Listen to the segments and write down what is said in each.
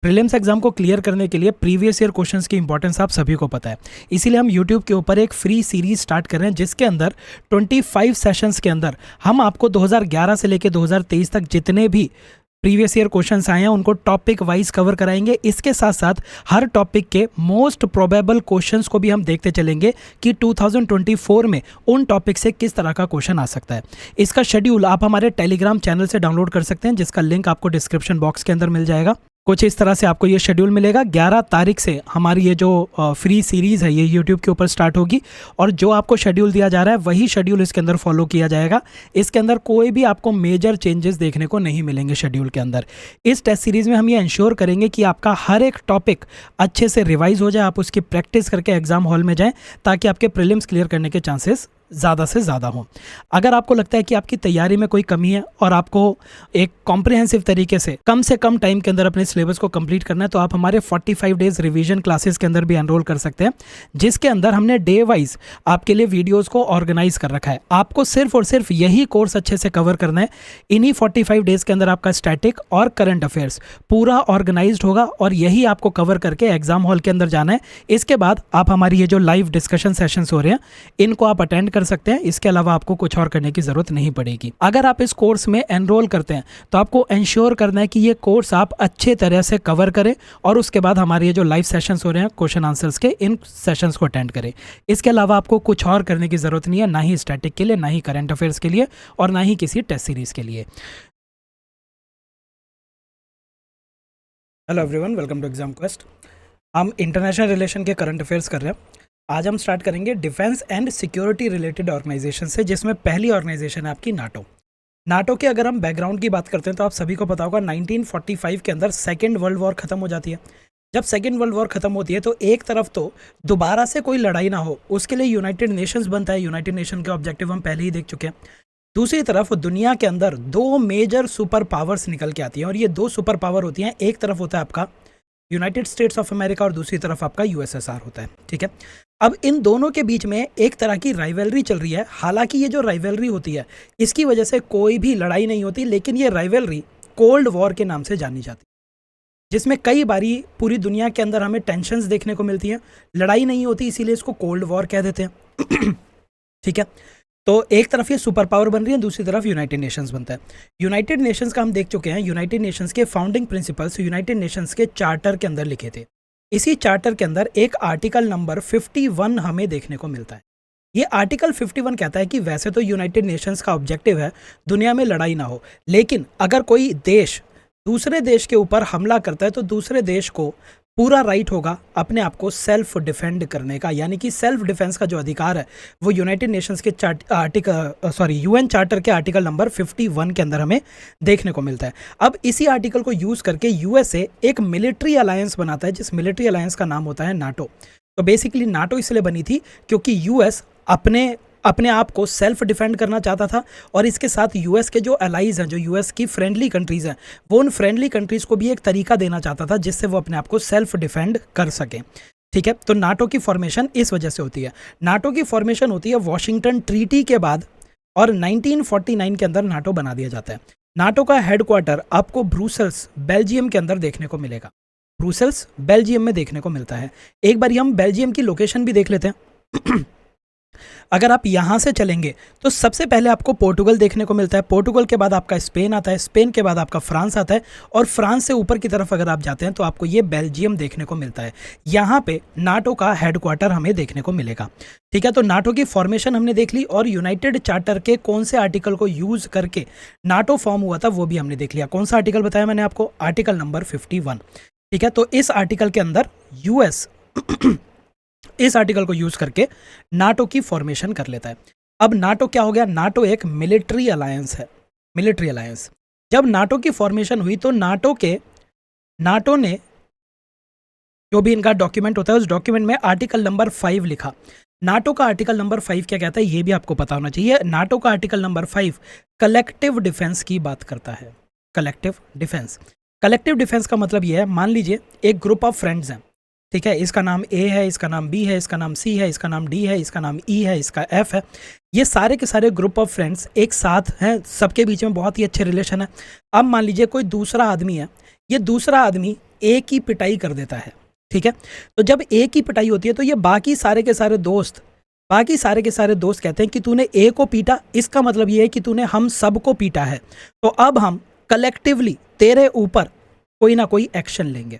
Prelims exam को clear करने के लिए प्रीवियस ईयर क्वेश्चंस की इंपॉर्टेंस आप सभी को पता है। इसीलिए हम यूट्यूब के ऊपर एक फ्री सीरीज स्टार्ट कर रहे हैं जिसके अंदर 25 सेशंस के अंदर हम आपको 2011 से लेकर 2023 तक जितने भी प्रीवियस ईयर क्वेश्चंस आए हैं उनको टॉपिक वाइज कवर कराएंगे। इसके साथ साथ हर टॉपिक के मोस्ट प्रोबेबल क्वेश्चंस को भी हम देखते चलेंगे कि 2024 में उन टॉपिक से किस तरह का क्वेश्चन आ सकता है। इसका शेड्यूल आप हमारे टेलीग्राम चैनल से डाउनलोड कर सकते हैं जिसका लिंक आपको डिस्क्रिप्शन बॉक्स के अंदर मिल जाएगा। कुछ इस तरह से आपको ये शेड्यूल मिलेगा। 11 तारीख से हमारी ये जो फ्री सीरीज़ है ये यूट्यूब के ऊपर स्टार्ट होगी और जो आपको शेड्यूल दिया जा रहा है वही शेड्यूल इसके अंदर फॉलो किया जाएगा। इसके अंदर कोई भी आपको मेजर चेंजेस देखने को नहीं मिलेंगे शेड्यूल के अंदर। इस टेस्ट सीरीज़ में हम ये इंश्योर करेंगे कि आपका हर एक टॉपिक अच्छे से रिवाइज हो जाए, आप उसकी प्रैक्टिस करके एग्जाम हॉल में जाएँ ताकि आपके प्रीलिम्स क्लियर करने के चांसेस ज़्यादा से ज़्यादा हो। अगर आपको लगता है कि आपकी तैयारी में कोई कमी है और आपको एक कॉम्प्रिहेंसिव तरीके से कम टाइम के अंदर अपने सिलेबस को कंप्लीट करना है तो आप हमारे 45 डेज रिवीजन क्लासेस के अंदर भी एनरोल कर सकते हैं जिसके अंदर हमने डे वाइज आपके लिए वीडियोस को ऑर्गेनाइज कर रखा है। आपको सिर्फ और सिर्फ यही कोर्स अच्छे से कवर करना है। इन्हीं 45 डेज के अंदर आपका स्टैटिक और करंट अफेयर्स पूरा ऑर्गेनाइज्ड होगा और यही आपको कवर करके एग्जाम हॉल के अंदर जाना है। इसके बाद आप हमारी ये जो लाइव डिस्कशन सेशंस हो रहे हैं इनको आप अटेंड कर सकते हैं। इसके अलावा आपको कुछ और करने की जरूरत नहीं पड़ेगी। अगर आप इस कोर्स में एनरोल करते हैं तो आपको इंश्योर करना है कि ये कोर्स आप अच्छे तरह से कवर करें और उसके बाद हमारे ये जो लाइव सेशंस हो रहे हैं क्वेश्चन आंसर्स के, इन सेशंस को अटेंड करें। इसके अलावा आपको कुछ और करने की जरूरत नहीं है, ना ही स्टैटिक के लिए, ना ही करंट अफेयर्स के लिए और ना ही किसी टेस्ट सीरीज के लिए। Hello everyone, welcome to exam quest. हम इंटरनेशनल रिलेशन के करंट अफेयर्स कर रहे हैं। आज हम स्टार्ट करेंगे defence and security related organisation से, जिसमें पहली ऑर्गेनाइजेशन है आपकी नाटो। नाटो के अगर हम बैकग्राउंड की बात करते हैं तो आप सभी को पता होगा 1945 के अंदर सेकेंड वर्ल्ड वॉर खत्म हो जाती है। जब सेकेंड वर्ल्ड वॉर खत्म होती है तो एक तरफ तो दोबारा से कोई लड़ाई ना हो उसके लिए यूनाइटेड नेशंस बनता है। यूनाइटेड नेशन के ऑब्जेक्टिव हम पहले ही देख चुके हैं। दूसरी तरफ दुनिया के अंदर दो मेजर सुपर पावर्स निकल के आती हैं और ये दो सुपर पावर होती हैं। एक तरफ होता है आपका यूनाइटेड स्टेट्स ऑफ अमेरिका और दूसरी तरफ आपका यूएसएसआर होता है। ठीक है, अब इन दोनों के बीच में एक तरह की राइवलरी चल रही है। हालांकि ये जो राइवलरी होती है इसकी वजह से कोई भी लड़ाई नहीं होती, लेकिन ये राइवलरी कोल्ड वॉर के नाम से जानी जाती है, जिसमें कई बारी पूरी दुनिया के अंदर हमें टेंशन्स देखने को मिलती हैं। लड़ाई नहीं होती इसीलिए इसको कोल्ड वॉर कह देते हैं। ठीक है, तो एक तरफ ये सुपर पावर बन रही है, दूसरी तरफ यूनाइटेड नेशंस बनता है। यूनाइटेड नेशंस का हम देख चुके हैं। यूनाइटेड नेशंस के फाउंडिंग प्रिंसिपल्स यूनाइटेड नेशंस के चार्टर के अंदर लिखे थे। इसी चार्टर के अंदर एक आर्टिकल नंबर 51 हमें देखने को मिलता है। ये आर्टिकल 51 कहता है कि वैसे तो यूनाइटेड नेशंस का ऑब्जेक्टिव है दुनिया में लड़ाई ना हो, लेकिन अगर कोई देश दूसरे देश के ऊपर हमला करता है तो दूसरे देश को पूरा राइट होगा अपने आप को सेल्फ डिफेंड करने का। यानी कि सेल्फ डिफेंस का जो अधिकार है वो यूनाइटेड नेशंस के यूएन चार्टर के आर्टिकल नंबर 51 के अंदर हमें देखने को मिलता है। अब इसी आर्टिकल को यूज़ करके यूएसए एक मिलिट्री अलायंस बनाता है जिस मिलिट्री अलायंस का नाम होता है नाटो। तो बेसिकली नाटो इसलिए बनी थी क्योंकि यूएस अपने आप को सेल्फ डिफेंड करना चाहता था और इसके साथ यूएस के जो अलाइज हैं, जो यूएस की फ्रेंडली कंट्रीज़ हैं, वो उन फ्रेंडली कंट्रीज़ को भी एक तरीका देना चाहता था जिससे वो अपने आप को सेल्फ डिफेंड कर सकें। ठीक है, तो नाटो की फॉर्मेशन इस वजह से होती है। नाटो की फॉर्मेशन होती है वॉशिंगटन ट्रीटी के बाद और 1949 के अंदर नाटो बना दिया जाता है। नाटो का हेडक्वार्टर आपको ब्रुसेल्स बेल्जियम के अंदर देखने को मिलेगा। ब्रुसेल्स बेल्जियम में देखने को मिलता है। एक बार हम बेल्जियम की लोकेशन भी देख लेते हैं। अगर आप यहाँ से चलेंगे तो सबसे पहले आपको पोर्टुगल देखने को मिलता है। पोर्टुगल के बाद आपका स्पेन आता है, स्पेन के बाद आपका फ्रांस आता है और फ्रांस से ऊपर की तरफ अगर आप जाते हैं तो आपको ये बेल्जियम देखने को मिलता है। यहाँ पे नाटो का हेडक्वार्टर हमें देखने को मिलेगा। ठीक है, तो नाटो की फॉर्मेशन हमने देख ली और यूनाइटेड चार्टर के कौन से आर्टिकल को यूज़ करके नाटो फॉर्म हुआ था वो भी हमने देख लिया। कौन सा आर्टिकल बताया मैंने आपको? Article number 51। ठीक है, तो इस आर्टिकल के अंदर यूएस इस आर्टिकल को यूज करके नाटो की फॉर्मेशन कर लेता है। अब नाटो क्या हो गया? नाटो एक मिलिट्री अलायंस है। मिलिट्री अलायंस जब नाटो की फॉर्मेशन हुई तो नाटो ने जो भी इनका डॉक्यूमेंट होता है उस डॉक्यूमेंट में आर्टिकल नंबर 5 लिखा। नाटो का आर्टिकल नंबर 5 क्या कहता है ये भी आपको पता होना चाहिए। नाटो का आर्टिकल नंबर 5 कलेक्टिव डिफेंस की बात करता है। कलेक्टिव डिफेंस, कलेक्टिव डिफेंस का मतलब ये है, मान लीजिए एक ग्रुप ऑफ फ्रेंड्स हैं। ठीक है, इसका नाम ए है, इसका नाम बी है, इसका नाम सी है, इसका नाम डी है, इसका नाम ई है, इसका एफ है। ये सारे के सारे ग्रुप ऑफ फ्रेंड्स एक साथ हैं, सबके बीच में बहुत ही अच्छे रिलेशन है। अब मान लीजिए कोई दूसरा आदमी है, ये दूसरा आदमी ए की पिटाई कर देता है, ठीक है। तो जब ए की पिटाई होती है तो ये बाकी सारे के सारे दोस्त कहते हैं कि तूने ए को पीटा, इसका मतलब ये है कि तूने हम सबको पीटा है, तो अब हम कलेक्टिवली तेरे ऊपर कोई ना कोई एक्शन लेंगे।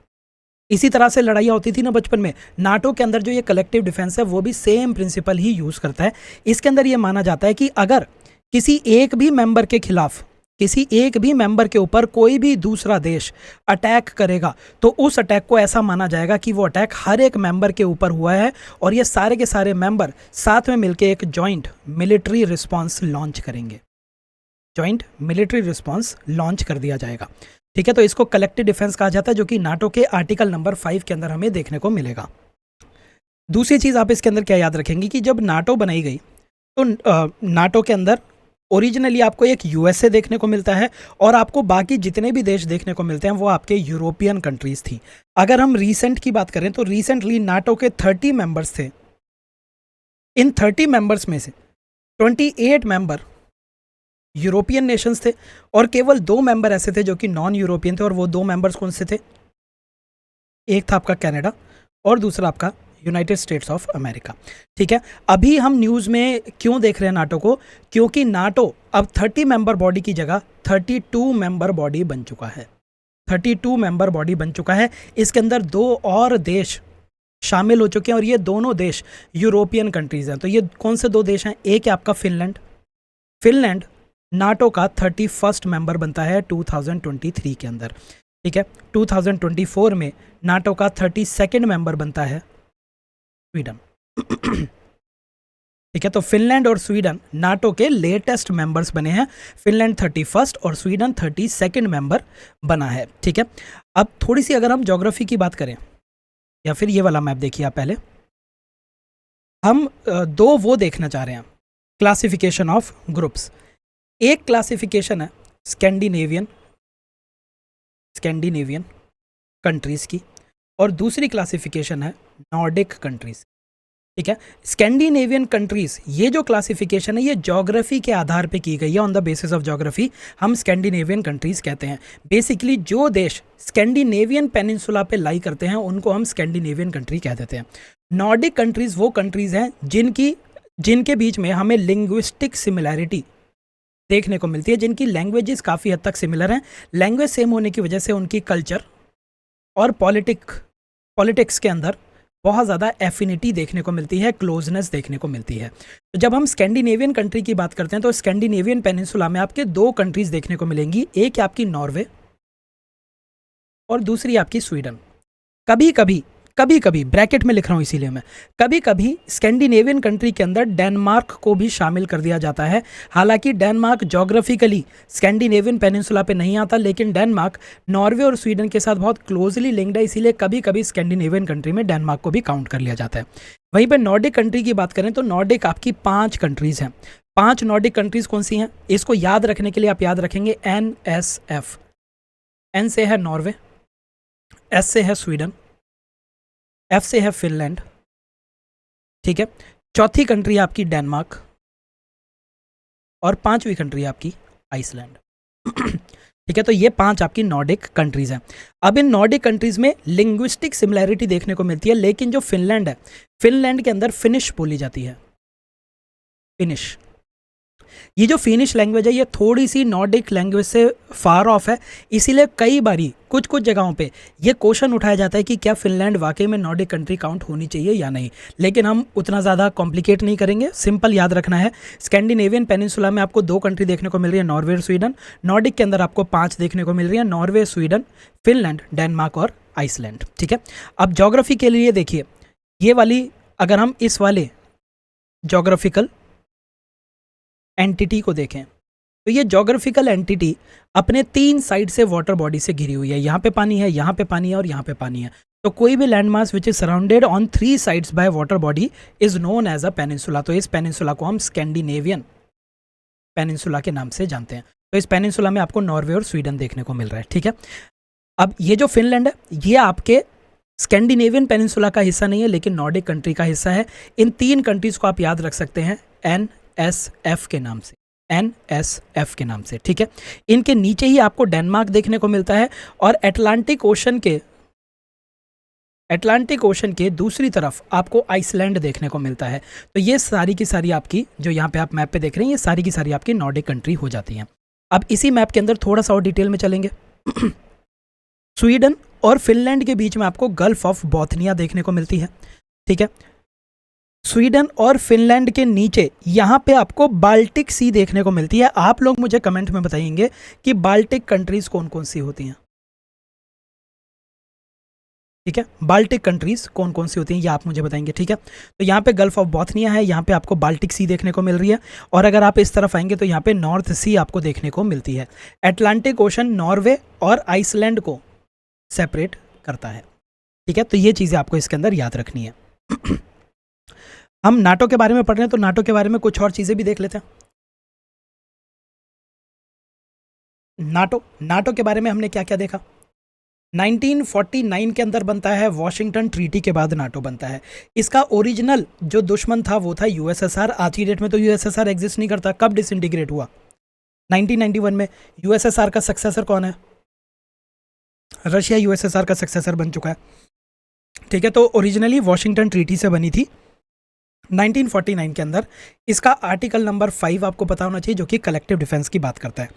इसी तरह से लड़ाइयाँ होती थी ना बचपन में। नाटो के अंदर जो ये कलेक्टिव डिफेंस है वो भी सेम प्रिंसिपल ही यूज़ करता है। इसके अंदर ये माना जाता है कि अगर किसी एक भी मेंबर के खिलाफ, किसी एक भी मेंबर के ऊपर कोई भी दूसरा देश अटैक करेगा तो उस अटैक को ऐसा माना जाएगा कि वो अटैक हर एक मेंबर के ऊपर हुआ है और ये सारे के सारे मेंबर साथ में मिलकर एक जॉइंट मिलिट्री रिस्पॉन्स लॉन्च करेंगे। जॉइंट मिलिट्री रिस्पॉन्स लॉन्च कर दिया जाएगा, ठीक है। तो इसको कलेक्टिव डिफेंस कहा जाता है, जो कि नाटो के आर्टिकल नंबर 5 के अंदर हमें देखने को मिलेगा। दूसरी चीज़ आप इसके अंदर क्या याद रखेंगे कि जब नाटो बनाई गई तो नाटो के अंदर ओरिजिनली आपको एक यूएसए देखने को मिलता है और आपको बाकी जितने भी देश देखने को मिलते हैं वो आपके यूरोपियन कंट्रीज़ थी। अगर हम रीसेंट की बात करें तो रिसेंटली नाटो के 30 मेंबर्स थे। इन 30 मेंबर्स में से 28 मेंबर यूरोपियन नेशंस थे और केवल 2 मेंबर ऐसे थे जो कि नॉन यूरोपियन थे। और वो 2 मेंबर्स कौन से थे? एक था आपका कनाडा और दूसरा आपका यूनाइटेड स्टेट्स ऑफ अमेरिका, ठीक है। अभी हम न्यूज़ में क्यों देख रहे हैं नाटो को? क्योंकि नाटो अब 30 मेंबर बॉडी की जगह 32 मेंबर बॉडी बन चुका है। 32 मेंबर बॉडी बन चुका है। इसके अंदर 2 और देश शामिल हो चुके हैं और ये दोनों देश यूरोपियन कंट्रीज़ हैं। तो ये कौन से 2 देश हैं? एक है आपका फिनलैंड नाटो का 31st मेंबर बनता है 2023 के अंदर, ठीक है। 2024 में नाटो का 32nd मेंबर बनता है स्वीडन, ठीक है। तो फिनलैंड और स्वीडन नाटो के लेटेस्ट मेंबर्स बने हैं। फिनलैंड 31st और स्वीडन 32nd मेंबर बना है, ठीक है। अब थोड़ी सी अगर हम ज्योग्राफी की बात करें, या फिर ये वाला मैप देखिए आप पहले, हम 2 वो देखना चाह रहे हैं, क्लासिफिकेशन ऑफ ग्रुप्स। एक क्लासिफिकेशन है स्कैंडिनेवियन कंट्रीज़ की और दूसरी क्लासिफिकेशन है नॉर्डिक कंट्रीज़, ठीक है। स्कैंडिनेवियन कंट्रीज़, ये जो क्लासिफिकेशन है ये ज्योग्राफी के आधार पे की गई है। On the basis of geography हम स्कैंडिनेवियन कंट्रीज़ कहते हैं। बेसिकली जो देश स्कैंडिनेवियन पेनिनसुला पे लाई करते हैं उनको हम स्कैंडिनेवियन कंट्री कह देते हैं। नॉर्डिक कंट्रीज़ वो कंट्रीज़ हैं जिनके बीच में हमें लिंग्विस्टिक सिमिलैरिटी देखने को मिलती है, जिनकी लैंग्वेजेस काफ़ी हद तक सिमिलर हैं। लैंग्वेज सेम होने की वजह से उनकी कल्चर और पॉलिटिक्स के अंदर बहुत ज़्यादा एफिनिटी देखने को मिलती है, क्लोजनेस देखने को मिलती है। तो जब हम स्कैंडिनेवियन कंट्री की बात करते हैं तो स्कैंडिनेवियन पेनिनसुला में आपके 2 कंट्रीज़ देखने को मिलेंगी। एक आपकी नॉर्वे और दूसरी आपकी स्वीडन। कभी कभी ब्रैकेट में लिख रहा हूँ इसीलिए मैं, कभी कभी स्कैंडिनेवियन कंट्री के अंदर डेनमार्क को भी शामिल कर दिया जाता है। हालांकि डेनमार्क ज्योग्राफिकली स्कैंडिनेवियन पेनिनसुला पे नहीं आता, लेकिन डेनमार्क नॉर्वे और स्वीडन के साथ बहुत क्लोजली लिंक्ड है, इसीलिए कभी कभी स्कैंडिनेवियन कंट्री में डेनमार्क को भी काउंट कर लिया जाता है। वहीं पर नॉर्डिक कंट्री की बात करें तो नॉर्डिक आपकी 5 कंट्रीज़ हैं। 5 नॉर्डिक कंट्रीज़ कौन सी हैं? इसको याद रखने के लिए आप याद रखेंगे NSF। N से है नॉर्वे, S से है स्वीडन, F से है फिनलैंड, ठीक है। चौथी कंट्री आपकी डेनमार्क और 5वीं कंट्री आपकी आइसलैंड, ठीक है। तो ये 5 आपकी नॉर्डिक कंट्रीज़ हैं। अब इन नॉर्डिक कंट्रीज़ में लिंग्विस्टिक सिमिलैरिटी देखने को मिलती है, लेकिन जो फिनलैंड है, फिनलैंड के अंदर फिनिश बोली जाती है, फिनिश। ये जो फिनिश लैंग्वेज है ये थोड़ी सी नॉर्डिक लैंग्वेज से फार ऑफ है, इसीलिए कई बारी कुछ जगहों पे ये क्वेश्चन उठाया जाता है कि क्या फिनलैंड वाकई में नॉर्डिक कंट्री काउंट होनी चाहिए या नहीं। लेकिन हम उतना ज़्यादा कॉम्प्लिकेट नहीं करेंगे, सिंपल याद रखना है। स्कैंडिनेवियन पेनिनसुला में आपको 2 कंट्री देखने को मिल रही है, नॉर्वे और स्वीडन। नॉर्डिक के अंदर आपको 5 देखने को मिल रही है, नॉर्वे, स्वीडन, फिनलैंड, डेनमार्क और आइसलैंड, ठीक है। अब ज्योग्राफी के लिए देखिए, ये वाली अगर हम इस वाले ज्योग्राफिकल एंटिटी को देखें तो ये ज्योग्राफिकल एंटिटी अपने 3 साइड से वाटर बॉडी से घिरी हुई है। यहाँ पे पानी है, यहाँ पे पानी है और यहाँ पे पानी है। तो कोई भी land mass which is surrounded on 3 sides by water body is known as a peninsula. तो इस पेनिनसुला को हम स्कैंडिनेवियन पेनिनसुला के नाम से जानते हैं। तो इस पेनिनसुला में आपको नॉर्वे और स्वीडन देखने को मिल रहा है, ठीक है। अब ये जो फिनलैंड है ये आपके स्कैंडिनेवियन पेनिनसुला का हिस्सा नहीं है, लेकिन नॉर्डिक कंट्री का हिस्सा है। इन 3 कंट्रीज को आप याद रख सकते हैं NSF के नाम से, NSF के नाम से, ठीक है। इनके नीचे ही आपको डेनमार्क देखने को मिलता है और अटलांटिक ओशन के अटलांटिक ओशन के दूसरी तरफ आपको आइसलैंड देखने को मिलता है। तो ये सारी की सारी आपकी जो यहाँ पे आप मैप पे देख रहे हैं, ये सारी की सारी आपकी नॉर्डिक कंट्री हो जाती हैं। अब इसी मैप के अंदर थोड़ा सा और डिटेल में चलेंगे। स्वीडन और फिनलैंड के बीच में आपको गल्फ ऑफ बोथनिया देखने को मिलती है, ठीक है। स्वीडन और फिनलैंड के नीचे यहाँ पे आपको बाल्टिक सी देखने को मिलती है। आप लोग मुझे कमेंट में बताएंगे कि बाल्टिक कंट्रीज कौन कौन सी होती हैं, ठीक है। बाल्टिक कंट्रीज कौन कौन सी होती हैं ये आप मुझे बताएंगे, ठीक है। तो यहाँ पे गल्फ ऑफ बोथनिया है, यहाँ पे आपको बाल्टिक सी देखने को मिल रही है, और अगर आप इस तरफ आएंगे तो यहाँ पे नॉर्थ सी आपको देखने को मिलती है। अटलांटिक ओशन नॉर्वे और आइसलैंड को सेपरेट करता है, ठीक है। तो ये चीज़ें आपको इसके अंदर याद रखनी है। हम नाटो के बारे में पढ़ रहे हैं, तो नाटो के बारे में कुछ और चीज़ें भी देख लेते हैं। नाटो के बारे में हमने क्या क्या देखा। 1949 के अंदर बनता है, वॉशिंगटन ट्रीटी के बाद नाटो बनता है। इसका ओरिजिनल जो दुश्मन था वो था यूएसएसआर। आज की डेट में तो यूएसएसआर एग्जिस्ट नहीं करता। कब डिसइंटीग्रेट हुआ? 1991 में। यूएसएसआर का सक्सेसर कौन है? रशिया यूएसएसआर का सक्सेसर बन चुका है, ठीक है। तो ओरिजिनली वॉशिंगटन ट्रीटी से बनी थी 1949 के अंदर। इसका आर्टिकल नंबर 5 आपको पता होना चाहिए, जो कि कलेक्टिव डिफेंस की बात करता है।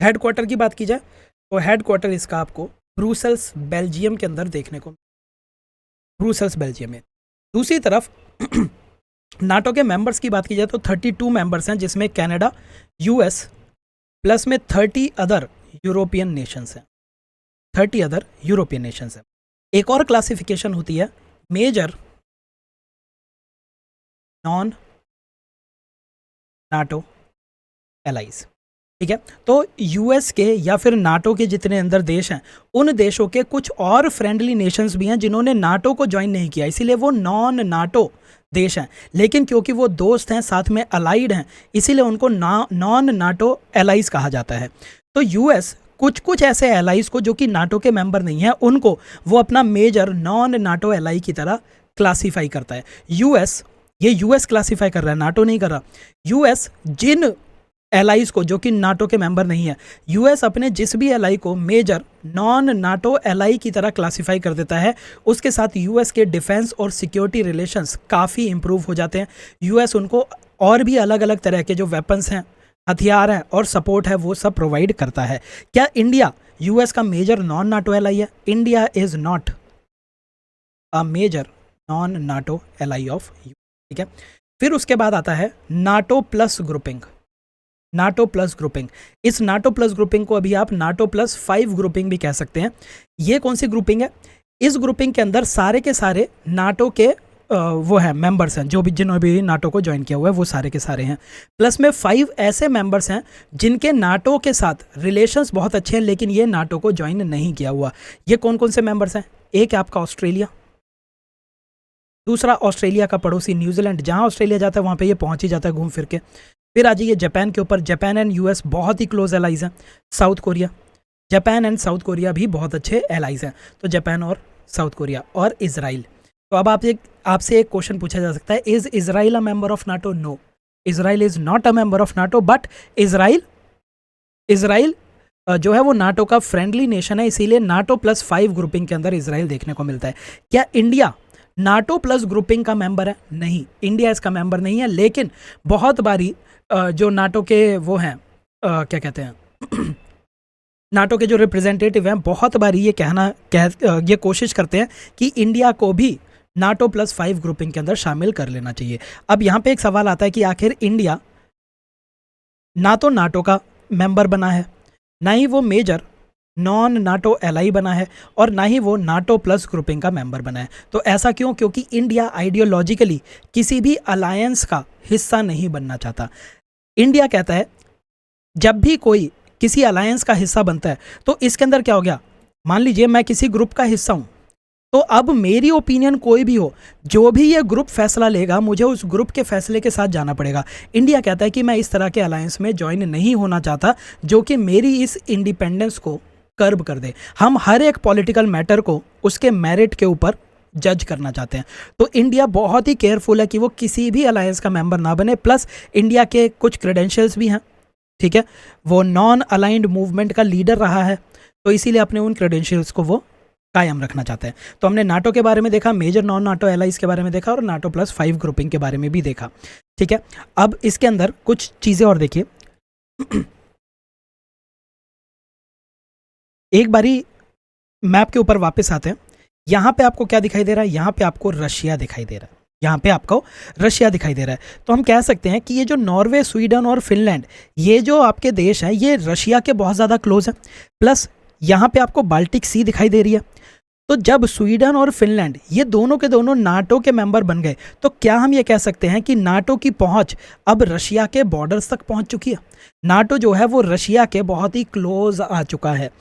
हेडक्वार्टर की बात की जाए तो हेडक्वार्टर इसका आपको ब्रुसेल्स बेल्जियम के अंदर देखने को, ब्रुसेल्स बेल्जियम में। दूसरी तरफ नाटो के मेंबर्स की बात की जाए तो 32 मेंबर्स हैं, जिसमें कनाडा, यूएस प्लस में 30 अदर यूरोपियन नेशंस हैं, 30 अदर यूरोपियन नेशंस हैं। एक और क्लासिफिकेशन होती है मेजर नॉन नाटो एलाइज, ठीक है। तो यूएस के या फिर नाटो के जितने अंदर देश हैं, उन देशों के कुछ और फ्रेंडली नेशंस भी हैं जिन्होंने नाटो को ज्वाइन नहीं किया, इसीलिए वो नॉन नाटो देश हैं। लेकिन क्योंकि वो दोस्त हैं, साथ में अलाइड हैं, इसीलिए उनको नॉन नाटो एलाइज कहा जाता है। तो यूएस कुछ कुछ ऐसे एलाइज को जो कि नाटो के मेंबर नहीं हैं, उनको वो अपना मेजर नॉन नाटो एलाई की तरह क्लासीफाई करता है। यूएस क्लासीफाई कर रहा है, नाटो नहीं कर रहा। यूएस जिन एलाइज को जो कि नाटो के मेंबर नहीं है, यूएस अपने जिस भी एलाई को मेजर नॉन नाटो एलाई की तरह क्लासीफाई कर देता है, उसके साथ यूएस के डिफेंस और सिक्योरिटी रिलेशंस काफ़ी इंप्रूव हो जाते हैं। यूएस उनको और भी अलग अलग तरह के जो वेपन्स हैं, हथियार हैं और सपोर्ट है, वो सब प्रोवाइड करता है। क्या इंडिया यूएस का मेजर नॉन नाटो एलाई है? India is not a major non NATO ally of U, ठीक है। फिर उसके बाद आता है NATO plus grouping. NATO plus grouping, इस नाटो प्लस ग्रुपिंग को अभी आप नाटो प्लस 5 ग्रुपिंग भी कह सकते हैं। ये कौन सी ग्रुपिंग है? इस ग्रुपिंग के अंदर सारे के सारे नाटो के वो हैं, मेंबर्स हैं, जो भी जिन्होंने भी नाटो को ज्वाइन किया हुआ है वो सारे के सारे हैं। प्लस में 5 ऐसे मेंबर्स हैं जिनके नाटो के साथ रिलेशंस बहुत अच्छे हैं, लेकिन ये नाटो को ज्वाइन नहीं किया हुआ। ये कौन कौन से मेंबर्स हैं? एक है आपका ऑस्ट्रेलिया, दूसरा ऑस्ट्रेलिया का पड़ोसी न्यूजीलैंड, जहाँ ऑस्ट्रेलिया जाता है वहाँ पे ये पहुँच ही जाता है घूम फिर के। फिर आ जाइए जापान के ऊपर, जापान एंड यूएस बहुत ही क्लोज एलाइज हैं। South Korea, Japan and south Korea भी बहुत अच्छे एलाइज हैं। तो जापान और साउथ कोरिया और इजराइल। तो अब आपसे एक क्वेश्चन पूछा जा सकता है, is Israel a member of NATO? No, Israel is not a member of NATO, but Israel जो है वो नाटो का फ्रेंडली नेशन है, इसीलिए नाटो प्लस 5 ग्रुपिंग के अंदर इजराइल देखने को मिलता है। क्या इंडिया नाटो प्लस ग्रुपिंग का मेंबर है? नहीं, इंडिया इसका मेंबर नहीं है। लेकिन बहुत बारी जो नाटो के वो हैं, क्या कहते हैं, नाटो के जो रिप्रेजेंटेटिव हैं, बहुत बारी ये कोशिश करते हैं कि इंडिया को भी नाटो प्लस 5 ग्रुपिंग के अंदर शामिल कर लेना चाहिए। अब यहाँ पे एक सवाल आता है कि आखिर इंडिया ना तो नाटो का मेंबर बना है, ना ही वो मेजर नॉन नाटो एलाई बना है, और ना ही वो नाटो प्लस ग्रुपिंग का मेंबर बना है। तो ऐसा क्यों? क्योंकि इंडिया आइडियोलॉजिकली किसी भी अलायंस का हिस्सा नहीं बनना चाहता। इंडिया कहता है जब भी कोई किसी अलायंस का हिस्सा बनता है तो इसके अंदर क्या हो गया, मान लीजिए मैं किसी ग्रुप का हिस्सा हूं, तो अब मेरी ओपिनियन कोई भी हो, जो भी ये ग्रुप फैसला लेगा मुझे उस ग्रुप के फैसले के साथ जाना पड़ेगा। इंडिया कहता है कि मैं इस तरह के अलायंस में ज्वाइन नहीं होना चाहता जो कि मेरी इस इंडिपेंडेंस को कर्ब कर दे। हम हर एक पॉलिटिकल मैटर को उसके मेरिट के ऊपर जज करना चाहते हैं। तो इंडिया बहुत ही केयरफुल है कि वो किसी भी अलायंस का मेंबर ना बने। प्लस इंडिया के कुछ क्रेडेंशियल्स भी हैं, ठीक है, वो नॉन अलाइंड मूवमेंट का लीडर रहा है, तो इसीलिए अपने उन क्रेडेंशियल्स को वो कायम रखना चाहते हैं। तो हमने नाटो के बारे में देखा, मेजर नॉन नाटो एलाइज के बारे में देखा और नाटो +5 ग्रुपिंग के बारे में भी देखा। ठीक है, अब इसके अंदर कुछ चीज़ें और देखिए। एक बारी मैप के ऊपर वापस आते हैं। यहाँ पे आपको क्या दिखाई दे रहा है? यहाँ पे आपको रशिया दिखाई दे रहा है। यहाँ पे आपको रशिया दिखाई दे रहा है। तो हम कह सकते हैं कि ये जो नॉर्वे, स्वीडन और फिनलैंड, ये जो आपके देश हैं, ये रशिया के बहुत ज़्यादा क्लोज हैं। प्लस यहाँ पे आपको बाल्टिक सी दिखाई दे रही है। तो जब स्वीडन और फिनलैंड ये दोनों के दोनों नाटो के मेंबर बन गए, तो क्या हम ये कह सकते हैं कि नाटो की पहुंच अब रशिया के बॉर्डर्स तक पहुंच चुकी है? नाटो जो है वो रशिया के बहुत ही क्लोज आ चुका है।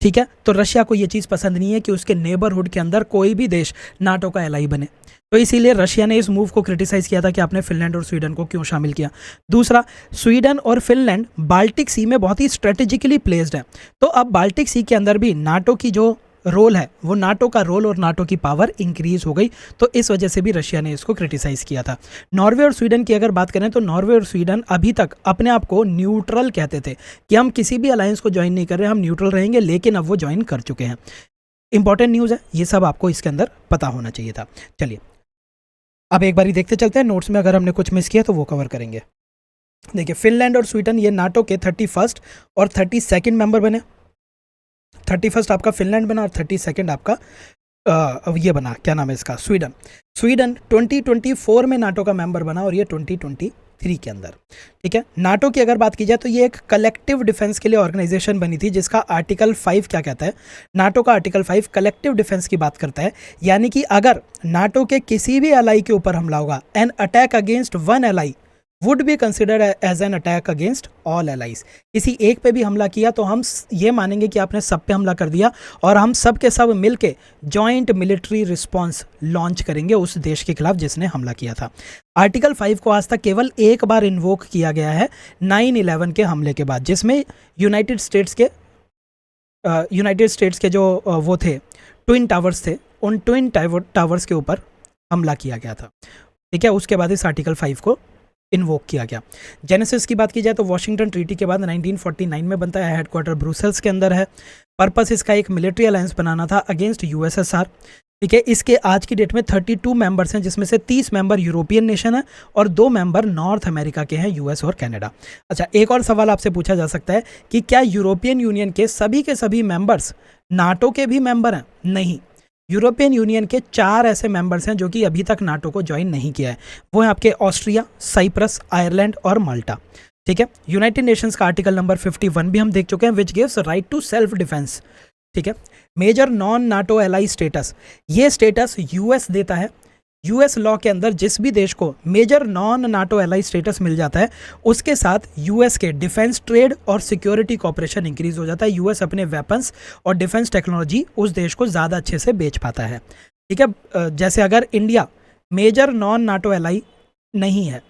ठीक है, तो रशिया को ये चीज़ पसंद नहीं है कि उसके नेबरहुड के अंदर कोई भी देश नाटो का एलाई बने। तो इसीलिए रशिया ने इस मूव को क्रिटिसाइज़ किया था कि आपने फिनलैंड और स्वीडन को क्यों शामिल किया। दूसरा, स्वीडन और फिनलैंड बाल्टिक सी में बहुत ही स्ट्रेटेजिकली प्लेस्ड है। तो अब बाल्टिक सी के अंदर भी नाटो की जो रोल है, वो नाटो का रोल और नाटो की पावर इंक्रीज हो गई। तो इस वजह से भी रशिया ने इसको क्रिटिसाइज़ किया था। नॉर्वे और स्वीडन की अगर बात करें तो नॉर्वे और स्वीडन अभी तक अपने आप को न्यूट्रल कहते थे कि हम किसी भी अलायंस को ज्वाइन नहीं कर रहे, हम न्यूट्रल रहेंगे, लेकिन अब वो ज्वाइन कर चुके हैं। इंपॉर्टेंट न्यूज़ है, ये सब आपको इसके अंदर पता होना चाहिए था। चलिए अब एक बारी देखते चलते हैं नोट्स में, अगर हमने कुछ मिस किया तो वो कवर करेंगे। देखिए, फिनलैंड और स्वीडन ये नाटो के 31 और 32 मेंबर बने। 31 आपका फिनलैंड बना और 32 आपका अब ये बना, क्या नाम है इसका, स्वीडन। स्वीडन 2024 में नाटो का मेंबर बना और ये 2023 के अंदर। ठीक है, नाटो की अगर बात की जाए तो ये एक कलेक्टिव डिफेंस के लिए ऑर्गेनाइजेशन बनी थी, जिसका आर्टिकल 5 क्या कहता है? नाटो का आर्टिकल 5 कलेक्टिव डिफेंस की बात करता है। यानी कि अगर नाटो के किसी भी एलाई के ऊपर हमला होगा, an attack against one ally would be considered as an attack against all allies. किसी एक पे भी हमला किया तो हम ये मानेंगे कि आपने सब पे हमला कर दिया और हम सब के सब मिलके जॉइंट मिलिट्री रिस्पांस लॉन्च करेंगे उस देश के खिलाफ जिसने हमला किया था। आर्टिकल 5 को आज तक केवल एक बार इन्वोक किया गया है 9/11 के हमले के बाद, जिसमें यूनाइटेड स्टेट्स के जो वो थे ट्विन टावर्स थे, उन ट्विन टावर्स के ऊपर हमला किया गया था। ठीक है, उसके बाद इस आर्टिकल 5 को इन्वोक किया गया। जेनेसिस की बात की जाए तो वॉशिंगटन ट्रीटी के बाद 1949 में बनता है, हेडक्वार्टर ब्रुसेल्स के अंदर है। पर्पस इसका एक मिलिट्री अलायंस बनाना था अगेंस्ट यूएसएसआर। ठीक है, इसके आज की डेट में 32 मेंबर्स हैं, जिसमें से 30 मेंबर यूरोपियन नेशन है और 2 मेंबर नॉर्थ अमेरिका के हैं, यूएस और कनाडा। अच्छा, एक और सवाल आपसे पूछा जा सकता है कि क्या यूरोपियन यूनियन के सभी मेंबर्स नाटो के भी मेंबर हैं? नहीं, यूरोपियन यूनियन के 4 ऐसे मेंबर्स हैं जो कि अभी तक नाटो को ज्वाइन नहीं किया है। वो हैं आपके ऑस्ट्रिया, साइप्रस, आयरलैंड और माल्टा। ठीक है, यूनाइटेड नेशंस का आर्टिकल नंबर 51 भी हम देख चुके हैं, which gives right to self defence. ठीक है, major non NATO ally status, ये स्टेटस यूएस देता है। यूएस लॉ के अंदर जिस भी देश को major non NATO ally status मिल जाता है, उसके साथ यूएस के डिफेंस ट्रेड और सिक्योरिटी कॉपरेशन इंक्रीज हो जाता है। यूएस अपने वेपन्स और डिफेंस टेक्नोलॉजी उस देश को ज़्यादा अच्छे से बेच पाता है। ठीक है, जैसे अगर India major non NATO ally नहीं है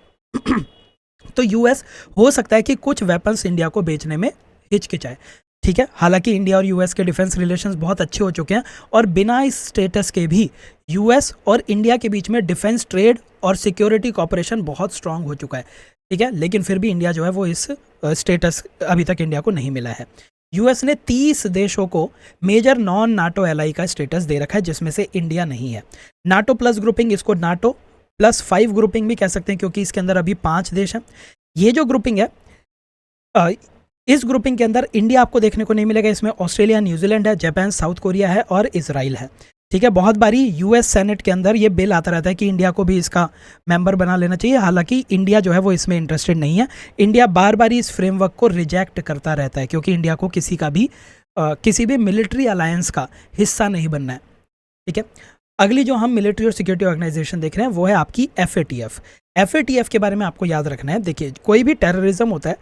तो यूएस हो सकता है कि कुछ वेपन्स इंडिया को बेचने में हिचकिचाए। ठीक है, हालांकि इंडिया और यूएस के डिफेंस रिलेशंस बहुत अच्छे हो चुके हैं और बिना इस स्टेटस के भी यूएस और इंडिया के बीच में डिफेंस ट्रेड और सिक्योरिटी कॉपरेशन बहुत स्ट्रांग हो चुका है। ठीक है, लेकिन फिर भी इंडिया जो है वो इस स्टेटस अभी तक इंडिया को नहीं मिला है। यूएस ने 30 देशों को मेजर नॉन नाटो एलाई का स्टेटस दे रखा है, जिसमें से इंडिया नहीं है। नाटो प्लस ग्रुपिंग, इसको नाटो +5 ग्रुपिंग भी कह सकते हैं, क्योंकि इसके अंदर अभी 5 देश हैं। ये जो ग्रुपिंग है, इस ग्रुपिंग के अंदर इंडिया आपको देखने को नहीं मिलेगा। इसमें ऑस्ट्रेलिया, न्यूजीलैंड है, जापान, साउथ कोरिया है और इजराइल है। ठीक है, बहुत बारी यूएस सेनेट के अंदर ये बिल आता रहता है कि इंडिया को भी इसका मेंबर बना लेना चाहिए। हालांकि इंडिया जो है वो इसमें इंटरेस्टेड नहीं है। इंडिया बार बार इस फ्रेमवर्क को रिजेक्ट करता रहता है, क्योंकि इंडिया को किसी भी मिलिट्री अलायंस का हिस्सा नहीं बनना है। ठीक है, अगली जो हम मिलिट्री और सिक्योरिटी ऑर्गेनाइजेशन देख रहे हैं वो है आपकी FATF। FATF के बारे में आपको याद रखना है। देखिए, कोई भी टेररिज्म होता है,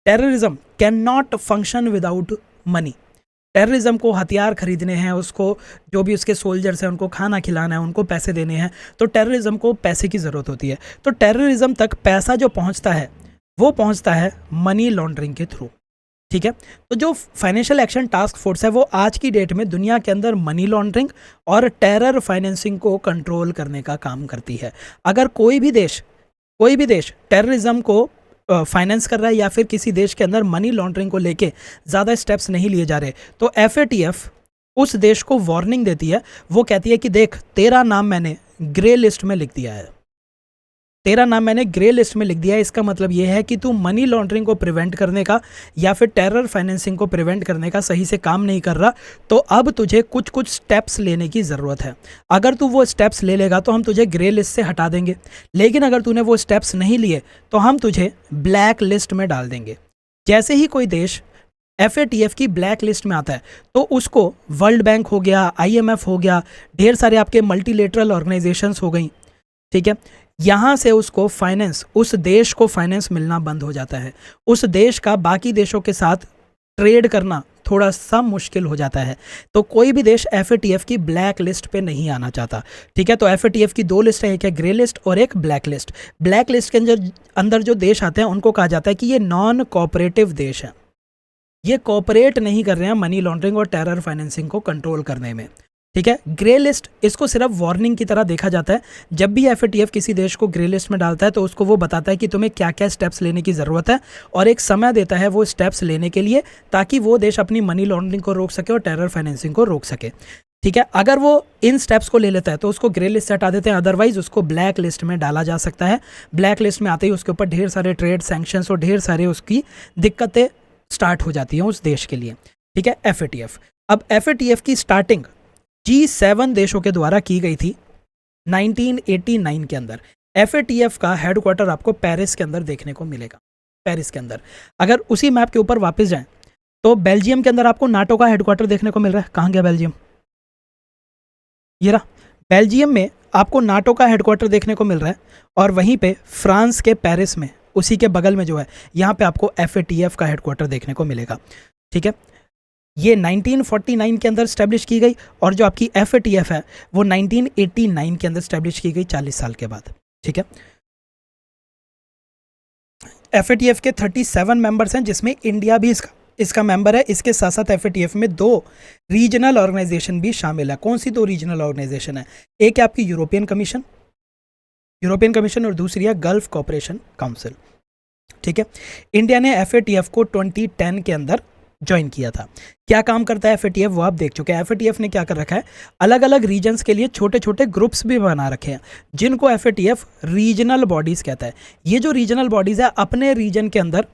terrorism can not function without money. Terrorism को हथियार खरीदने हैं, उसको जो भी उसके सोल्जर्स हैं उनको खाना खिलाना है, उनको पैसे देने हैं, तो टेररिज्म को पैसे की ज़रूरत होती है। तो टेररिज्म तक पैसा जो पहुंचता है वो पहुंचता है मनी लॉन्ड्रिंग के थ्रू। ठीक है, तो जो फाइनेंशियल एक्शन टास्क फोर्स है वो आज की डेट में दुनिया के अंदर मनी लॉन्ड्रिंग और टेरर फाइनेंसिंग को कंट्रोल करने का काम करती है। अगर कोई भी देश टेररिज्म को फाइनेंस कर रहा है या फिर किसी देश के अंदर मनी लॉन्ड्रिंग को लेके ज़्यादा स्टेप्स नहीं लिए जा रहे, तो FATF उस देश को वार्निंग देती है, वो कहती है कि देख तेरा नाम मैंने ग्रे लिस्ट में लिख दिया है, तेरा नाम मैंने ग्रे लिस्ट में लिख दिया है। इसका मतलब ये है कि तू मनी लॉन्ड्रिंग को प्रिवेंट करने का या फिर टेरर फाइनेंसिंग को प्रिवेंट करने का सही से काम नहीं कर रहा, तो अब तुझे कुछ कुछ स्टेप्स लेने की ज़रूरत है। अगर तू वो स्टेप्स ले लेगा तो हम तुझे ग्रे लिस्ट से हटा देंगे, लेकिन अगर तूने वो स्टेप्स नहीं लिए तो हम तुझे ब्लैक लिस्ट में डाल देंगे। जैसे ही कोई देश FATF की ब्लैक लिस्ट में आता है तो उसको वर्ल्ड बैंक हो गया, IMF हो गया, ढेर सारे आपके मल्टीलेटरल ऑर्गेनाइजेशंस हो गई, ठीक है, यहाँ से उसको फाइनेंस, उस देश को फाइनेंस मिलना बंद हो जाता है। उस देश का बाकी देशों के साथ ट्रेड करना थोड़ा सा मुश्किल हो जाता है। तो कोई भी देश FATF की ब्लैक लिस्ट पे नहीं आना चाहता, ठीक है। तो FATF की दो लिस्ट है, एक है ग्रे लिस्ट और एक ब्लैक लिस्ट। ब्लैक लिस्ट के अंदर जो देश आते हैं उनको कहा जाता है कि ये नॉन कोऑपरेटिव देश हैं, ये कोऑपरेट नहीं कर रहे हैं मनी लॉन्ड्रिंग और टेरर फाइनेंसिंग को कंट्रोल करने में, ठीक है। ग्रे लिस्ट, इसको सिर्फ वार्निंग की तरह देखा जाता है। जब भी FATF किसी देश को ग्रे लिस्ट में डालता है तो उसको वो बताता है कि तुम्हें क्या क्या स्टेप्स लेने की ज़रूरत है और एक समय देता है वो स्टेप्स लेने के लिए, ताकि वो देश अपनी मनी लॉन्ड्रिंग को रोक सके और टेरर फाइनेंसिंग को रोक सके, ठीक है। अगर वो इन स्टेप्स को ले लेता है तो उसको ग्रे लिस्ट से हटा देते हैं, अदरवाइज उसको ब्लैक लिस्ट में डाला जा सकता है। ब्लैक लिस्ट में आते ही उसके ऊपर ढेर सारे ट्रेड सैंक्शंस और ढेर सारे उसकी दिक्कतें स्टार्ट हो जाती हैं उस देश के लिए, ठीक है। FATF, अब FATF की स्टार्टिंग G7 देशों के द्वारा की गई थी 1989 के अंदर। FATF का हेडक्वार्टर आपको पेरिस के अंदर देखने को मिलेगा, पेरिस के अंदर। अगर उसी मैप के ऊपर वापस जाएं तो बेल्जियम के अंदर आपको नाटो का हेडक्वार्टर देखने को मिल रहा है। कहाँ गया बेल्जियम? ये रहा। बेल्जियम में आपको नाटो का हेडक्वार्टर देखने को मिल रहा है और वहीं पे फ्रांस के पेरिस में उसी के बगल में जो है यहाँ पे आपको FATF का हेडक्वार्टर देखने को मिलेगा, ठीक है। ये 1949 के अंदर स्टैब्लिश की गई और जो आपकी FATF है वो 1989 के अंदर स्टैब्लिश की गई, 40 साल के बाद, ठीक है। FATF के 37 मेंबर्स हैं जिसमें इंडिया भी इसका मेंबर है। इसके साथ साथ FATF में 2 रीजनल ऑर्गेनाइजेशन भी शामिल है। कौन सी 2 रीजनल ऑर्गेनाइजेशन है? एक है आपकी यूरोपियन कमीशन और दूसरी है गल्फ कोऑपरेशन काउंसिल, ठीक है। इंडिया ने FATF को 2010 के अंदर ज्वाइन किया था। क्या काम करता है FATF वो आप देख चुके हैं। FATF ने क्या कर रखा है, अलग अलग रीजन्स के लिए छोटे छोटे ग्रुप्स भी बना रखे हैं जिनको FATF रीजनल बॉडीज़ कहता है। ये जो रीजनल बॉडीज़ है अपने रीजन के अंदर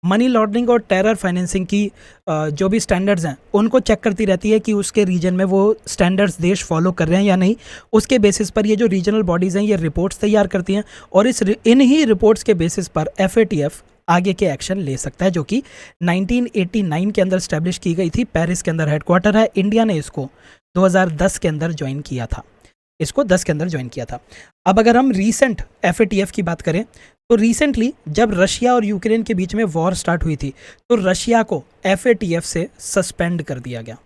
मनी लॉन्ड्रिंग और टेरर फाइनेंसिंग की जो भी स्टैंडर्ड्स हैं उनको चेक करती रहती है कि उसके रीजन में वो स्टैंडर्ड्स देश फॉलो कर रहे हैं या नहीं। उसके बेसिस पर ये जो रीजनल बॉडीज़ हैं ये रिपोर्ट्स तैयार करती हैं और इन ही रिपोर्ट्स के बेसिस पर FATF आगे के एक्शन ले सकता है, जो कि 1989 के अंदर स्टैब्लिश की गई थी। पेरिस के अंदर हेडक्वार्टर है। इंडिया ने इसको 2010 के अंदर ज्वाइन किया था, इसको 10 के अंदर ज्वाइन किया था। अब अगर हम रीसेंट FATF की बात करें तो रिसेंटली जब रशिया और यूक्रेन के बीच में वॉर स्टार्ट हुई थी तो रशिया को FATF से सस्पेंड कर दिया गया,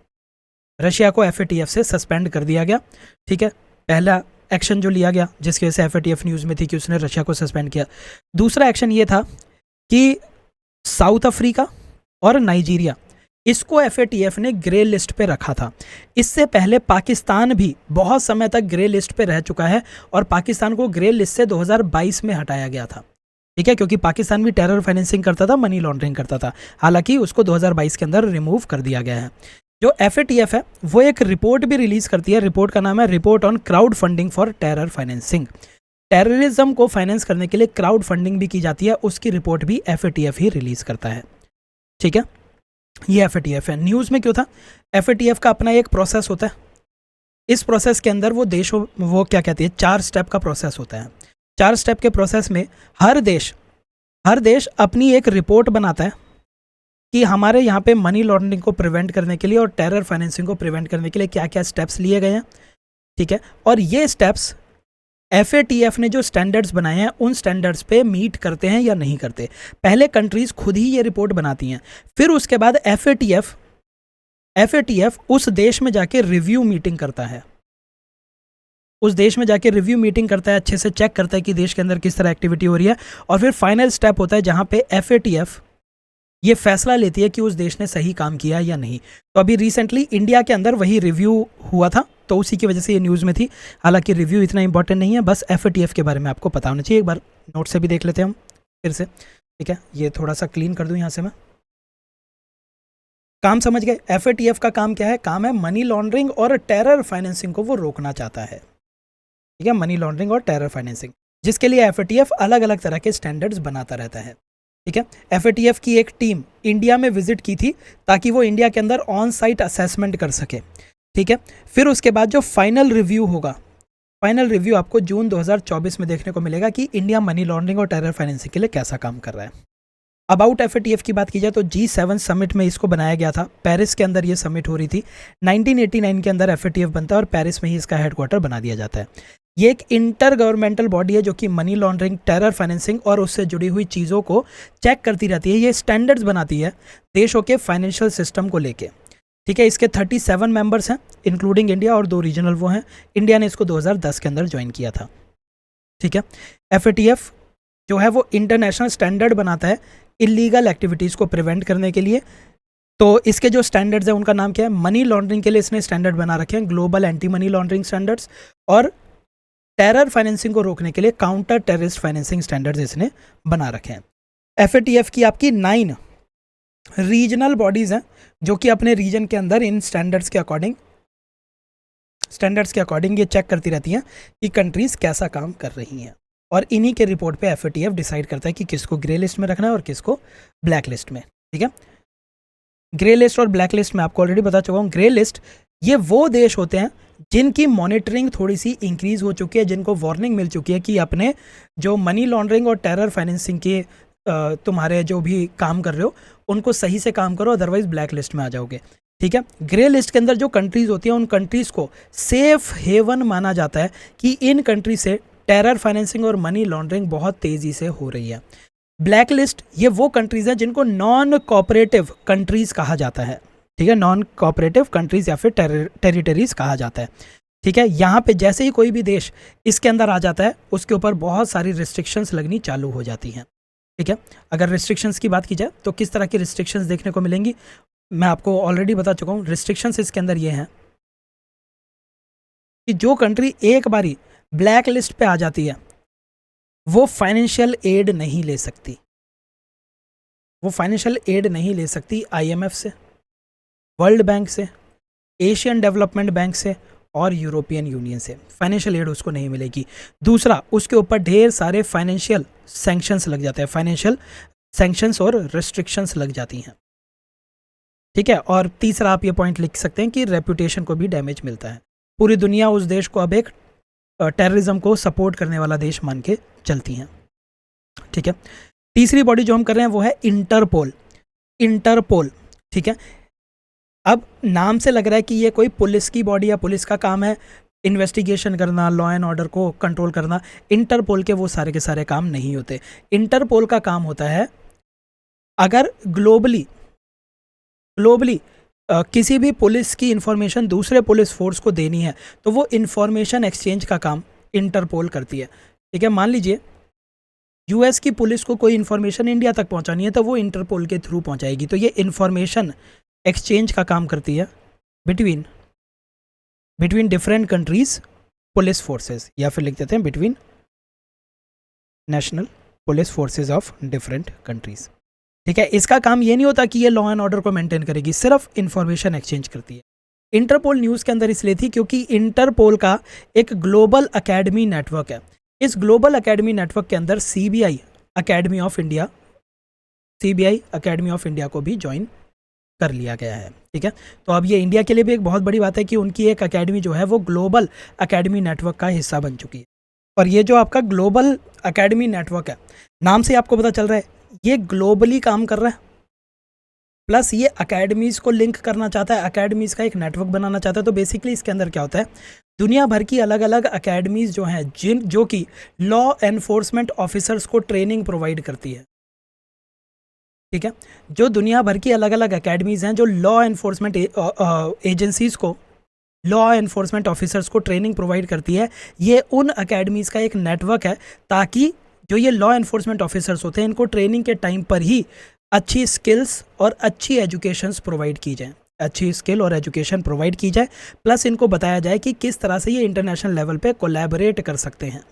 रशिया को FATF से सस्पेंड कर दिया गया, ठीक है। पहला एक्शन जो लिया गया जिसकी वजह से FATF न्यूज़ में थी कि उसने रशिया को सस्पेंड किया। दूसरा एक्शन ये था कि साउथ अफ्रीका और नाइजीरिया, इसको FATF ने ग्रे लिस्ट पे रखा था। इससे पहले पाकिस्तान भी बहुत समय तक ग्रे लिस्ट पे रह चुका है और पाकिस्तान को ग्रे लिस्ट से 2022 में हटाया गया था, ठीक है, क्योंकि पाकिस्तान भी टेरर फाइनेंसिंग करता था, मनी लॉन्ड्रिंग करता था। हालांकि उसको 2022 के अंदर रिमूव कर दिया गया है। जो FATF है वो एक रिपोर्ट भी रिलीज़ करती है। रिपोर्ट का नाम है report on crowd funding for terror financing. Terrorism को फाइनेंस करने के लिए क्राउड फंडिंग भी की जाती है, उसकी रिपोर्ट भी FATF ही रिलीज़ करता है, ठीक है। ये FATF है। न्यूज़ में क्यों था? FATF का अपना एक प्रोसेस होता है। इस प्रोसेस के अंदर वो क्या कहती है, 4 स्टेप का प्रोसेस होता है। 4 स्टेप के प्रोसेस में हर देश अपनी एक रिपोर्ट बनाता है कि हमारे यहाँ पे मनी लॉन्ड्रिंग को प्रिवेंट करने के लिए और टेरर फाइनेंसिंग को प्रिवेंट करने के लिए क्या क्या स्टेप्स लिए गए हैं, ठीक है। और ये स्टेप्स FATF ने जो स्टैंडर्ड्स बनाए हैं उन स्टैंडर्ड्स पे मीट करते हैं या नहीं करते। पहले कंट्रीज़ खुद ही ये रिपोर्ट बनाती हैं, फिर उसके बाद FATF उस देश में जाके रिव्यू मीटिंग करता है। उस देश में जाके रिव्यू मीटिंग करता है, अच्छे से चेक करता है कि देश के अंदर किस तरह एक्टिविटी हो रही है और फिर फाइनल स्टेप होता है जहाँ पे FATF ये फैसला लेती है कि उस देश ने सही काम किया या नहीं। तो अभी रिसेंटली इंडिया के अंदर वही रिव्यू हुआ था तो उसी की वजह से ये न्यूज़ में थी। हालांकि रिव्यू इतना इंपॉर्टेंट नहीं है, बस FATF के बारे में आपको पता होना चाहिए। एक बार नोट से भी देख लेते हैं हम फिर से, ठीक है। ये थोड़ा सा क्लीन कर दूं यहाँ से मैं। काम समझ गए। FATF का काम क्या है? काम है मनी लॉन्ड्रिंग और टेरर फाइनेंसिंग को वो रोकना चाहता है, ठीक है, मनी लॉन्ड्रिंग और टेरर फाइनेंसिंग, जिसके लिए FATF अलग अलग तरह के स्टैंडर्ड्स बनाता रहता है, ठीक है। FATF की एक टीम इंडिया में विजिट की थी ताकि वो इंडिया के अंदर ऑन साइट असेसमेंट कर सके, ठीक है। फिर उसके बाद जो फाइनल रिव्यू होगा, फाइनल रिव्यू आपको जून 2024 में देखने को मिलेगा कि इंडिया मनी लॉन्ड्रिंग और टेरर फाइनेंसिंग के लिए कैसा काम कर रहा है। अबाउट FATF की बात की जाए तो G7 समिट में इसको बनाया गया था, पेरिस के अंदर ये समिट हो रही थी। 1989 के अंदर FATF बनता है और पेरिस में ही इसका हेडक्वार्टर बना दिया जाता है। ये एक इंटर गवर्नमेंटल बॉडी है जो कि मनी लॉन्ड्रिंग, टेरर फाइनेंसिंग और उससे जुड़ी हुई चीज़ों को चेक करती रहती है। ये स्टैंडर्ड्स बनाती है देशों के फाइनेंशियल सिस्टम को लेके, ठीक है। इसके 37 मेंबर्स हैं इंक्लूडिंग इंडिया, और 2 रीजनल वो हैं। इंडिया ने इसको 2010 के अंदर ज्वाइन किया था, ठीक है। FATF जो है वो इंटरनेशनल स्टैंडर्ड बनाता है इलीगल एक्टिविटीज़ को प्रिवेंट करने के लिए। तो इसके जो स्टैंडर्ड्स हैं उनका नाम क्या है? मनी लॉन्ड्रिंग के लिए इसने स्टैंडर्ड बना रखे हैं global anti money laundering standards, और टेरर फाइनेंसिंग को रोकने के लिए काउंटर टेररिस्ट फाइनेंसिंग स्टैंडर्ड्स इसने बना रखे हैं। FATF की आपकी 9 रीजनल बॉडीज़ हैं जो कि अपने रीजन के अंदर इन स्टैंडर्ड्स के अकॉर्डिंग ये चेक करती रहती हैं कि कंट्रीज़ कैसा काम कर रही हैं, और इन्हीं के रिपोर्ट पे FATF डिसाइड करता है कि किसको ग्रे लिस्ट में रखना है और किसको ब्लैक लिस्ट में, ठीक है। ग्रे लिस्ट और ब्लैक लिस्ट में आपको ऑलरेडी बता चुका हूँ। ग्रे लिस्ट ये वो देश होते हैं जिनकी मॉनिटरिंग थोड़ी सी इंक्रीज हो चुकी है, जिनको वार्निंग मिल चुकी है कि अपने जो मनी लॉन्ड्रिंग और टेरर फाइनेंसिंग के तुम्हारे जो भी काम कर रहे हो उनको सही से काम करो, अदरवाइज ब्लैक लिस्ट में आ जाओगे, ठीक है। ग्रे लिस्ट के अंदर जो कंट्रीज़ होती हैं उन कंट्रीज़ को सेफ हेवन माना जाता है कि इन कंट्री से टेरर फाइनेंसिंग और मनी लॉन्ड्रिंग बहुत तेज़ी से हो रही है। ब्लैक लिस्ट ये वो कंट्रीज़ हैं जिनको नॉन कोऑपरेटिव कंट्रीज़ कहा जाता है, ठीक है, नॉन कोऑपरेटिव कंट्रीज़ या फिर टेरिटरीज़ कहा जाता है, ठीक है। यहाँ पे जैसे ही कोई भी देश इसके अंदर आ जाता है उसके ऊपर बहुत सारी रिस्ट्रिक्शंस लगनी चालू हो जाती हैं, ठीक है। अगर रिस्ट्रिक्शंस की बात की जाए तो किस तरह की रिस्ट्रिक्शंस देखने को मिलेंगी मैं आपको ऑलरेडी बता चुका हूँ। रिस्ट्रिक्शंस इसके अंदर ये हैं कि जो कंट्री एक बारी ब्लैक लिस्ट पे आ जाती है वो फाइनेंशियल एड नहीं ले सकती, IMF से, वर्ल्ड बैंक से, एशियन डेवलपमेंट बैंक से और यूरोपियन यूनियन से फाइनेंशियल एड उसको नहीं मिलेगी। दूसरा, उसके ऊपर ढेर सारे फाइनेंशियल सैंक्शंस लग जाते हैं, फाइनेंशियल सैंक्शंस और रिस्ट्रिक्शंस लग जाती हैं, ठीक है। और तीसरा आप ये पॉइंट लिख सकते हैं कि रेपुटेशन को भी डैमेज मिलता है। पूरी दुनिया उस देश को अब एक टेररिज्म को सपोर्ट करने वाला देश मान के चलती हैं, ठीक है। तीसरी बॉडी जो हम कर रहे हैं वो है इंटरपोल, ठीक है। अब नाम से लग रहा है कि ये कोई पुलिस की बॉडी या पुलिस का काम है इन्वेस्टिगेशन करना, लॉ एंड ऑर्डर को कंट्रोल करना। इंटरपोल के वो सारे के सारे काम नहीं होते। इंटरपोल का काम होता है अगर ग्लोबली किसी भी पुलिस की इंफॉर्मेशन दूसरे पुलिस फोर्स को देनी है तो वो इंफॉर्मेशन एक्सचेंज का काम इंटरपोल करती है, ठीक है। मान लीजिए US की पुलिस को कोई इन्फॉर्मेशन इंडिया तक पहुंचानी है तो वो इंटरपोल के थ्रू पहुंचाएगी। तो ये इंफॉर्मेशन एक्सचेंज का काम करती है between different countries police forces, या फिर लिख देते हैं between national police forces of different countries, ठीक है। इसका काम ये नहीं होता कि ये लॉ एंड ऑर्डर को मेंटेन करेगी, सिर्फ इंफॉर्मेशन एक्सचेंज करती है। इंटरपोल न्यूज़ के अंदर इसलिए थी क्योंकि इंटरपोल का एक ग्लोबल अकेडमी नेटवर्क है। इस ग्लोबल अकेडमी नेटवर्क के अंदर CBI अकेडमी ऑफ इंडिया को भी ज्वाइन कर लिया गया है, ठीक है। तो अब ये इंडिया के लिए भी एक बहुत बड़ी बात है कि उनकी एक अकेडमी जो है वो ग्लोबल अकेडमी नेटवर्क का हिस्सा बन चुकी है। और ये जो आपका ग्लोबल अकेडमी नेटवर्क है, नाम से आपको पता चल रहा है ये ग्लोबली काम कर रहा है, प्लस ये अकेडमीज़ को लिंक करना चाहता है, अकेडमीज़ का एक नेटवर्क बनाना चाहता है। तो बेसिकली इसके अंदर क्या होता है, दुनिया भर की अलग अलग अकेडमीज़ जो हैं जो कि लॉ एनफोर्समेंट ऑफिसर्स को ट्रेनिंग प्रोवाइड करती है, ठीक है। जो दुनिया भर की अलग अलग अकेडमीज़ हैं जो लॉ एनफोर्समेंट एजेंसीज़ को, लॉ एनफोर्समेंट ऑफिसर्स को ट्रेनिंग प्रोवाइड करती है, ये उन अकेडमीज़ का एक नेटवर्क है ताकि जो ये लॉ एनफोर्समेंट ऑफिसर्स होते हैं इनको ट्रेनिंग के टाइम पर ही अच्छी स्किल्स और अच्छी एजुकेशन प्रोवाइड की जाए, प्लस इनको बताया जाए कि किस तरह से ये इंटरनेशनल लेवल पे कोलैबोरेट कर सकते हैं,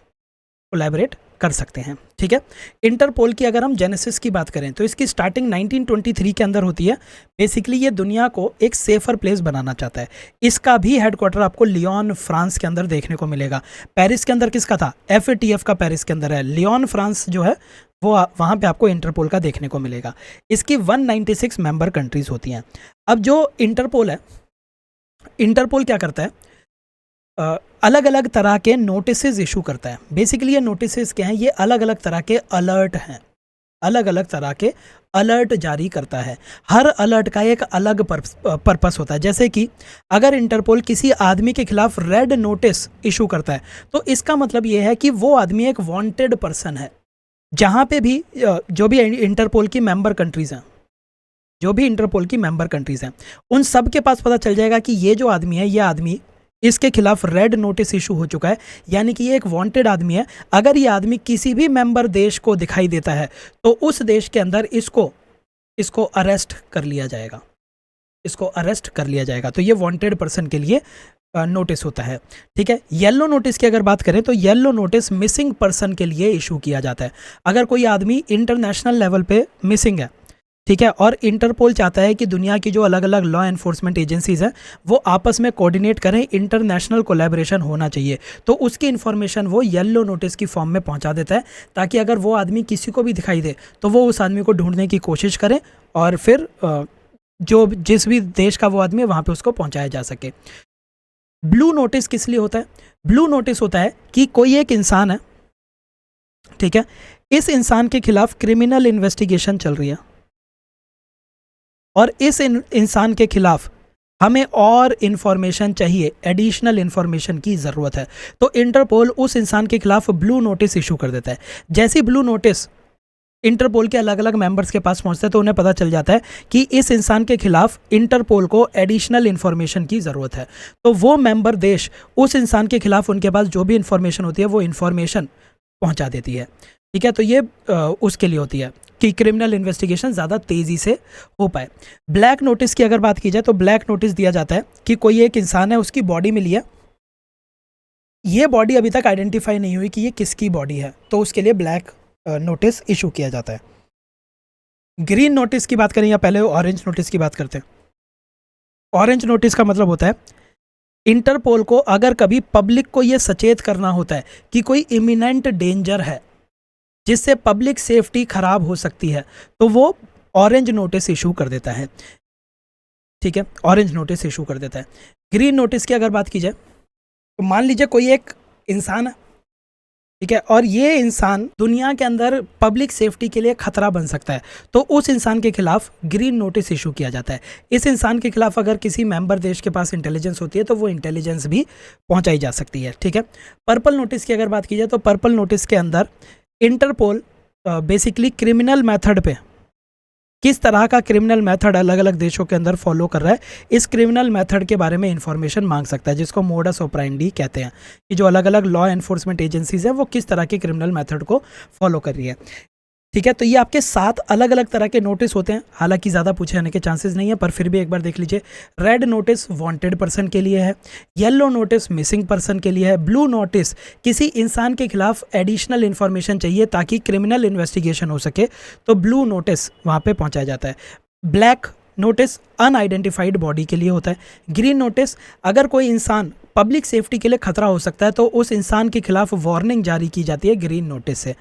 कोलैबोरेट कर सकते हैं। ठीक है, इंटरपोल की अगर हम जेनेसिस की बात करें तो इसकी स्टार्टिंग 1923 के अंदर होती है। बेसिकली ये दुनिया को एक सेफर प्लेस बनाना चाहता है। इसका भी हेडक्वार्टर आपको लियोन फ्रांस के अंदर देखने को मिलेगा। पेरिस के अंदर किसका था? FATF का पेरिस के अंदर है। लियोन फ्रांस जो है वो वहाँ पे आपको इंटरपोल का देखने को मिलेगा। इसकी 196 मेंबर कंट्रीज होती हैं। अब जो इंटरपोल है, इंटरपोल क्या करता है? अलग अलग तरह के नोटिसेस इशू करता है। बेसिकली ये नोटिसेस क्या हैं? ये अलग अलग तरह के अलर्ट हैं, अलग अलग तरह के अलर्ट जारी करता है। हर अलर्ट का एक अलग पर्पस होता है। जैसे कि अगर इंटरपोल किसी आदमी के खिलाफ रेड नोटिस इशू करता है तो इसका मतलब ये है कि वो आदमी एक वांटेड पर्सन है। जहाँ पे भी जो भी इंटरपोल की मेंबर कंट्रीज़ हैं, जो भी इंटरपोल की मेंबर कंट्रीज़ हैं, उन सब के पास पता चल जाएगा कि ये जो आदमी है, ये आदमी, इसके खिलाफ रेड नोटिस इशू हो चुका है, यानी कि ये एक वांटेड आदमी है। अगर ये आदमी किसी भी मेंबर देश को दिखाई देता है तो उस देश के अंदर इसको अरेस्ट कर लिया जाएगा, इसको अरेस्ट कर लिया जाएगा। तो ये वांटेड पर्सन के लिए नोटिस होता है। ठीक है, येलो नोटिस की अगर बात करें तो येलो नोटिस मिसिंग पर्सन के लिए इशू किया जाता है। अगर कोई आदमी इंटरनेशनल लेवल पे मिसिंग है, ठीक है, और इंटरपोल चाहता है कि दुनिया की जो अलग अलग लॉ एनफोर्समेंट एजेंसीज हैं वो आपस में कोऑर्डिनेट करें, इंटरनेशनल कोलैबोरेशन होना चाहिए, तो उसकी इन्फॉर्मेशन वो येलो नोटिस की फॉर्म में पहुंचा देता है, ताकि अगर वो आदमी किसी को भी दिखाई दे तो वो उस आदमी को ढूंढने की कोशिश करे और फिर जो जिस भी देश का वो आदमी है वहाँ पर उसको पहुँचाया जा सके। ब्लू नोटिस किस लिए होता है? ब्लू नोटिस होता है कि कोई एक इंसान है, ठीक है, इस इंसान के खिलाफ क्रिमिनल इन्वेस्टिगेशन चल रही है और इस इंसान के खिलाफ हमें और इन्फॉर्मेशन चाहिए, एडिशनल इन्फॉर्मेशन की ज़रूरत है, तो इंटरपोल उस इंसान के खिलाफ ब्लू नोटिस इशू कर देता है। जैसे ब्लू नोटिस इंटरपोल के अलग अलग मेंबर्स के पास पहुंचता है तो उन्हें पता चल जाता है कि इस इंसान के खिलाफ इंटरपोल को एडिशनल इन्फॉर्मेशन की ज़रूरत है, तो वो मेंबर देश उस इंसान के खिलाफ उनके पास जो भी इन्फॉर्मेशन होती है वो इन्फॉर्मेशन पहुंचा देती है। ठीक है, तो ये उसके लिए होती है कि क्रिमिनल इन्वेस्टिगेशन ज़्यादा तेज़ी से हो पाए। ब्लैक नोटिस की अगर बात की जाए तो ब्लैक नोटिस दिया जाता है कि कोई एक इंसान है, उसकी बॉडी मिली है, ये बॉडी अभी तक आइडेंटिफाई नहीं हुई कि ये किसकी बॉडी है, तो उसके लिए ब्लैक नोटिस इशू किया जाता है। ग्रीन नोटिस की बात करें या पहले ऑरेंज नोटिस की बात करते हैं? ऑरेंज नोटिस का मतलब होता है इंटरपोल को अगर कभी पब्लिक को ये सचेत करना होता है कि कोई इमिनेंट डेंजर है जिससे पब्लिक सेफ्टी खराब हो सकती है, तो वो ऑरेंज नोटिस इशू कर देता है। ठीक है, ऑरेंज नोटिस इशू कर देता है। ग्रीन नोटिस की अगर बात की जाए तो मान लीजिए कोई एक इंसान है, ठीक है, और ये इंसान दुनिया के अंदर पब्लिक सेफ्टी के लिए खतरा बन सकता है, तो उस इंसान के खिलाफ ग्रीन नोटिस इशू किया जाता है। इस इंसान के खिलाफ अगर किसी मेंबर देश के पास इंटेलिजेंस होती है तो वो इंटेलिजेंस भी पहुंचाई जा सकती है। ठीक है, पर्पल नोटिस की अगर बात की जाए तो पर्पल नोटिस के अंदर इंटरपोल बेसिकली क्रिमिनल मेथड पे, किस तरह का क्रिमिनल मेथड अलग अलग देशों के अंदर फॉलो कर रहा है, इस क्रिमिनल मेथड के बारे में इंफॉर्मेशन मांग सकता है, जिसको मोडस ऑपरेंडी कहते हैं, कि जो अलग अलग लॉ एनफोर्समेंट एजेंसीज हैं वो किस तरह के क्रिमिनल मेथड को फॉलो कर रही है। ठीक है, तो ये आपके 7 अलग अलग तरह के नोटिस होते हैं। हालांकि ज़्यादा पूछे जाने के चांसेस नहीं है, पर फिर भी एक बार देख लीजिए। रेड नोटिस वांटेड पर्सन के लिए है, येलो नोटिस मिसिंग पर्सन के लिए है, ब्लू नोटिस किसी इंसान के खिलाफ एडिशनल इन्फॉर्मेशन चाहिए ताकि क्रिमिनल इन्वेस्टिगेशन हो सके, तो ब्लू नोटिस वहाँ पे पहुँचाया जाता है। ब्लैक नोटिस अनआइडेंटिफाइड बॉडी के लिए होता है। ग्रीन नोटिस अगर कोई इंसान पब्लिक सेफ्टी के लिए खतरा हो सकता है तो उस इंसान के खिलाफ वार्निंग जारी की जाती है ग्रीन नोटिस से।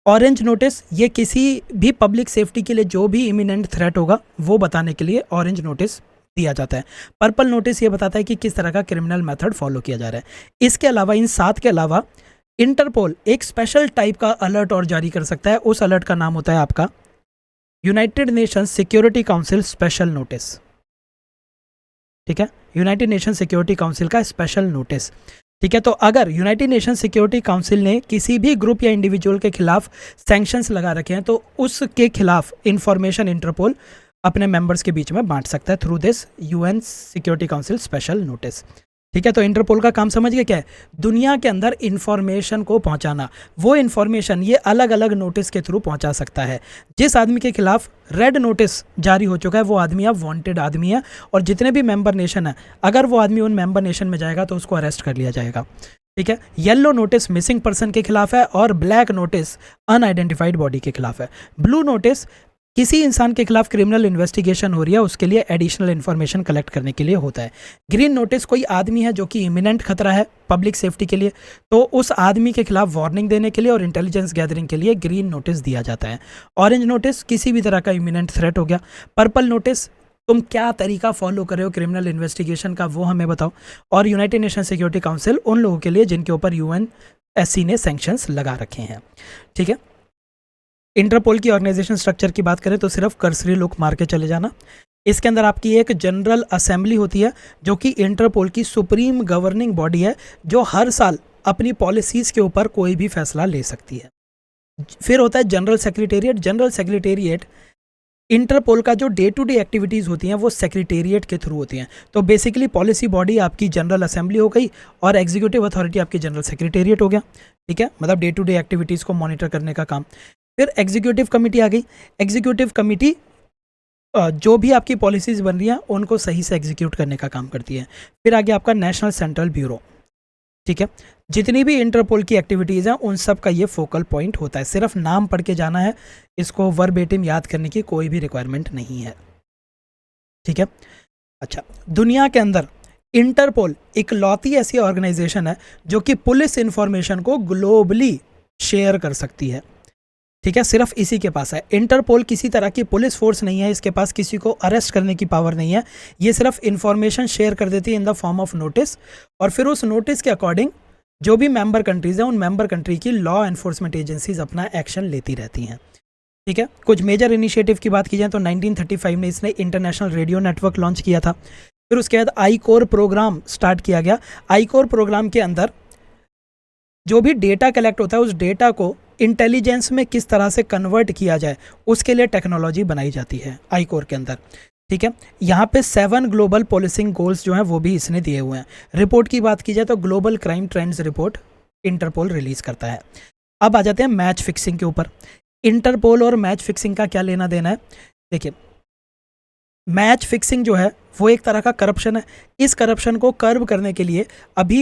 ऑरेंज नोटिस ये किसी भी पब्लिक सेफ्टी के लिए जो भी इमिनेंट थ्रेट होगा वो बताने के लिए ऑरेंज नोटिस दिया जाता है। पर्पल नोटिस ये बताता है कि किस तरह का क्रिमिनल मेथड फॉलो किया जा रहा है। इसके अलावा, इन 7 के अलावा, इंटरपोल एक स्पेशल टाइप का अलर्ट और जारी कर सकता है। उस अलर्ट का नाम होता है आपका United Nations security council special notice. ठीक है, यूनाइटेड नेशन सिक्योरिटी काउंसिल का स्पेशल नोटिस। ठीक है, तो अगर यूनाइटेड नेशन सिक्योरिटी काउंसिल ने किसी भी ग्रुप या इंडिविजुअल के खिलाफ सैंक्शंस लगा रखे हैं तो उसके खिलाफ इंफॉर्मेशन इंटरपोल अपने मेंबर्स के बीच में बांट सकता है through this UN security council special notice. ठीक है, तो इंटरपोल का काम समझ गए क्या है? दुनिया के अंदर इंफॉर्मेशन को पहुंचाना। वो इंफॉर्मेशन ये अलग अलग नोटिस के थ्रू पहुंचा सकता है। जिस आदमी के खिलाफ रेड नोटिस जारी हो चुका है वो आदमी अब वांटेड आदमी है, और जितने भी मेंबर नेशन है, अगर वो आदमी उन मेंबर नेशन में जाएगा तो उसको अरेस्ट कर लिया जाएगा। ठीक है। येलो नोटिस मिसिंग पर्सन के खिलाफ है और ब्लैक नोटिस अनआइडेंटिफाइड बॉडी के खिलाफ है। ब्लू नोटिस किसी इंसान के खिलाफ क्रिमिनल इन्वेस्टिगेशन हो रही है उसके लिए एडिशनल इन्फॉर्मेशन कलेक्ट करने के लिए होता है। ग्रीन नोटिस कोई आदमी है जो कि इमिनेंट खतरा है पब्लिक सेफ्टी के लिए, तो उस आदमी के खिलाफ वार्निंग देने के लिए और इंटेलिजेंस गैदरिंग के लिए ग्रीन नोटिस दिया जाता है। ऑरेंज नोटिस किसी भी तरह का इमिनेंट थ्रेट हो गया। पर्पल नोटिस तुम क्या तरीका फॉलो कर रहे हो क्रिमिनल इन्वेस्टिगेशन का वो हमें बताओ। और यूनाइटेड नेशन सिक्योरिटी काउंसिल उन लोगों के लिए जिनके ऊपर यूएनएससी ने सैंक्शंस लगा रखे हैं। ठीक है। इंटरपोल की ऑर्गेनाइजेशन स्ट्रक्चर की बात करें तो सिर्फ कर्सरी लुक मार के चले जाना। इसके अंदर आपकी एक जनरल असेंबली होती है जो कि इंटरपोल की सुप्रीम गवर्निंग बॉडी है जो हर साल अपनी पॉलिसीज़ के ऊपर कोई भी फैसला ले सकती है। फिर होता है general secretariat. General secretariat Interpol का जो डे टू डे एक्टिविटीज़ होती हैं वो सेक्रेटेरिएट के थ्रू होती हैं। तो बेसिकली पॉलिसी बॉडी आपकी जनरल असेंबली हो गई और एग्जीक्यूटिव अथॉरिटी आपकी जनरल सेक्रेटेरिएट हो गया। ठीक है, मतलब डे टू डे एक्टिविटीज़ को मॉनिटर करने का काम। फिर एग्जीक्यूटिव कमेटी आ गई। एग्जीक्यूटिव कमेटी जो भी आपकी पॉलिसीज़ बन रही हैं उनको सही से एग्जीक्यूट करने का काम करती है। फिर आगे आपका नेशनल सेंट्रल ब्यूरो। ठीक है, जितनी भी इंटरपोल की एक्टिविटीज़ हैं उन सब का ये फोकल पॉइंट होता है। सिर्फ नाम पढ़ के जाना है, इसको वर्बेटिम याद करने की कोई भी रिक्वायरमेंट नहीं है। ठीक है। अच्छा, दुनिया के अंदर इंटरपोल इकलौती ऐसी ऑर्गेनाइजेशन है जो कि पुलिस इंफॉर्मेशन को ग्लोबली शेयर कर सकती है। ठीक है, सिर्फ इसी के पास है। इंटरपोल किसी तरह की पुलिस फोर्स नहीं है, इसके पास किसी को अरेस्ट करने की पावर नहीं है। ये सिर्फ इंफॉर्मेशन शेयर कर देती है in the form of notice, और फिर उस नोटिस के अकॉर्डिंग जो भी मेंबर कंट्रीज़ हैं उन मेंबर कंट्री की लॉ एनफोर्समेंट एजेंसीज अपना एक्शन लेती रहती हैं। ठीक है, कुछ मेजर इनिशिएटिव की बात की जाए तो 1935 में इसने इंटरनेशनल रेडियो नेटवर्क लॉन्च किया था। फिर उसके बाद आई कोर प्रोग्राम स्टार्ट किया गया। आई कोर प्रोग्राम के अंदर जो भी डेटा कलेक्ट होता है उस डेटा को इंटेलिजेंस में किस तरह से कन्वर्ट किया जाए उसके लिए टेक्नोलॉजी बनाई जाती है आई कोर के अंदर। ठीक है, यहाँ पे 7 ग्लोबल पॉलिसिंग गोल्स जो हैं वो भी इसने दिए हुए हैं। रिपोर्ट की बात की जाए तो global crime trends report Interpol release करता है। अब आ जाते हैं मैच फिक्सिंग के ऊपर। इंटरपोल और मैच फिक्सिंग का क्या लेना देना है? देखिए, मैच फिक्सिंग जो है वो एक तरह का करप्शन है। इस करप्शन को कर्ब करने के लिए अभी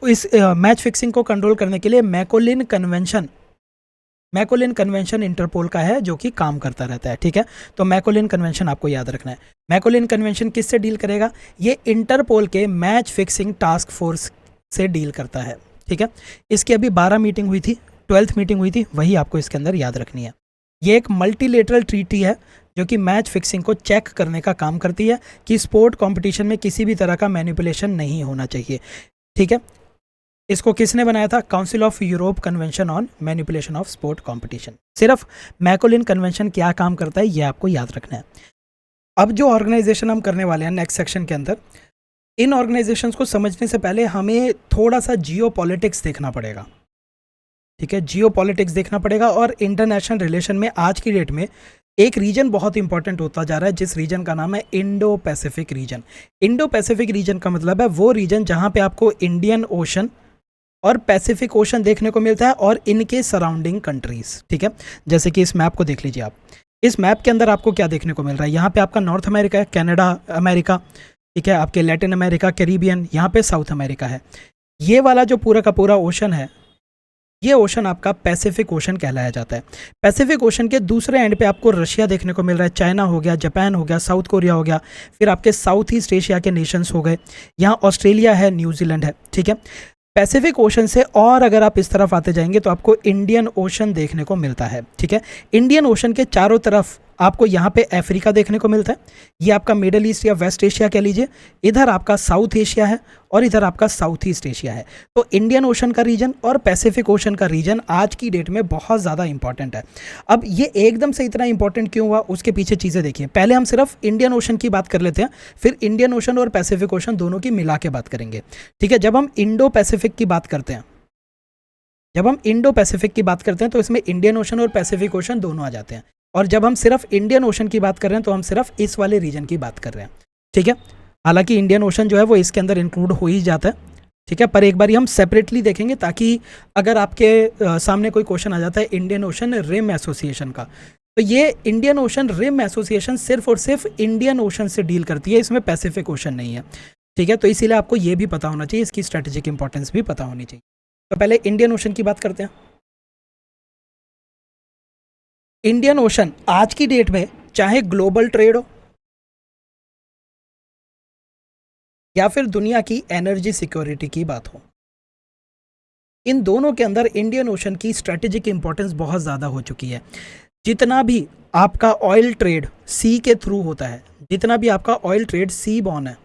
इस मैच फिक्सिंग को कंट्रोल करने के लिए मैकोलिन कन्वेंशन इंटरपोल का है जो कि काम करता रहता है। ठीक है, तो मैकोलिन कन्वेंशन आपको याद रखना है। मैकोलिन कन्वेंशन किससे डील करेगा? ये इंटरपोल के मैच फिक्सिंग टास्क फोर्स से डील करता है। ठीक है, इसकी अभी 12 मीटिंग हुई थी, 12th मीटिंग हुई थी, वही आपको इसके अंदर याद रखनी है। ये एक मल्टीलेटरल ट्रीटी है जो कि मैच फिक्सिंग को चेक करने का काम करती है कि स्पोर्ट कॉम्पिटिशन में किसी भी तरह का मैनिपुलेशन नहीं होना चाहिए। ठीक है, इसको किसने बनाया था? Council of Europe convention on manipulation of sport competition. सिर्फ मैकोलिन कन्वेंशन क्या काम करता है ये आपको याद रखना है। अब जो ऑर्गेनाइजेशन हम करने वाले हैं नेक्स्ट सेक्शन के अंदर, इन ऑर्गेनाइजेशंस को समझने से पहले हमें थोड़ा सा जियो पॉलिटिक्स देखना पड़ेगा। ठीक है, जियो पॉलिटिक्स देखना पड़ेगा। और इंटरनेशनल रिलेशन में आज की डेट में एक रीजन बहुत इंपॉर्टेंट होता जा रहा है जिस रीजन का नाम है Indo Pacific region. Indo Pacific region का मतलब है वो रीजन जहाँ पे आपको इंडियन ओशन और पैसिफिक ओशन देखने को मिलता है और इनके सराउंडिंग कंट्रीज। ठीक है, जैसे कि इस मैप को देख लीजिए आप। इस मैप के अंदर आपको क्या देखने को मिल रहा है? यहाँ पे आपका नॉर्थ अमेरिका है, कनाडा अमेरिका, ठीक है, आपके लैटिन अमेरिका, कैरिबियन, यहाँ पे साउथ अमेरिका है। ये वाला जो पूरा का पूरा ओशन है ये ओशन आपका पैसिफिक ओशन कहलाया जाता है। पैसिफिक ओशन के दूसरे एंड पे आपको रशिया देखने को मिल रहा है, चाइना हो गया, जापान हो गया, साउथ कोरिया हो गया, फिर आपके साउथ ईस्ट एशिया के नेशंस हो गए, यहाँ ऑस्ट्रेलिया है, न्यूजीलैंड है। ठीक है, पैसिफिक ओशन से और अगर आप इस तरफ आते जाएंगे तो आपको इंडियन ओशन देखने को मिलता है। ठीक है, इंडियन ओशन के चारों तरफ आपको यहाँ पे अफ्रीका देखने को मिलता है, ये आपका मिडल ईस्ट या वेस्ट एशिया कह लीजिए, इधर आपका साउथ एशिया है और इधर आपका साउथ ईस्ट एशिया है। तो इंडियन ओशन का रीजन और पैसिफिक ओशन का रीजन आज की डेट में बहुत ज़्यादा इंपॉर्टेंट है। अब ये एकदम से इतना इंपॉर्टेंट क्यों हुआ उसके पीछे चीज़ें देखिए। पहले हम सिर्फ इंडियन ओशन की बात कर लेते हैं, फिर इंडियन ओशन और पैसिफिक ओशन दोनों की मिला के बात करेंगे। ठीक है, जब हम इंडो पैसिफिक की बात करते हैं तो इसमें इंडियन ओशन और पैसिफिक ओशन दोनों आ जाते हैं, और जब हम सिर्फ इंडियन ओशन की बात कर रहे हैं तो हम सिर्फ इस वाले रीजन की बात कर रहे हैं। ठीक है, हालांकि इंडियन ओशन जो है वो इसके अंदर इंक्लूड हो ही जाता है। ठीक है, पर एक बार हम सेपरेटली देखेंगे ताकि अगर आपके सामने कोई क्वेश्चन आ जाता है इंडियन ओशन रिम एसोसिएशन का, तो ये इंडियन ओशन रिम एसोसिएशन सिर्फ और सिर्फ इंडियन ओशन से डील करती है, इसमें पैसिफिक ओशन नहीं है। ठीक है, तो इसीलिए आपको ये भी पता होना चाहिए, इसकी स्ट्रेटेजिक इंपॉर्टेंस भी पता होनी चाहिए। तो पहले इंडियन ओशन की बात करते हैं। इंडियन ओशन आज की डेट में चाहे ग्लोबल ट्रेड हो या फिर दुनिया की एनर्जी सिक्योरिटी की बात हो, इन दोनों के अंदर इंडियन ओशन की स्ट्रेटेजिक इंपॉर्टेंस बहुत ज़्यादा हो चुकी है। जितना भी आपका ऑयल ट्रेड सी के थ्रू होता है, जितना भी आपका ऑयल ट्रेड सी बॉर्न है,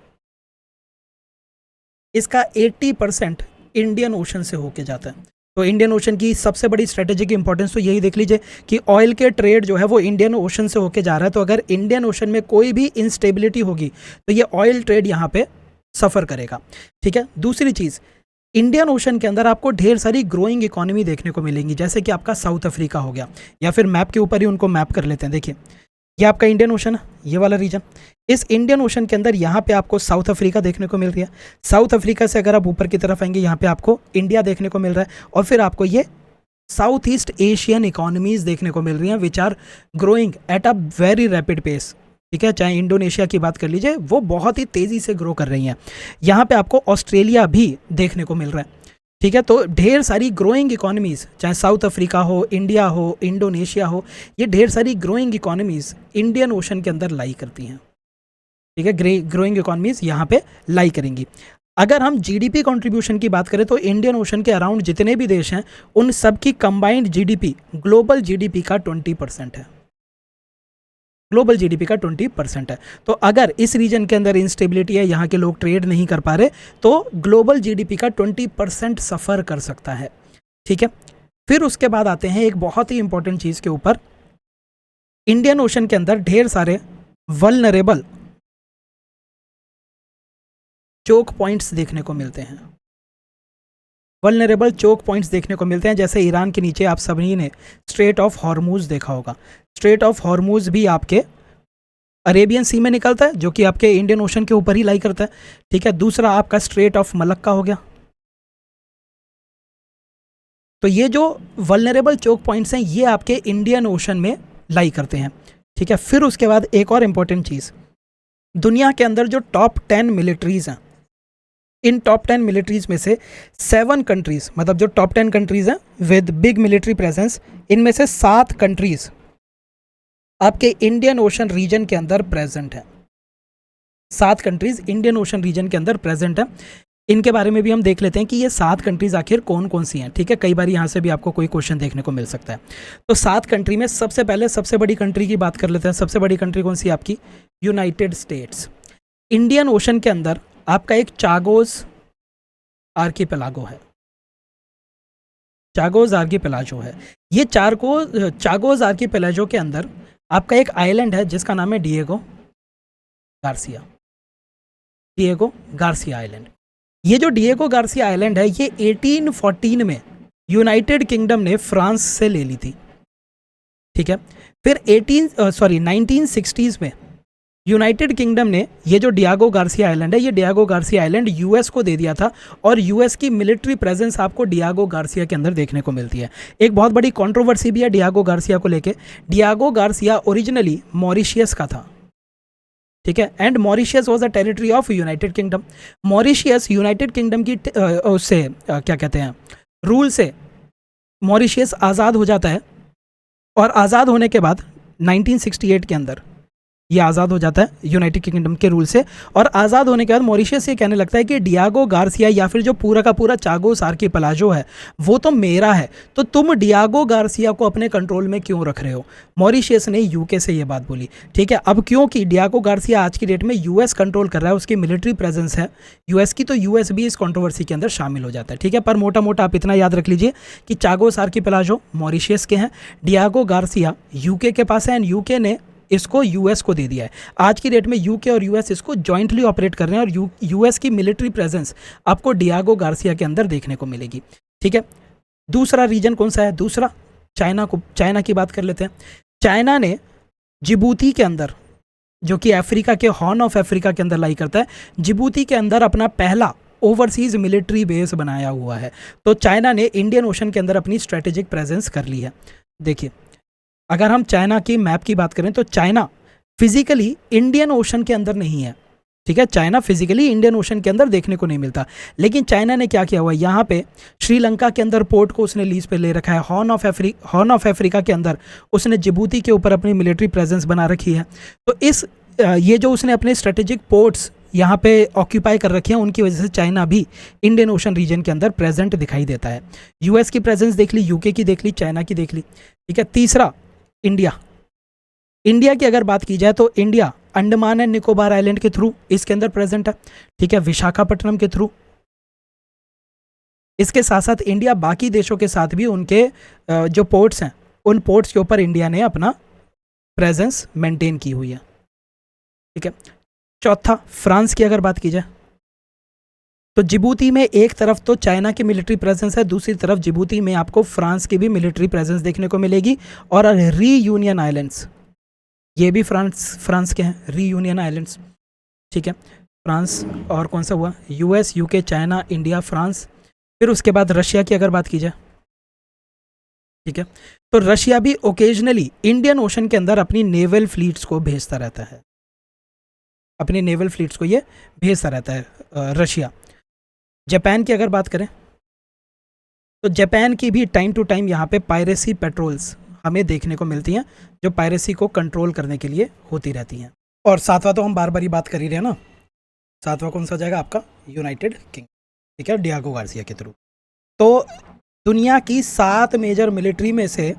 इसका 80% इंडियन ओशन से होके जाता है। तो इंडियन ओशन की सबसे बड़ी स्ट्रेटेजिक इंपॉर्टेंस तो यही देख लीजिए कि ऑयल के ट्रेड जो है वो इंडियन ओशन से होके जा रहा है। तो अगर इंडियन ओशन में कोई भी इंस्टेबिलिटी होगी तो ये ऑयल ट्रेड यहाँ पे सफ़र करेगा। ठीक है, दूसरी चीज़, इंडियन ओशन के अंदर आपको ढेर सारी ग्रोइंग इकोनॉमी देखने को मिलेंगी, जैसे कि आपका साउथ अफ्रीका हो गया, या फिर मैप के ऊपर ही उनको मैप कर लेते हैं। देखिए, ये आपका इंडियन ओशन है, ये वाला रीजन। इस इंडियन ओशन के अंदर यहाँ पे आपको साउथ अफ्रीका देखने को मिल रही है। साउथ अफ्रीका से अगर आप ऊपर की तरफ आएंगे, यहाँ पे आपको इंडिया देखने को मिल रहा है, और फिर आपको ये साउथ ईस्ट एशियन इकोनॉमीज़ देखने को मिल रही हैं which are growing at a very rapid pace. ठीक है, चाहे इंडोनेशिया की बात कर लीजिए, वो बहुत ही तेज़ी से ग्रो कर रही हैं। यहाँ पे आपको ऑस्ट्रेलिया भी देखने को मिल रहा है। ठीक है, तो ढेर सारी ग्रोइंग इकोनॉमीज़, चाहे साउथ अफ्रीका हो, इंडिया हो, इंडोनेशिया हो, ये ढेर सारी ग्रोइंग इकोनॉमीज़ इंडियन ओशन के अंदर लाई करती हैं। ठीक है, ग्रोइंग इकोनॉमीज़ यहाँ पे लाई करेंगी। अगर हम जीडीपी कंट्रीब्यूशन की बात करें तो इंडियन ओशन के अराउंड जितने भी देश हैं उन सब की कंबाइंड जीडीपी ग्लोबल जीडीपी का 20% है। ग्लोबल जीडीपी का 20% है। तो अगर इस रीजन के अंदर इंस्टेबिलिटी है, यहाँ के लोग ट्रेड नहीं कर पा रहे, तो ग्लोबल जीडीपी का 20% सफ़र कर सकता है। ठीक है, फिर उसके बाद आते हैं एक बहुत ही इंपॉर्टेंट चीज़ के ऊपर। इंडियन ओशन के अंदर ढेर सारे वल्नरेबल चोक पॉइंट्स देखने को मिलते हैं। वल्नरेबल चोक पॉइंट्स देखने को मिलते हैं, जैसे ईरान के नीचे आप सभी ने स्ट्रेट ऑफ हॉर्मूज देखा होगा। स्ट्रेट ऑफ हॉर्मूज भी आपके अरेबियन सी में निकलता है, जो कि आपके इंडियन ओशन के ऊपर ही लाई करता है। ठीक है, दूसरा आपका स्ट्रेट ऑफ मलक्का हो गया। तो ये जो वल्नरेबल चोक पॉइंट्स हैं ये आपके इंडियन ओशन में लाई करते हैं। ठीक है, फिर उसके बाद एक और इम्पॉर्टेंट चीज़, दुनिया के अंदर जो टॉप 10 मिलिट्रीज़ हैं, इन टॉप 10 मिलिट्रीज़ में से 7 कंट्रीज़, मतलब जो टॉप 10 कंट्रीज़ हैं विद बिग मिलिट्री प्रेजेंस, इनमें से 7 कंट्रीज़ आपके इंडियन ओशन रीजन के अंदर प्रेजेंट है। 7 कंट्रीज़ इंडियन ओशन रीजन के अंदर प्रेजेंट है। इनके बारे में भी हम देख लेते हैं कि ये 7 कंट्रीज़ आखिर कौन कौन सी हैं। ठीक है, कई बार यहाँ से भी आपको कोई क्वेश्चन देखने को मिल सकता है। तो 7 कंट्री में सबसे पहले सबसे बड़ी कंट्री की बात कर लेते हैं। सबसे बड़ी कंट्री कौन सी है आपकी? United states. इंडियन ओशन के अंदर आपका एक चागोस आर्कीपेलागो है। चागोस आर्कीपेलागो है। ये चागोस आर्कीपेलागो के अंदर आपका एक आइलैंड है जिसका नाम है Diego Garcia. Diego Garcia island. ये जो डिएगो गार्सिया आइलैंड है ये 1814 में यूनाइटेड किंगडम ने फ्रांस से ले ली थी। ठीक है, फिर 1960s में यूनाइटेड किंगडम ने ये जो डिएगो गार्सिया आइलैंड है, ये डिएगो गार्सिया आइलैंड यूएस को दे दिया था, और यूएस की मिलिट्री प्रेजेंस आपको डिएगो गार्सिया के अंदर देखने को मिलती है। एक बहुत बड़ी कंट्रोवर्सी भी है डिएगो गार्सिया को लेके। डिएगो गार्सिया ओरिजिनली मॉरिशियस का था। ठीक है, and Mauritius was a territory of United kingdom. Mauritius United kingdom की उससे क्या कहते हैं, रूल से मॉरिशियस आज़ाद हो जाता है, और आज़ाद होने के बाद 1968 के अंदर ये आज़ाद हो जाता है यूनाइटेड किंगडम के रूल से। और आज़ाद होने के बाद मॉरिशियस ये कहने लगता है कि डिएगो गार्सिया या फिर जो पूरा का पूरा चागोस आर्कीपेलागो है वो तो मेरा है, तो तुम डिएगो गार्सिया को अपने कंट्रोल में क्यों रख रहे हो। मॉरिशियस ने यूके से ये बात बोली। ठीक है, अब क्योंकि डिएगो गार्सिया आज की डेट में यूएस कंट्रोल कर रहा है, उसकी मिलिट्री प्रेजेंस है यूएस की, तो यूएस भी इस कंट्रोवर्सी के अंदर शामिल हो जाता है। ठीक है, पर मोटा मोटा आप इतना याद रख लीजिए कि चागोस आर्कीपेलागो मॉरिशियस के हैं, डिएगो गार्सिया यूके के पास है, एंड यूके ने इसको यूएस को दे दिया है। आज की डेट में यूके और यूएस इसको जॉइंटली ऑपरेट कर रहे हैं, और यूएस की मिलिट्री प्रेजेंस आपको डिएगो गार्सिया के अंदर देखने को मिलेगी। ठीक है, दूसरा रीजन कौन सा है? दूसरा चाइना की बात कर लेते हैं। चाइना ने जिबूती के अंदर, जो कि अफ्रीका के हॉर्न ऑफ अफ्रीका के अंदर लाई करता है, जिबूती के अंदर अपना पहला ओवरसीज मिलिट्री बेस बनाया हुआ है। तो चाइना ने इंडियन ओशन के अंदर अपनी स्ट्रेटेजिक प्रेजेंस कर ली है। देखिए, अगर हम चाइना की मैप की बात करें तो चाइना फिजिकली इंडियन ओशन के अंदर नहीं है, ठीक है, चाइना फिजिकली इंडियन ओशन के अंदर देखने को नहीं मिलता, लेकिन चाइना ने क्या किया हुआ है, यहाँ पे श्रीलंका के अंदर पोर्ट को उसने लीज पे ले रखा है, हॉर्न ऑफ अफ्रीका के अंदर उसने जिबूती के ऊपर अपनी मिलिट्री प्रेजेंस बना रखी है। तो ये जो उसने अपने स्ट्रेटेजिक पोर्ट्स यहाँ पे ऑक्यूपाई कर रखे हैं, उनकी वजह से चाइना भी इंडियन ओशन रीजन के अंदर प्रेजेंट दिखाई देता है। यूएस की प्रेजेंस देख ली, यूके की देख ली, चाइना की देख ली, ठीक है। तीसरा इंडिया की अगर बात की जाए तो India Andaman and Nicobar island के थ्रू इसके अंदर प्रेजेंट है, ठीक है, विशाखापट्टनम के थ्रू। इसके साथ साथ इंडिया बाकी देशों के साथ भी उनके जो पोर्ट्स हैं, उन पोर्ट्स के ऊपर इंडिया ने अपना प्रेजेंस मेंटेन की हुई है, ठीक है। चौथा, फ्रांस की अगर बात की जाए तो जिबूती में एक तरफ तो चाइना की मिलिट्री प्रेजेंस है, दूसरी तरफ जिबूती में आपको फ्रांस की भी मिलिट्री प्रेजेंस देखने को मिलेगी। और रीयूनियन आइलैंड्स, ये भी फ्रांस के हैं, रीयूनियन आइलैंड्स, ठीक है। फ्रांस और कौन सा हुआ, US, UK, China, India, France. फिर उसके बाद रशिया की अगर बात की जाए, ठीक है, तो रशिया भी ओकेजनली इंडियन ओशन के अंदर अपनी नेवल फ्लीट्स को भेजता रहता है, अपनी नेवल फ्लीट्स को ये भेजता रहता है रशिया। जापान की अगर बात करें तो जापान की भी टाइम टू टाइम यहाँ पे पायरेसी पेट्रोल्स हमें देखने को मिलती हैं, जो पायरेसी को कंट्रोल करने के लिए होती रहती हैं। और सातवां तो हम बार बार ही बात कर ही रहे हैं ना, सातवां कौन सा जाएगा आपका, यूनाइटेड किंग, ठीक है, डियागो गार्सिया के थ्रू। तो दुनिया की 7 मेजर मिलिट्री में से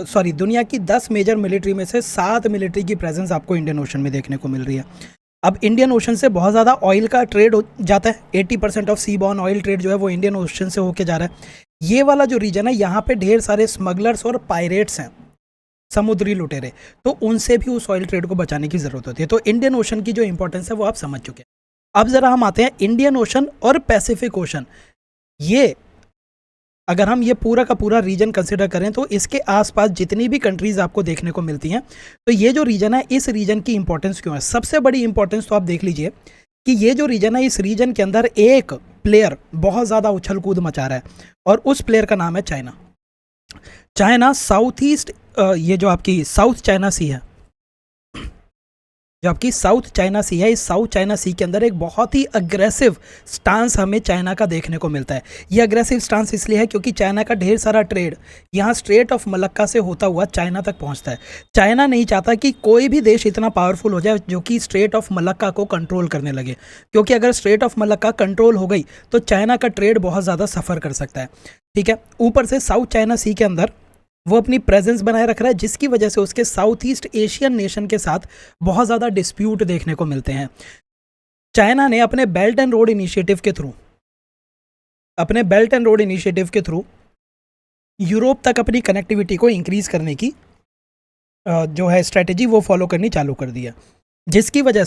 दुनिया की 10 मेजर मिलिट्री में से 7 मिलिट्री की प्रेजेंस आपको इंडियन ओशन में देखने को मिल रही है। अब इंडियन ओशन से बहुत ज़्यादा ऑयल का ट्रेड हो जाता है, 80% of sea borne oil trade जो है वो इंडियन ओशन से होके जा रहा है। ये वाला जो रीजन है, यहाँ पे ढेर सारे स्मगलर्स और पायरेट्स हैं, समुद्री लुटेरे, तो उनसे भी उस ऑयल ट्रेड को बचाने की ज़रूरत होती है। तो इंडियन ओशन की जो इंपॉर्टेंस है वो आप समझ चुके हैं। अब ज़रा हम आते हैं इंडियन ओशन और पैसिफिक ओशन। ये अगर हम ये पूरा का पूरा रीजन कंसिडर करें तो इसके आसपास जितनी भी कंट्रीज़ आपको देखने को मिलती हैं, तो ये जो रीजन है, इस रीजन की इंपॉर्टेंस क्यों है, सबसे बड़ी इंपॉर्टेंस तो आप देख लीजिए कि ये जो रीजन है, इस रीजन के अंदर एक प्लेयर बहुत ज़्यादा उछल कूद मचा रहा है, और उस प्लेयर का नाम है चाइना। चाइना साउथ ईस्ट, ये जो आपकी साउथ चाइना सी है, जो आपकी साउथ चाइना सी है, इस साउथ चाइना सी के अंदर एक बहुत ही अग्रेसिव स्टांस हमें चाइना का देखने को मिलता है। ये अग्रेसिव स्टांस इसलिए है क्योंकि चाइना का ढेर सारा ट्रेड यहाँ स्ट्रेट ऑफ मलक्का से होता हुआ चाइना तक पहुँचता है। चाइना नहीं चाहता कि कोई भी देश इतना पावरफुल हो जाए जो कि स्ट्रेट ऑफ मलक्का को कंट्रोल करने लगे, क्योंकि अगर स्ट्रेट ऑफ मलक्का कंट्रोल हो गई तो चाइना का ट्रेड बहुत ज़्यादा सफ़र कर सकता है, ठीक है। ऊपर से साउथ चाइना सी के अंदर वो अपनी प्रेजेंस बनाए रख रहा है, जिसकी वजह से उसके साउथ ईस्ट एशियन नेशन के साथ बहुत ज़्यादा डिस्प्यूट देखने को मिलते हैं। चाइना ने अपने बेल्ट एंड रोड इनिशिएटिव के थ्रू यूरोप तक अपनी कनेक्टिविटी को इंक्रीज करने की जो है स्ट्रेटेजी वो फॉलो करनी चालू कर दी है, जिसकी वजह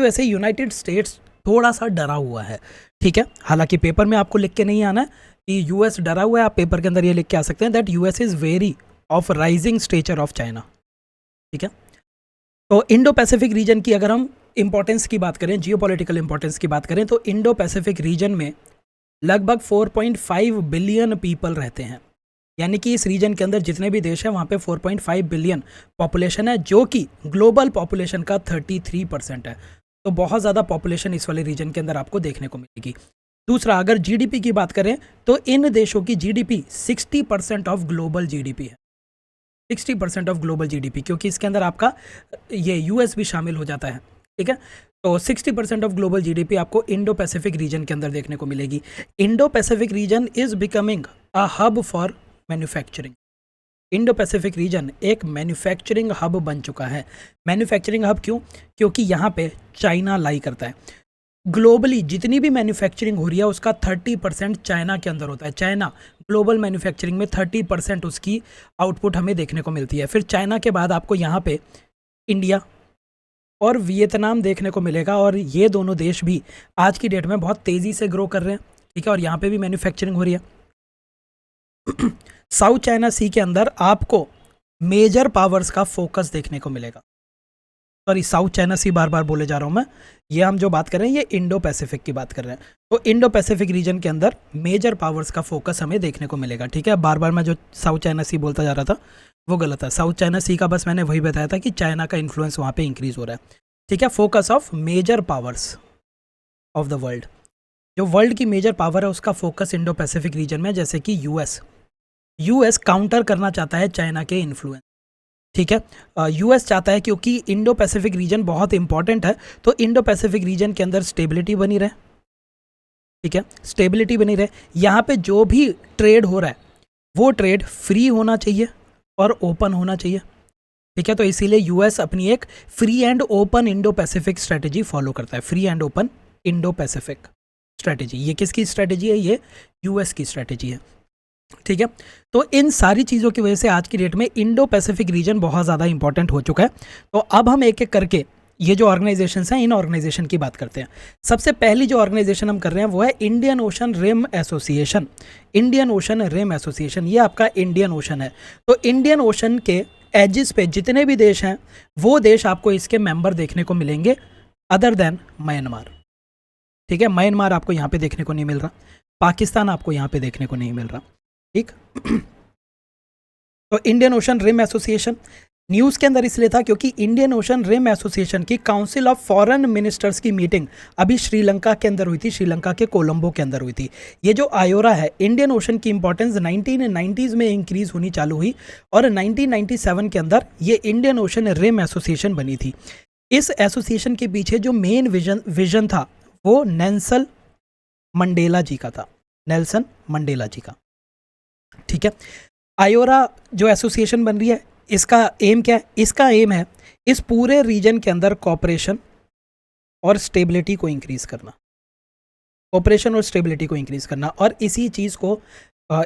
से यूनाइटेड स्टेट्स थोड़ा सा डरा हुआ है, ठीक है। हालांकि पेपर में आपको लिख के नहीं आना है कि यूएस डरा हुआ है, आप पेपर के अंदर ये लिख के आ सकते हैं that US is very of rising stature of China, ठीक है। तो इंडो पैसिफिक रीजन की अगर हम इंपॉर्टेंस की बात करें, जियोपॉलिटिकल इंपॉर्टेंस की बात करें, तो इंडो पैसिफिक रीजन में लगभग 4.5 बिलियन पीपल रहते हैं, यानी कि इस रीजन के अंदर जितने भी देश हैं वहाँ पे 4.5 बिलियन पॉपुलेशन है, जो कि ग्लोबल पॉपुलेशन का 33% है। तो बहुत ज़्यादा पॉपुलेशन इस वाले रीजन के अंदर आपको देखने को मिलेगी। दूसरा, अगर जीडीपी की बात करें तो इन देशों की जीडीपी 60% ऑफ ग्लोबल जीडीपी है, 60% ऑफ ग्लोबल जीडीपी, क्योंकि इसके अंदर आपका ये यूएस भी शामिल हो जाता है, ठीक है। तो 60% ऑफ ग्लोबल जीडीपी आपको इंडो पैसिफिक रीजन के अंदर देखने को मिलेगी। Indo Pacific region is becoming a hub for manufacturing. Indo Pacific region एक मैन्युफैक्चरिंग हब बन चुका है। मैन्युफैक्चरिंग हब क्यों? क्योंकि यहाँ पे चाइना लाई करता है। ग्लोबली जितनी भी मैन्युफैक्चरिंग हो रही है उसका 30% चाइना के अंदर होता है। चाइना ग्लोबल मैन्युफैक्चरिंग में 30% उसकी आउटपुट हमें देखने को मिलती है। फिर चाइना के बाद आपको यहाँ पे इंडिया और वियतनाम देखने को मिलेगा, और ये दोनों देश भी आज की डेट में बहुत तेज़ी से ग्रो कर रहे हैं, ठीक है, और यहाँ पे भी मैन्युफैक्चरिंग हो रही है। साउथ चाइना सी के अंदर आपको मेजर पावर्स का फोकस देखने को मिलेगा। सॉरी, साउथ चाइना सी बार बार बोले जा रहा हूँ मैं। ये हम जो बात कर रहे हैं ये इंडो पैसिफिक की बात कर रहे हैं। तो इंडो पैसिफिक रीजन के अंदर मेजर पावर्स का फोकस हमें देखने को मिलेगा। ठीक है, बार बार मैं जो साउथ चाइना सी बोलता जा रहा था वो गलत है। साउथ चाइना सी का बस मैंने वही बताया था कि चाइना का इन्फ्लुएंस वहाँ पे इंक्रीज हो रहा है। ठीक है, focus of major powers of the world, जो वर्ल्ड की मेजर पावर है उसका फोकस इंडो पैसिफिक रीजन में, जैसे कि यूएस काउंटर करना चाहता है चाइना के इन्फ्लुएंस। ठीक है, यूएस चाहता है क्योंकि इंडो पैसिफिक रीजन बहुत इंपॉर्टेंट है, तो इंडो पैसिफिक रीजन के अंदर स्टेबिलिटी बनी रहे। ठीक है, स्टेबिलिटी बनी रहे, यहाँ पे जो भी ट्रेड हो रहा है वो ट्रेड फ्री होना चाहिए और ओपन होना चाहिए। ठीक है, तो इसीलिए यूएस अपनी एक free and open Indo Pacific strategy follow करता है। Free and open Indo Pacific strategy, ये किसकी स्ट्रेटेजी है? ये यूएस की स्ट्रेटेजी है। ठीक है, तो इन सारी चीज़ों की वजह से आज की डेट में इंडो पैसिफिक रीजन बहुत ज़्यादा इंपॉर्टेंट हो चुका है। तो अब हम एक एक करके ये जो ऑर्गेनाइजेशंस हैं इन ऑर्गेनाइजेशन की बात करते हैं। सबसे पहली जो ऑर्गेनाइजेशन हम कर रहे हैं वो है Indian Ocean Rim Association. Indian Ocean Rim Association, ये आपका इंडियन ओशन है। तो इंडियन ओशन के एजिस पे जितने भी देश हैं वो देश आपको इसके मेंबर देखने को मिलेंगे, अदर देन म्यांमार। ठीक है, म्यांमार आपको यहाँ पे देखने को नहीं मिल रहा, पाकिस्तान आपको यहाँ पे देखने को नहीं मिल रहा। ठीक तो Indian Ocean Rim Association news के अंदर इसलिए था क्योंकि इंडियन ओशन रिम एसोसिएशन की काउंसिल ऑफ फॉरेन मिनिस्टर्स की मीटिंग अभी श्रीलंका के अंदर हुई थी, श्रीलंका के कोलंबो के अंदर हुई थी। ये जो आयोरा है, इंडियन ओशन की इंपॉर्टेंस 1990s में इंक्रीज होनी चालू हुई और 1997 के अंदर ये इंडियन ओशन रिम एसोसिएशन बनी थी। इस एसोसिएशन के पीछे जो मेन विजन था वो नेल्सन मंडेला जी का था, नेल्सन मंडेला जी का। ठीक है, आयोरा जो एसोसिएशन बन रही है इसका एम क्या है? इसका एम है इस पूरे रीजन के अंदर कोऑपरेशन और स्टेबिलिटी को इंक्रीज करना, कोऑपरेशन और स्टेबिलिटी को इंक्रीज करना। और इसी चीज़ को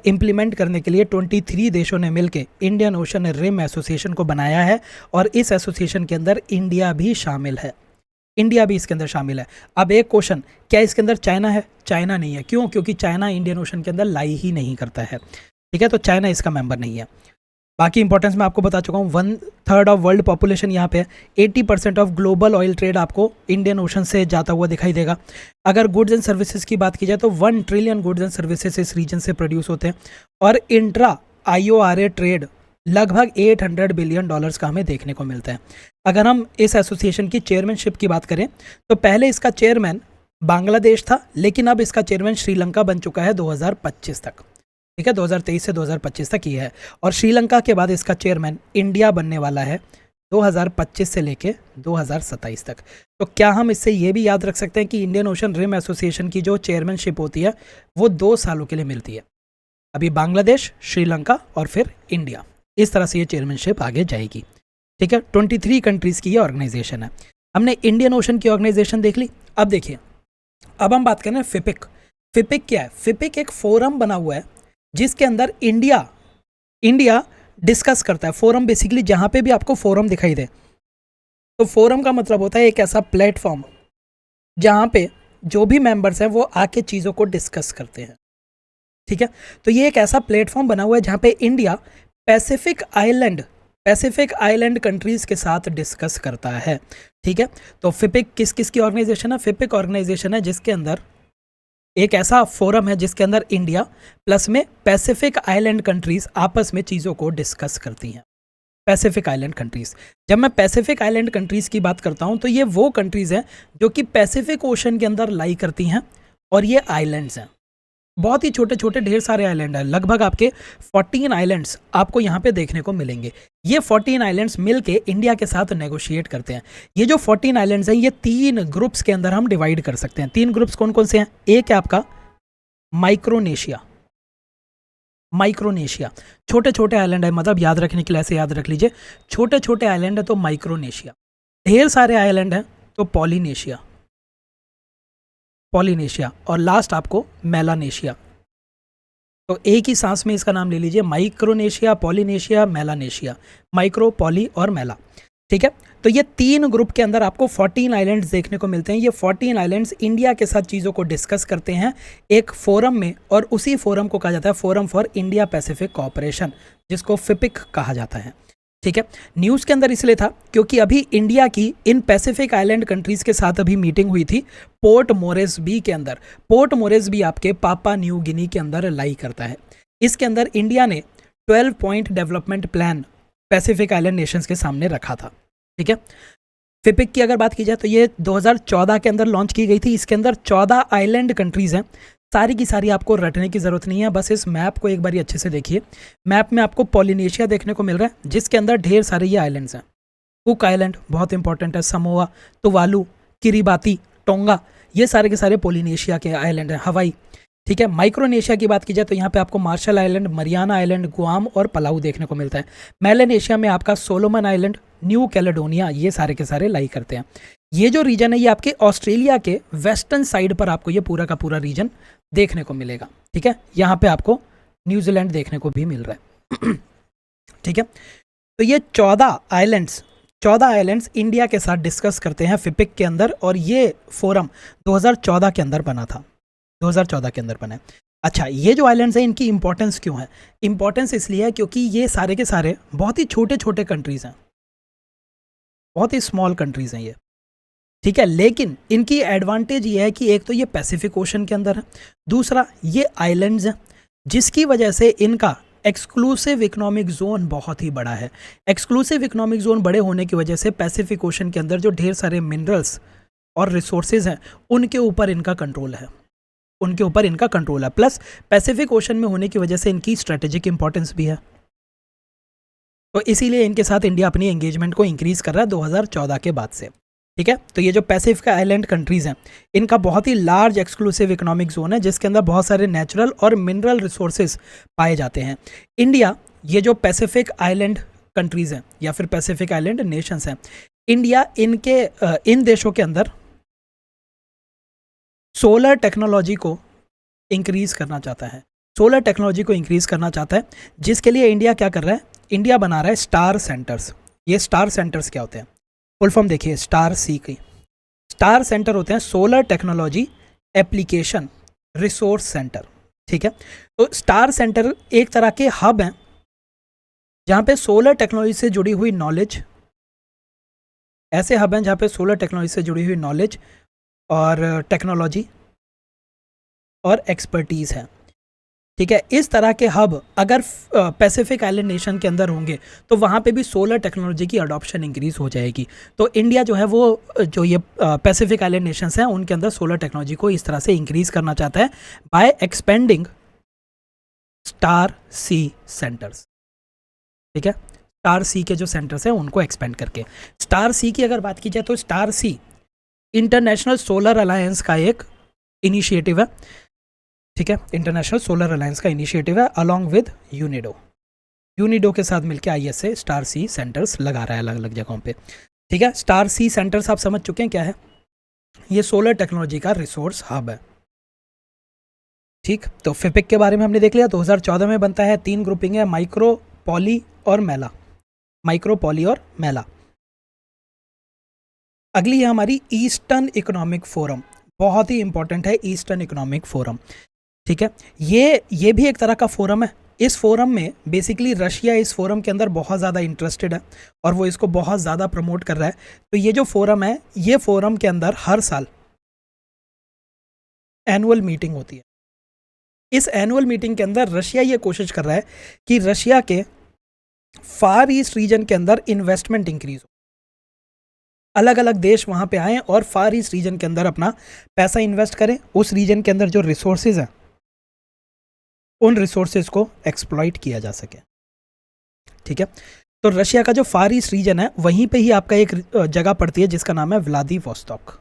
इम्प्लीमेंट करने के लिए 23 देशों ने मिलकर इंडियन ओशन रिम एसोसिएशन को बनाया है और इस एसोसिएशन के अंदर इंडिया भी शामिल है। इंडिया भी इसके अंदर शामिल है। अब एक क्वेश्चन, क्या इसके अंदर चाइना है? चाइना नहीं है। क्यों? क्योंकि चाइना इंडियन ओशन के अंदर लाई ही नहीं करता है। ठीक है, तो चाइना इसका मेंबर नहीं है। बाकी इंपॉर्टेंस मैं आपको बता चुका हूँ। 1/3 ऑफ वर्ल्ड पॉपुलेशन यहाँ पे है। 80% ऑफ ग्लोबल ऑयल ट्रेड आपको इंडियन ओशन से जाता हुआ दिखाई देगा। अगर गुड्स एंड सर्विसेज की बात की जाए तो 1 ट्रिलियन गुड्स एंड सर्विसेज इस रीजन से प्रोड्यूस होते हैं और इंट्रा IORA ट्रेड लगभग $800 बिलियन का हमें देखने को मिलता है। अगर हम इस एसोसिएशन की चेयरमैनशिप की बात करें तो पहले इसका चेयरमैन बांग्लादेश था, लेकिन अब इसका चेयरमैन श्रीलंका बन चुका है 2025 तक। ठीक है, 2023 से 2025 तक ये है। और श्रीलंका के बाद इसका चेयरमैन इंडिया बनने वाला है 2025 से लेके 2027 तक। तो क्या हम इससे ये भी याद रख सकते हैं कि इंडियन ओशन रिम एसोसिएशन की जो चेयरमैनशिप होती है वो 2 सालों के लिए मिलती है। अभी बांग्लादेश, श्रीलंका और फिर इंडिया, इस तरह से ये चेयरमैनशिप आगे जाएगी। ठीक है, 23 कंट्रीज़ की ये ऑर्गेनाइजेशन है। हमने इंडियन ओशन की ऑर्गेनाइजेशन देख ली। अब देखिए, अब हम बात करें फिपिक। फिपिक क्या है? फिपिक एक फोरम बना हुआ है जिसके अंदर इंडिया डिस्कस करता है। फोरम बेसिकली जहाँ पे भी आपको फोरम दिखाई दे, तो फोरम का मतलब होता है एक ऐसा प्लेटफॉर्म जहाँ पे जो भी मेंबर्स हैं वो आके चीज़ों को डिस्कस करते हैं। ठीक है, तो ये एक ऐसा प्लेटफॉर्म बना हुआ है जहाँ पे इंडिया पैसिफिक आइलैंड कंट्रीज़ के साथ डिस्कस करता है। ठीक है, तो फिपिक किस की ऑर्गेनाइजेशन है? फिपिक ऑर्गेनाइजेशन है जिसके अंदर एक ऐसा फोरम है जिसके अंदर इंडिया प्लस में पैसिफिक आइलैंड कंट्रीज़ आपस में चीज़ों को डिस्कस करती हैं। पैसिफिक आइलैंड कंट्रीज़, जब मैं पैसिफिक आइलैंड कंट्रीज़ की बात करता हूँ तो ये वो कंट्रीज़ हैं जो कि पैसिफिक ओशन के अंदर लाई करती हैं और ये आइलैंड्स हैं। बहुत ही छोटे छोटे ढेर सारे आइलैंड हैं, लगभग आपके 14 आइलैंड्स आपको यहाँ पे देखने को मिलेंगे। ये 14 आइलैंड्स मिलके इंडिया के साथ नेगोशिएट करते हैं। ये जो 14 आइलैंड्स हैं ये 3 ग्रुप्स के अंदर हम डिवाइड कर सकते हैं। 3 ग्रुप्स कौन कौन से हैं? एक है आपका माइक्रोनेशिया, छोटे छोटे आइलैंड है, मतलब याद रखने के लिए ऐसे याद रख लीजिए, छोटे छोटे आइलैंड है तो माइक्रोनेशिया। ढेर सारे आइलैंड हैं तो पॉलिनेशिया, और लास्ट आपको मेलानेशिया। तो एक ही सांस में इसका नाम ले लीजिए, Micronesia, Polynesia, Melanesia. Micro, poly और मेला। ठीक है, तो ये 3 ग्रुप के अंदर आपको 14 आइलैंड्स देखने को मिलते हैं। ये 14 आइलैंड्स इंडिया के साथ चीज़ों को डिस्कस करते हैं एक फोरम में, और उसी फोरम को कहा जाता है forum for India Pacific cooperation, जिसको फिपिक कहा जाता है। ठीक है, न्यूज़ के अंदर इसलिए था क्योंकि अभी इंडिया की इन पैसिफिक आइलैंड कंट्रीज़ के साथ अभी मीटिंग हुई थी पोर्ट मोरेस्बी के अंदर। पोर्ट मोरेस्बी आपके पापा न्यू गिनी के अंदर लाई करता है। इसके अंदर इंडिया ने 12 point development plan Pacific island Nations के सामने रखा था। ठीक है, फिपिक की अगर बात की जाए तो ये 2014 के अंदर लॉन्च की गई थी। इसके अंदर 14 आइलैंड कंट्रीज़ हैं। सारी की सारी आपको रटने की ज़रूरत नहीं है, बस इस मैप को एक बार अच्छे से देखिए। मैप में आपको पॉलिनेशिया देखने को मिल रहा है जिसके अंदर ढेर सारे ये आइलैंड्स हैं। कुक आइलैंड बहुत इंपॉर्टेंट है, समोआ, तुवालू, किरिबाती, टोंगा, ये सारे के सारे पॉलिनेशिया के आइलैंड हैं। हवाई, ठीक है। माइक्रोनेशिया की बात की जाए तो यहाँ पे आपको Marshall Island, Mariana Island, Guam और पलाऊ देखने को मिलता है। मेलानेशिया में आपका सोलोमन आइलैंड, न्यू कैलेडोनिया, ये सारे के सारे लाई करते हैं। ये जो रीजन है ये आपके ऑस्ट्रेलिया के वेस्टर्न साइड पर आपको ये पूरा का पूरा रीजन देखने को मिलेगा। ठीक है, यहाँ पे आपको न्यूजीलैंड देखने को भी मिल रहा है। ठीक है, तो ये 14 आइलैंड्स इंडिया के साथ डिस्कस करते हैं फिपिक के अंदर, और ये फोरम 2014 के अंदर बना था। 2014 के अंदर बना है। अच्छा, ये जो आइलैंड्स हैं इनकी इंपॉर्टेंस क्यों है? इंपॉर्टेंस इसलिए है क्योंकि ये सारे के सारे बहुत ही छोटे छोटे कंट्रीज़ हैं, बहुत ही स्मॉल कंट्रीज़ हैं ये। ठीक है, लेकिन इनकी एडवांटेज ये है कि एक तो ये पैसिफिक ओशन के अंदर है, दूसरा ये आइलैंड्स हैं जिसकी वजह से इनका एक्सक्लूसिव इकोनॉमिक जोन बहुत ही बड़ा है। एक्सक्लूसिव इकोनॉमिक जोन बड़े होने की वजह से पैसिफिक ओशन के अंदर जो ढेर सारे मिनरल्स और रिसोर्सेज हैं उनके ऊपर इनका कंट्रोल है, प्लस पैसिफिक ओशन में होने की वजह से इनकी स्ट्रेटेजिक इंपॉर्टेंस भी है। तो इसीलिए इनके साथ इंडिया अपनी एंगेजमेंट को इंक्रीज कर रहा है 2014 के बाद से। ठीक है, तो ये जो पैसिफिक आइलैंड कंट्रीज़ हैं इनका बहुत ही लार्ज एक्सक्लूसिव इकोनॉमिक जोन है जिसके अंदर बहुत सारे नेचुरल और मिनरल रिसोर्सेज पाए जाते हैं। इंडिया, ये जो पैसिफिक आइलैंड कंट्रीज़ हैं या फिर पैसिफिक आइलैंड नेशंस हैं, इंडिया इन देशों के अंदर सोलर टेक्नोलॉजी को इंक्रीज़ करना चाहता है। जिसके लिए इंडिया क्या कर रहा है? इंडिया बना रहा है स्टार सेंटर्स। ये स्टार सेंटर्स क्या होते हैं? फुल फॉर्म देखिए, स्टार सी की। स्टार सेंटर होते हैं solar technology application resource centre. ठीक है, तो स्टार सेंटर एक तरह के हब हैं जहाँ पे सोलर टेक्नोलॉजी से जुड़ी हुई नॉलेज, ऐसे हब हैं जहाँ पे सोलर टेक्नोलॉजी से जुड़ी हुई नॉलेज और टेक्नोलॉजी और एक्सपर्टीज़ है। ठीक है, इस तरह के हब अगर पैसिफिक आइलैंड नेशन के अंदर होंगे तो वहाँ पे भी सोलर टेक्नोलॉजी की अडॉप्शन इंक्रीज़ हो जाएगी। तो इंडिया जो है वो जो ये पैसिफिक आइलैंड नेशंस हैं उनके अंदर सोलर टेक्नोलॉजी को इस तरह से इंक्रीज़ करना चाहता है bye expanding star c centres. ठीक है, स्टार सी के जो सेंटर्स हैं उनको एक्सपेंड करके। स्टार सी की अगर बात की जाए तो star c international solar alliance का एक इनिशिएटिव है। ठीक है, इंटरनेशनल सोलर अलायंस का इनिशिएटिव है अलॉन्ग विद यूनिडो के साथ मिलकर ISA स्टार सी सेंटर्स लगा रहा है अलग अलग जगहों पे। ठीक है, स्टार सी सेंटर्स आप समझ चुके हैं क्या है? ये सोलर टेक्नोलॉजी का रिसोर्स हब है। ठीक, तो फिपिक के बारे में हमने देख लिया। 2014 में बनता है, 3 ग्रुपिंग है, माइक्रो, पॉली और मेला। अगली है हमारी ईस्टर्न इकोनॉमिक फोरम। बहुत ही इंपॉर्टेंट है ईस्टर्न इकोनॉमिक फोरम। ठीक है, ये भी एक तरह का फोरम है। इस फोरम में बेसिकली रशिया इस फोरम के अंदर बहुत ज़्यादा इंटरेस्टेड है और वो इसको बहुत ज़्यादा प्रमोट कर रहा है। तो ये जो फोरम है, ये फोरम के अंदर हर साल एनुअल मीटिंग होती है। इस एनुअल मीटिंग के अंदर रशिया ये कोशिश कर रहा है कि रशिया के फार ईस्ट रीजन के अंदर इन्वेस्टमेंट इंक्रीज हो, अलग अलग देश वहाँ पे आएँ और फार ईस्ट रीजन के अंदर अपना पैसा इन्वेस्ट करें, उस रीजन के अंदर जो रिसोर्सेज हैं उन रिसोर्सेज को एक्सप्लॉइट किया जा सके। ठीक है, तो रशिया का जो फार ईस्ट रीजन है वहीं पे ही आपका एक जगह पड़ती है जिसका नाम है व्लादिवोस्तोक।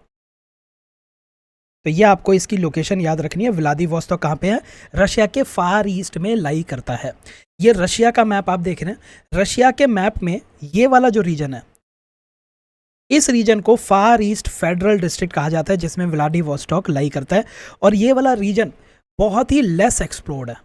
तो ये आपको इसकी लोकेशन याद रखनी है। व्लादिवोस्तोक कहाँ पे है? रशिया के फार ईस्ट में लाई करता है। ये रशिया का मैप आप देख रहे हैं। रशिया के मैप में ये वाला जो रीजन है, इस रीजन को फार ईस्ट फेडरल डिस्ट्रिक्ट कहा जाता है जिसमें व्लादिवोस्तोक लाई करता है। और ये वाला रीजन बहुत ही लेस एक्सप्लोर्ड है,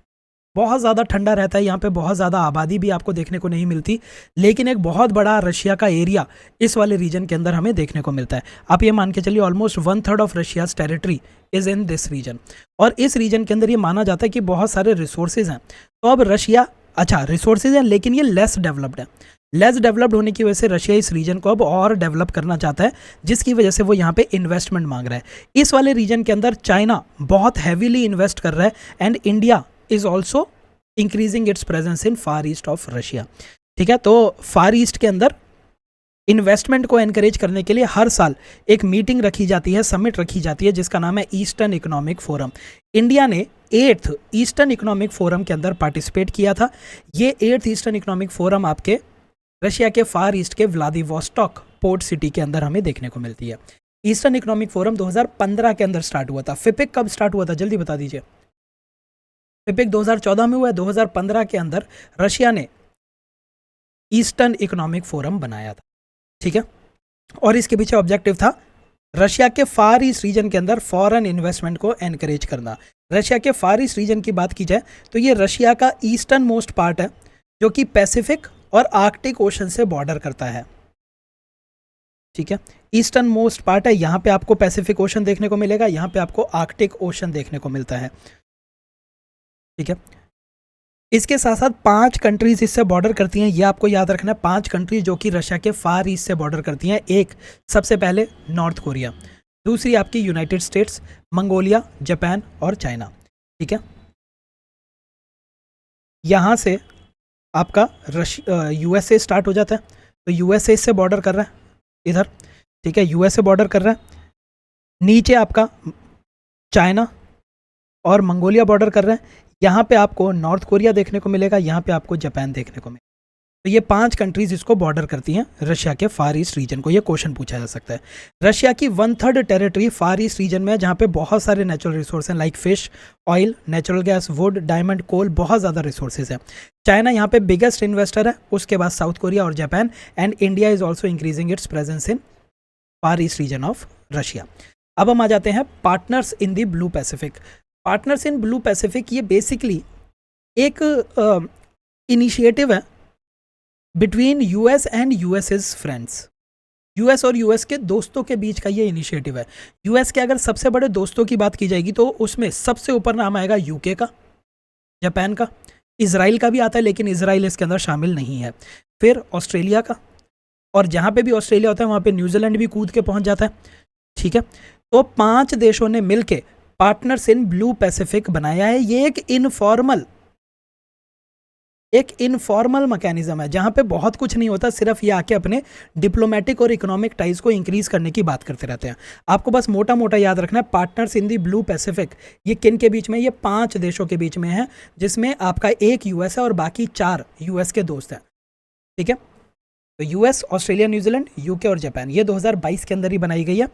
बहुत ज़्यादा ठंडा रहता है, यहाँ पे बहुत ज़्यादा आबादी भी आपको देखने को नहीं मिलती, लेकिन एक बहुत बड़ा रशिया का एरिया इस वाले रीजन के अंदर हमें देखने को मिलता है। आप ये मान के चलिए almost 1/3 of Russia's territory is in this region. और इस रीजन के अंदर ये माना जाता है कि बहुत सारे रिसोर्सेज हैं। तो अब रशिया, अच्छा रिसोर्सेज हैं लेकिन ये लेस डेवलप्ड है। लेस डेवलप्ड होने की वजह से रशिया इस रीजन को अब और डेवलप करना चाहता है, जिसकी वजह से वो यहाँ पे इन्वेस्टमेंट मांग रहा है। इस वाले रीजन के अंदर चाइना बहुत हैवीली इन्वेस्ट कर रहा है and India is also increasing its presence in far east of Russia. ठीक है, तो फार ईस्ट के अंदर इन्वेस्टमेंट को एनकरेज करने के लिए हर साल एक मीटिंग रखी जाती है, समिट रखी जाती है, जिसका नाम है ईस्टर्न इकोनॉमिक फोरम। इंडिया ने 8th ईस्टर्न इकोनॉमिक फोरम के अंदर पार्टिसिपेट किया था। ये 8th ईस्टर्न इकोनॉमिक फोरम आपके रशिया के फार ईस्ट के व्लादिवोस्टॉक पोर्ट सिटी के अंदर हमें देखने को मिलती है। ईस्टर्न इकोनॉमिक फोरम 2015 के अंदर स्टार्ट हुआ था। फिपिक कब स्टार्ट हुआ था, जल्दी बता दीजिए। फिपिक 2014 में हुआ है, 2015 के अंदर रशिया ने ईस्टर्न इकोनॉमिक फोरम बनाया था। ठीक है, और इसके पीछे ऑब्जेक्टिव था रशिया के फार ईस्ट रीजन के अंदर फॉरेन इन्वेस्टमेंट को एनकरेज करना। रशिया के फार ईस्ट रीजन की बात की जाए तो ये रशिया का ईस्टर्न मोस्ट पार्ट है, जो कि पैसिफिक और आर्कटिक ओशन से बॉर्डर करता है। ठीक है, ईस्टर्न मोस्ट पार्ट है, यहाँ पे आपको पैसिफिक ओशन देखने को मिलेगा, यहाँ पे आपको आर्कटिक ओशन देखने को मिलता है। ठीक है, इसके साथ साथ 5 कंट्रीज इससे बॉर्डर करती हैं, ये आपको याद रखना है। 5 कंट्रीज जो कि रशिया के फार ईस्ट से बॉर्डर करती हैं। एक सबसे पहले नॉर्थ कोरिया, दूसरी आपकी यूनाइटेड स्टेट्स, मंगोलिया, जापान और चाइना। ठीक है, यहाँ से आपका यूएसए स्टार्ट हो जाता है, तो यूएसए से बॉर्डर कर रहा है इधर। ठीक है, यूएसए बॉर्डर कर रहा है, नीचे आपका चाइना और मंगोलिया बॉर्डर कर रहे हैं। यहाँ पे आपको नॉर्थ कोरिया देखने को मिलेगा, यहाँ पे आपको जापान देखने को मिलेगा। तो ये 5 कंट्रीज इसको बॉर्डर करती हैं रशिया के फार ईस्ट रीजन को। ये क्वेश्चन पूछा जा सकता है। रशिया की 1/3 टेरिटरी फार ईस्ट रीजन में है, जहाँ पे बहुत सारे नेचुरल रिसोर्स हैं, like fish, oil, natural gas, wood, diamond, coal, बहुत ज़्यादा रिसोर्सेज हैं। चाइना यहाँ पे बिगेस्ट इन्वेस्टर है, उसके बाद साउथ कोरिया और Japan, and India is also increasing its presence in far east region of Russia. अब हम आ जाते हैं partners in the blue Pacific. Partners in blue Pacific ये बेसिकली एक इनिशिएटिव है between US and USS friends. US और US के दोस्तों के बीच का ये इनिशिएटिव है। यूएस के अगर सबसे बड़े दोस्तों की बात की जाएगी तो उसमें सबसे ऊपर नाम आएगा यूके का, जापान का, इजराइल का भी आता है, लेकिन इजराइल इसके अंदर शामिल नहीं है। फिर ऑस्ट्रेलिया का, और जहाँ पे भी ऑस्ट्रेलिया होता है वहाँ पे न्यूजीलैंड भी कूद के पहुँच जाता है। ठीक है, तो 5 देशों ने मिलके पार्टनर्स इन ब्लू पैसिफिक बनाया है। ये एक इनफॉर्मल मैकेनिज्म है, जहाँ पे बहुत कुछ नहीं होता, सिर्फ ये आके अपने डिप्लोमेटिक और इकोनॉमिक टाइज को इंक्रीज करने की बात करते रहते हैं। आपको बस मोटा मोटा याद रखना है, partners in the blue Pacific ये किन के बीच में, ये 5 देशों के बीच में है, जिसमें आपका एक यूएस है और बाकी 4 यूएस के दोस्त हैं। ठीक है, तो यूएस, ऑस्ट्रेलिया, न्यूजीलैंड, यूके और जापान, ये 2022 के अंदर ही बनाई गई है।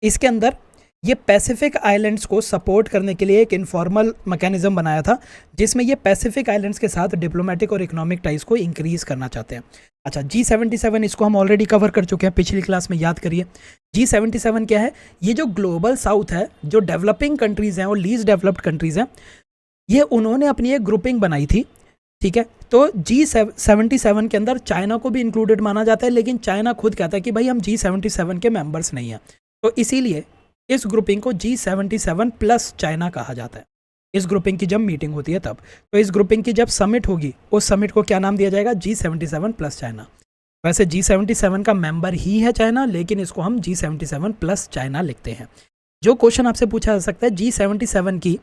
इसके अंदर ये पैसिफिक आइलैंड्स को सपोर्ट करने के लिए एक इनफॉर्मल मैकेनिज्म बनाया था, जिसमें ये पैसिफिक आइलैंड्स के साथ डिप्लोमेटिक और इकोनॉमिक टाइज को इंक्रीज करना चाहते हैं। अच्छा, G77 इसको हम ऑलरेडी कवर कर चुके हैं पिछली क्लास में, याद करिए। G77 क्या है? ये जो ग्लोबल साउथ है, जो डेवलपिंग कंट्रीज़ हैं और लीस्ट डेवलप्ड कंट्रीज़ हैं, ये उन्होंने अपनी एक ग्रुपिंग बनाई थी। ठीक है, तो G77 के अंदर चाइना को भी इंक्लूडेड माना जाता है, लेकिन चाइना खुद कहता है कि भाई हम G77 के मेंबर्स नहीं हैं। तो इसीलिए इस ग्रुपिंग को G77 प्लस चाइना कहा जाता है। इस ग्रुपिंग की जब मीटिंग होती है तब, तो इस ग्रुपिंग की जब समिट होगी, उस समिट को क्या नाम दिया जाएगा? G77 plus China. वैसे G77 का मेंबर ही है चाइना, लेकिन इसको हम G77 प्लस चाइना लिखते हैं। जो क्वेश्चन आपसे पूछा जा सकता है, G77 की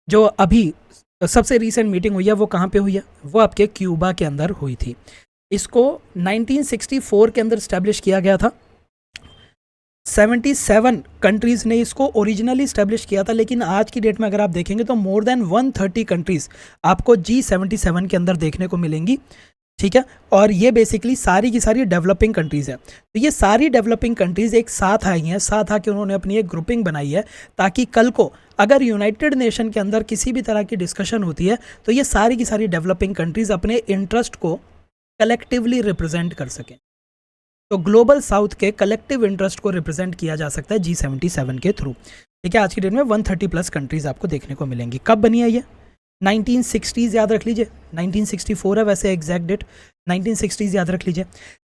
जो अभी सबसे रीसेंट मीटिंग हुई है वो कहाँ पे हुई है? वो आपके क्यूबा के अंदर हुई थी। इसको 1964 के अंदर स्टैब्लिश किया गया था। 77 कंट्रीज़ ने इसको ओरिजिनली स्टैब्लिश किया था, लेकिन आज की डेट में अगर आप देखेंगे तो मोर देन 130 कंट्रीज़ आपको G77 के अंदर देखने को मिलेंगी। ठीक है, और ये बेसिकली सारी की सारी डेवलपिंग कंट्रीज़ हैं। तो ये सारी डेवलपिंग कंट्रीज़ एक साथ आई हैं, साथ आके उन्होंने अपनी एक ग्रुपिंग बनाई है, ताकि कल को अगर यूनाइटेड नेशन के अंदर किसी भी तरह की डिस्कशन होती है तो ये सारी की सारी डेवलपिंग कंट्रीज़ अपने इंटरेस्ट को कलेक्टिवली रिप्रेजेंट कर सकें। तो ग्लोबल साउथ के कलेक्टिव इंटरेस्ट को रिप्रेजेंट किया जा सकता है G77 के थ्रू। ठीक है, आज की डेट में 130 प्लस कंट्रीज़ आपको देखने को मिलेंगी। कब बनी है ये? 1960s याद रख लीजिए, 1964 है वैसे एग्जैक्ट डेट, 1960s याद रख लीजिए।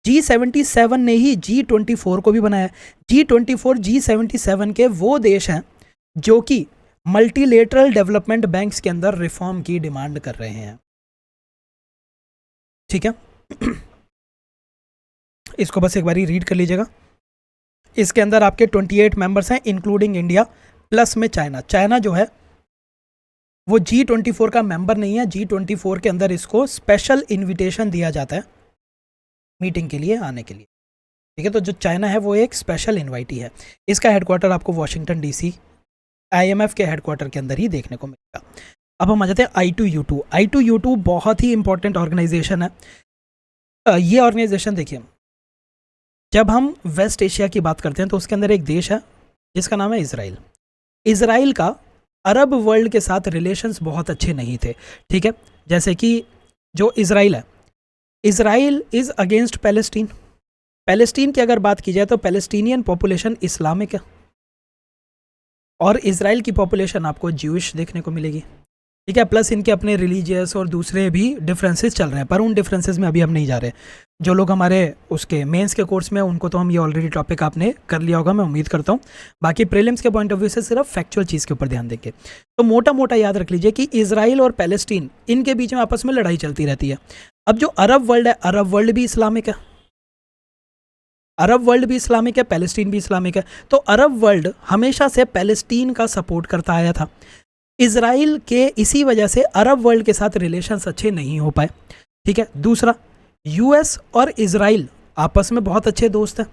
G77 ने ही G24 को भी बनाया। G24 G77 के वो देश हैं जो कि मल्टीलेटरल डेवलपमेंट बैंक्स के अंदर रिफॉर्म की डिमांड कर रहे हैं। ठीक है, इसको बस एक बारी रीड कर लीजिएगा। इसके अंदर आपके 28 मेंबर्स हैं इंक्लूडिंग इंडिया, प्लस में चाइना। चाइना जो है वो G24 का मेंबर नहीं है। G24 के अंदर इसको स्पेशल इनविटेशन दिया जाता है मीटिंग के लिए आने के लिए, ठीक है। तो जो चाइना है वो एक स्पेशल इन्वाइटी है। इसका हेडक्वार्टर आपको वॉशिंगटन DC IMF के हेडक्वार्टर के अंदर ही देखने को मिलेगा। अब हम आ जाते हैं I2U2। I2U2 बहुत ही इंपॉर्टेंट ऑर्गेनाइजेशन है। ये ऑर्गेनाइजेशन देखिए, जब हम वेस्ट एशिया की बात करते हैं तो उसके अंदर एक देश है जिसका नाम है इसराइल। इसराइल का अरब वर्ल्ड के साथ रिलेशंस बहुत अच्छे नहीं थे, ठीक है। जैसे कि जो इसराइल है, Israel is against Palestine. Palestine की अगर बात की जाए तो पैलेस्टीनियन पॉपुलेशन इस्लामिक है और इसराइल की पॉपुलेशन आपको ज्यूइश देखने को मिलेगी, ठीक है। प्लस इनके अपने रिलीजियस और दूसरे भी डिफरेंसेस चल रहे हैं, पर उन डिफरेंसेस में अभी हम नहीं जा रहे। जो लोग हमारे उसके मेंस के कोर्स में उनको तो हम ये ऑलरेडी टॉपिक आपने कर लिया होगा, मैं उम्मीद करता हूँ। बाकी प्रीलिम्स के पॉइंट ऑफ व्यू से सिर्फ फैक्चुअल चीज़ के ऊपर ध्यान देंगे। तो मोटा मोटा याद रख लीजिए कि इसराइल और पैलेस्टीन, इनके बीच में आपस में लड़ाई चलती रहती है। अब जो अरब वर्ल्ड है, अरब वर्ल्ड भी इस्लामिक है, अरब वर्ल्ड भी इस्लामिक है, पैलेस्टीन भी इस्लामिक है। तो अरब वर्ल्ड हमेशा से पैलेस्टीन का सपोर्ट करता आया था। इसराइल के इसी वजह से अरब वर्ल्ड के साथ रिलेशंस अच्छे नहीं हो पाए, ठीक है। दूसरा, यूएस और इसराइल आपस में बहुत अच्छे दोस्त हैं।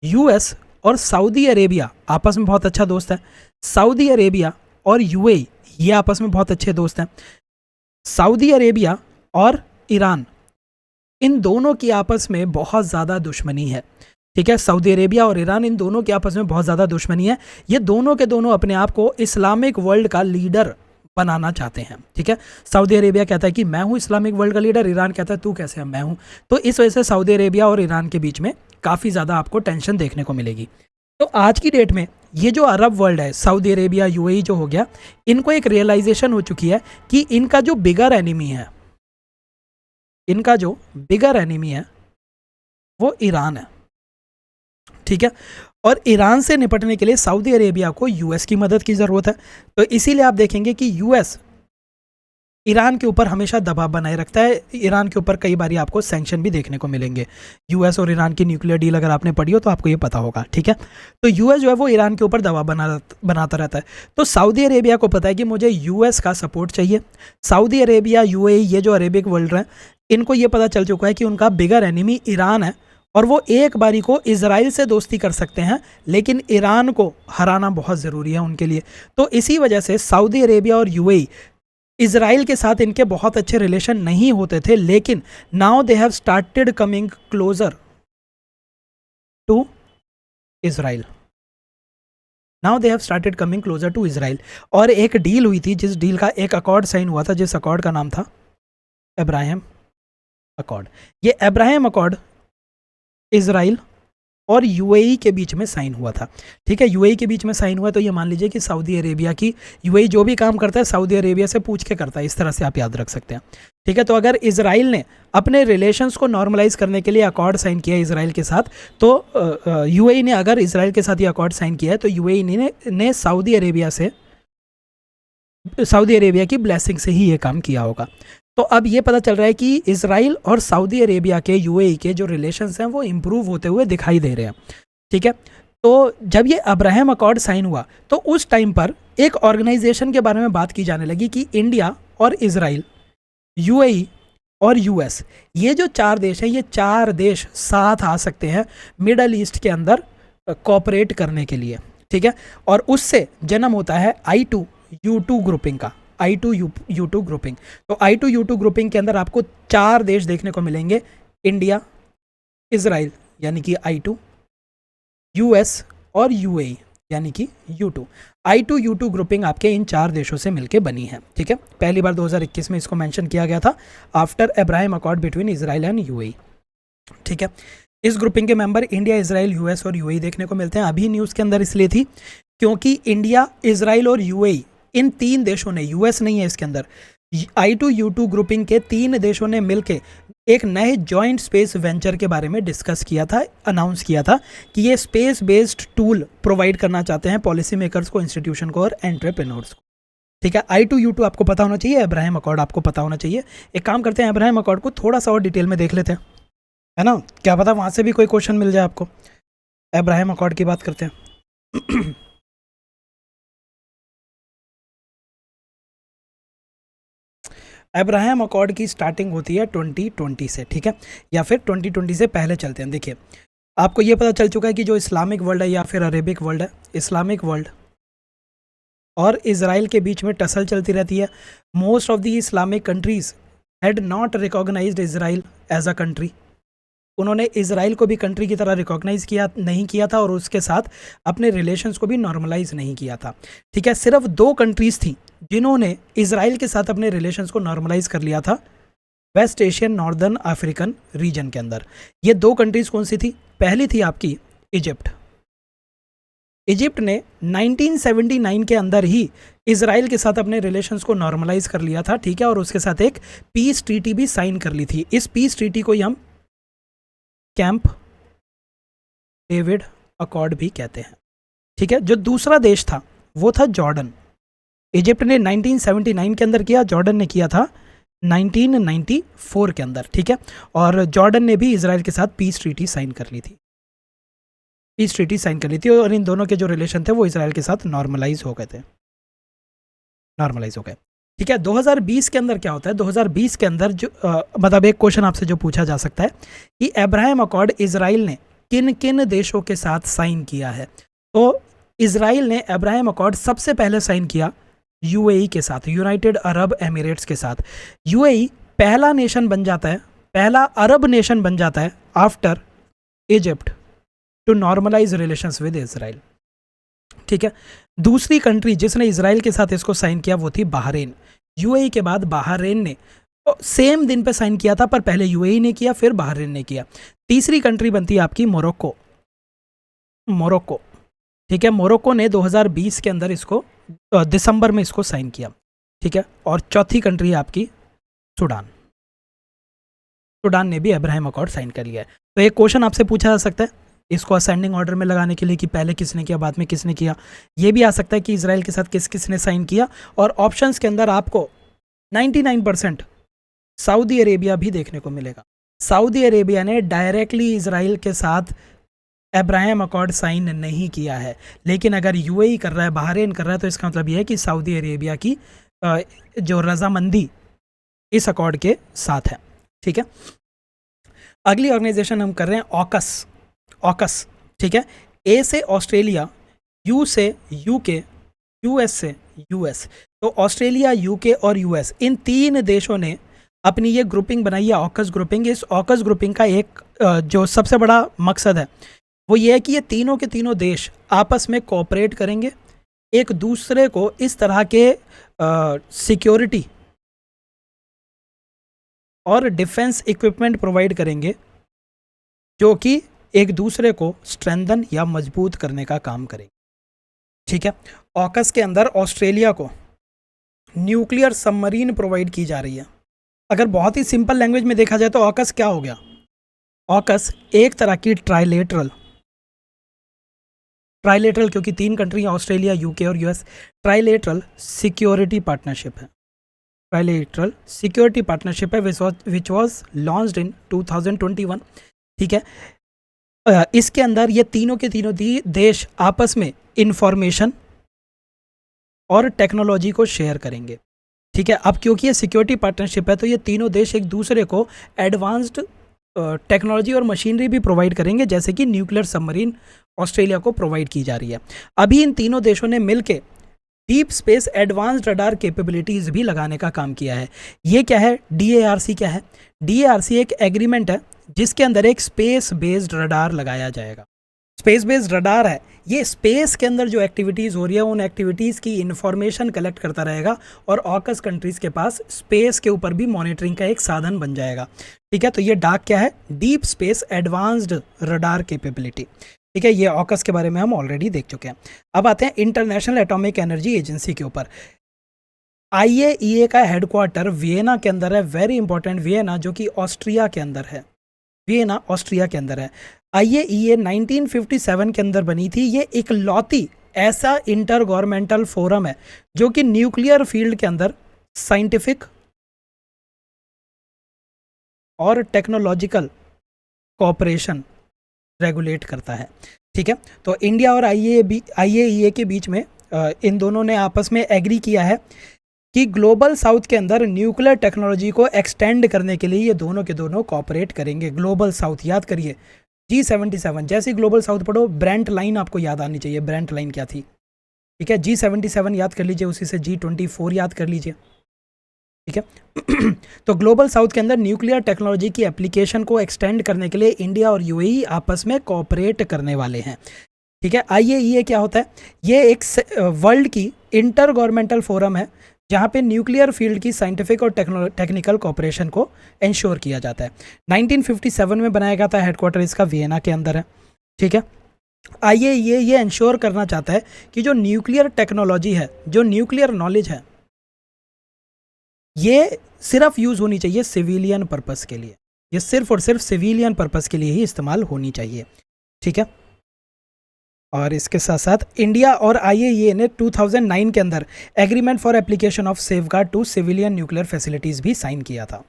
यूएस और सऊदी अरेबिया आपस में बहुत अच्छा दोस्त है। सऊदी अरेबिया और यूएई ये आपस में बहुत अच्छे दोस्त हैं। सऊदी अरेबिया और ईरान, इन दोनों की आपस में बहुत ज़्यादा दुश्मनी है, ठीक है। सऊदी अरेबिया और ईरान, इन दोनों की आपस में बहुत ज़्यादा दुश्मनी है। ये दोनों के दोनों अपने आप को इस्लामिक वर्ल्ड का लीडर बनाना चाहते हैं, ठीक है। सऊदी अरेबिया कहता है कि मैं हूँ इस्लामिक वर्ल्ड का लीडर, ईरान कहता है तू कैसे है, मैं हूँ। तो इस वजह से सऊदी अरेबिया और ईरान के बीच में काफ़ी ज़्यादा आपको टेंशन देखने को मिलेगी। तो आज की डेट में ये जो अरब वर्ल्ड है, सऊदी अरेबिया, यूएई जो हो गया, इनको एक रियलाइजेशन हो चुकी है कि इनका जो बिगर एनिमी है, इनका जो बिगर एनिमी है वो ईरान है, ठीक है। और ईरान से निपटने के लिए सऊदी अरेबिया को यूएस की मदद की ज़रूरत है। तो इसीलिए आप देखेंगे कि यूएस ईरान के ऊपर हमेशा दबाव बनाए रखता है। ईरान के ऊपर कई बार आपको सैंक्शन भी देखने को मिलेंगे। यूएस और ईरान की न्यूक्लियर डील अगर आपने पढ़ी हो तो आपको ये पता होगा, ठीक है। तो यूएस जो है वो ईरान के ऊपर दबाव बनाता रहता है। तो सऊदी अरेबिया को पता है कि मुझे यूएस का सपोर्ट चाहिए। सऊदी अरेबिया, यूएई, ये जो अरेबिक वर्ल्ड है, इनको ये पता चल चुका है कि उनका बिगर एनिमी ईरान है और वो एक बारी को इजराइल से दोस्ती कर सकते हैं, लेकिन ईरान को हराना बहुत ज़रूरी है उनके लिए। तो इसी वजह से सऊदी अरेबिया और यूएई, इजराइल के साथ इनके बहुत अच्छे रिलेशन नहीं होते थे, लेकिन now they have started coming closer to Israel. Now they have started coming closer to Israel. और एक डील हुई थी, जिस डील का एक अकॉर्ड साइन हुआ था, जिस अकॉर्ड का नाम था अब्राहम अकॉर्ड। ये अब्राहम अकॉर्ड इजराइल और यूएई के बीच में साइन हुआ था, ठीक है। यूएई के बीच में साइन हुआ, तो ये मान लीजिए कि सऊदी अरेबिया की, यूएई जो भी काम करता है सऊदी अरेबिया से पूछ के करता है, इस तरह से आप याद रख सकते हैं, ठीक है। तो अगर इजराइल ने अपने रिलेशंस को नॉर्मलाइज करने के लिए अकॉर्ड साइन किया इजराइल के साथ, तो यूएई ने अगर इजराइल के साथ ये अकॉर्ड साइन किया है, तो यूएई ने सऊदी अरेबिया की ब्लेसिंग से ही ये काम किया होगा। तो अब ये पता चल रहा है कि इजराइल और सऊदी अरेबिया के, यूएई के जो रिलेशंस हैं वो इम्प्रूव होते हुए दिखाई दे रहे हैं, ठीक है। तो जब ये अब्राहम अकॉर्ड साइन हुआ तो उस टाइम पर एक ऑर्गेनाइजेशन के बारे में बात की जाने लगी कि इंडिया और इजराइल, यूएई और यूएस, ये जो चार देश हैं, ये चार देश साथ आ सकते हैं मिडल ईस्ट के अंदर कोऑपरेट करने के लिए, ठीक है। और उससे जन्म होता है I2U2 ग्रुपिंग का, I2U2 ग्रुपिंग। तो I2U2 ग्रुपिंग के अंदर आपको चार देश देखने को मिलेंगे, इंडिया, इजराइल यानी कि I2, यूएस और यूएई यानी कि U2। I2U2 ग्रुपिंग आपके इन चार देशों से मिलके बनी है, ठीक है। पहली बार 2021 में इसको मेंशन किया गया था, after Abraham accord between Israel and UAE, ठीक है। इस ग्रुपिंग के मेंबर इंडिया, इजराइल, यूएस और यूएई देखने को मिलते हैं। अभी न्यूज़ के अंदर इसलिए थी क्योंकि इंडिया, इजराइल और यूएई, इन तीन देशों ने, यूएस नहीं है इसके अंदर, I2U2 ग्रुपिंग के तीन देशों ने मिलके एक नए जॉइंट स्पेस वेंचर के बारे में डिस्कस किया था, अनाउंस किया था कि ये स्पेस बेस्ड टूल प्रोवाइड करना चाहते हैं पॉलिसी मेकर्स को, इंस्टीट्यूशन को और एंटरप्रेन्योर्स को, ठीक है। I2U2 आपको पता होना चाहिए, अब्राहम अकॉर्ड आपको पता होना चाहिए। एक काम करते हैं, अब्राहम अकॉर्ड को थोड़ा सा और डिटेल में देख लेते हैं। है ना, क्या पता वहाँ से भी कोई क्वेश्चन मिल जाए आपको। अब्राहम अकॉर्ड की बात करते हैं। अब्राहम अकॉर्ड की स्टार्टिंग होती है 2020 से, ठीक है, या फिर 2020 से पहले चलते हैं। देखिए, आपको ये पता चल चुका है कि जो इस्लामिक वर्ल्ड है या फिर अरेबिक वर्ल्ड है, इस्लामिक वर्ल्ड और इसराइल के बीच में टसल चलती रहती है। Most of the Islamic countries had not recognised Israel as a country. उन्होंने इसराइल को भी कंट्री की तरह रिकॉग्नाइज किया नहीं किया था और उसके साथ अपने रिलेशंस को भी नॉर्मलाइज नहीं किया था, ठीक है। सिर्फ दो कंट्रीज थी जिन्होंने इसराइल के साथ अपने रिलेशंस को नॉर्मलाइज कर लिया था West Asian Northern African region के अंदर। ये दो कंट्रीज कौन सी थी? पहली थी आपकी इजिप्ट। इजिप्ट ने 1979 के अंदर ही इसराइल के साथ अपने रिलेशंस को नॉर्मलाइज कर लिया था, ठीक है, और उसके साथ एक पीस ट्रीटी भी साइन कर ली थी। इस पीस ट्रीटी को ही हम कैंप डेविड अकॉर्ड भी कहते हैं, ठीक है। जो दूसरा देश था वो था जॉर्डन। इजिप्ट ने 1979 के अंदर किया, जॉर्डन ने किया था 1994 के अंदर, ठीक है। और जॉर्डन ने भी इसराइल के साथ पीस ट्रीटी साइन कर ली थी, पीस ट्रीटी साइन कर ली थी, और इन दोनों के जो रिलेशन थे वो इसराइल के साथ नॉर्मलाइज हो गए थे, नॉर्मलाइज हो गए, ठीक है। 2020 के अंदर क्या होता है? 2020 के अंदर जो मतलब एक क्वेश्चन आपसे जो पूछा जा सकता है कि अब्राहम अकॉर्ड इसराइल ने किन किन देशों के साथ साइन किया है? तो इसराइल ने अब्राहम अकॉर्ड सबसे पहले साइन किया यूएई के साथ, यूनाइटेड अरब एमिरेट्स के साथ। यूएई पहला नेशन बन जाता है, पहला अरब नेशन बन जाता है after Egypt to normalise relations with Israel, ठीक है। दूसरी कंट्री जिसने इसराइल के साथ इसको साइन किया वो थी बहरीन। यूएई के बाद बहरीन ने सेम दिन पे साइन किया था, पर पहले यूएई ने किया फिर बहरीन ने किया। तीसरी कंट्री बनती है आपकी मोरक्को, मोरक्को, ठीक है। मोरक्को ने 2020 के अंदर इसको दिसंबर में इसको साइन किया, ठीक है। और चौथी कंट्री है आपकी सूडान, सूडान ने भी अब्राहम अकॉर्ड साइन कर लिया है। तो एक क्वेश्चन आपसे पूछा जा सकता है इसको असेंडिंग ऑर्डर में लगाने के लिए कि पहले किसने किया बाद में किसने किया। ये भी आ सकता है कि इसराइल के साथ किस किसने साइन किया। और ऑप्शंस के अंदर आपको 99% सऊदी अरेबिया भी देखने को मिलेगा। सऊदी अरेबिया ने डायरेक्टली इसराइल के साथ अब्राहम अकॉर्ड साइन नहीं किया है, लेकिन अगर यूएई कर रहा है, बहरीन कर रहा है, तो इसका मतलब यह है कि सऊदी अरेबिया की जो रजामंदी इस अकॉर्ड के साथ है, ठीक है। अगली ऑर्गेनाइजेशन हम कर रहे हैं ऑकस, ऑकस, ठीक है। ए से ऑस्ट्रेलिया, यू से यूके, यूएस से यूएस। तो ऑस्ट्रेलिया, यूके और यूएस, इन तीन देशों ने अपनी ये ग्रुपिंग बनाई है, ऑकस ग्रुपिंग। इस ऑकस ग्रुपिंग का एक जो सबसे बड़ा मकसद है वो ये है कि ये तीनों के तीनों देश आपस में कोऑपरेट करेंगे, एक दूसरे को इस तरह के सिक्योरिटी और डिफेंस इक्विपमेंट प्रोवाइड करेंगे जो कि एक दूसरे को स्ट्रेंथन या मजबूत करने का काम करेंगे, ठीक है। ऑकस के अंदर ऑस्ट्रेलिया को न्यूक्लियर सबमरीन प्रोवाइड की जा रही है। अगर बहुत ही सिंपल लैंग्वेज में देखा जाए तो ऑकस क्या हो गया? ऑकस एक तरह की ट्राइलेटरल, ट्राइलेटरल क्योंकि तीन कंट्री ऑस्ट्रेलिया, यूके और यूएस, ट्राइलेटरल सिक्योरिटी पार्टनरशिप है, ट्राइलेटरल सिक्योरिटी पार्टनरशिप है विच वॉज लॉन्च्ड इन 2021, ठीक है। इसके अंदर ये तीनों के तीनों देश आपस में इंफॉर्मेशन और टेक्नोलॉजी को शेयर करेंगे, ठीक है। अब क्योंकि ये सिक्योरिटी पार्टनरशिप है तो ये तीनों देश एक दूसरे को एडवांस्ड टेक्नोलॉजी और मशीनरी भी प्रोवाइड करेंगे, जैसे कि न्यूक्लियर सबमरीन ऑस्ट्रेलिया को प्रोवाइड की जा रही है। अभी इन तीनों देशों ने मिलकर deep space advanced radar capabilities भी लगाने का काम किया है। ये क्या है? DARC क्या है? DARC एक एग्रीमेंट है जिसके अंदर एक स्पेस बेस्ड रडार लगाया जाएगा। स्पेस बेस्ड रडार है, ये स्पेस के अंदर जो एक्टिविटीज़ हो रही है उन एक्टिविटीज़ की इंफॉर्मेशन कलेक्ट करता रहेगा और ऑकस कंट्रीज़ के पास स्पेस के ऊपर भी मॉनिटरिंग का एक साधन बन जाएगा, ठीक है। तो ये डाक क्या है? Deep space advanced radar capability, ठीक है। ये ऑकस के बारे में हम ऑलरेडी देख चुके हैं। अब आते हैं इंटरनेशनल एटॉमिक एनर्जी एजेंसी के ऊपर। IAEA का हेडक्वार्टर वियना के अंदर है, वेरी इंपॉर्टेंट, वियना जो कि ऑस्ट्रिया के अंदर है, वियना ऑस्ट्रिया के अंदर है। IAEA 1957 के अंदर बनी थी। ये इकलौती ऐसा इंटर गवर्नमेंटल फोरम है जो कि न्यूक्लियर फील्ड के अंदर साइंटिफिक और टेक्नोलॉजिकल कॉपरेशन रेगुलेट करता है। ठीक है, तो इंडिया और IAEA के बीच में इन दोनों ने आपस में एग्री किया है कि ग्लोबल साउथ के अंदर न्यूक्लियर टेक्नोलॉजी को एक्सटेंड करने के लिए ये दोनों के दोनों कॉपरेट करेंगे। ग्लोबल साउथ याद करिए, G77, जैसे ही ग्लोबल साउथ पढ़ो ब्रेंट लाइन आपको याद आनी चाहिए। ब्रेंट लाइन क्या थी? ठीक है, G77 याद कर लीजिए, उसी से G24 याद कर लीजिए। ठीक है तो ग्लोबल साउथ के अंदर न्यूक्लियर टेक्नोलॉजी की एप्लीकेशन को एक्सटेंड करने के लिए इंडिया और UAE आपस में कोऑपरेट करने वाले हैं। ठीक है, IAEA क्या होता है? ये एक वर्ल्ड की इंटर गवर्नमेंटल फोरम है जहाँ पे न्यूक्लियर फील्ड की साइंटिफिक और टेक्निकल कोऑपरेशन को इंश्योर किया जाता है। 1957 में बनाया गया था, हेडक्वार्टर इसका वियना के अंदर है। ठीक है, IAEA ये इंश्योर करना चाहता है कि जो न्यूक्लियर टेक्नोलॉजी है, जो न्यूक्लियर नॉलेज है, ये सिर्फ यूज़ होनी चाहिए सिविलियन पर्पस के लिए। ये सिर्फ और सिर्फ सिविलियन पर्पस के लिए ही इस्तेमाल होनी चाहिए। ठीक है, और इसके साथ साथ इंडिया और IAEA ने 2009 के अंदर agreement for application of safeguard to civilian nuclear facilities भी साइन किया था।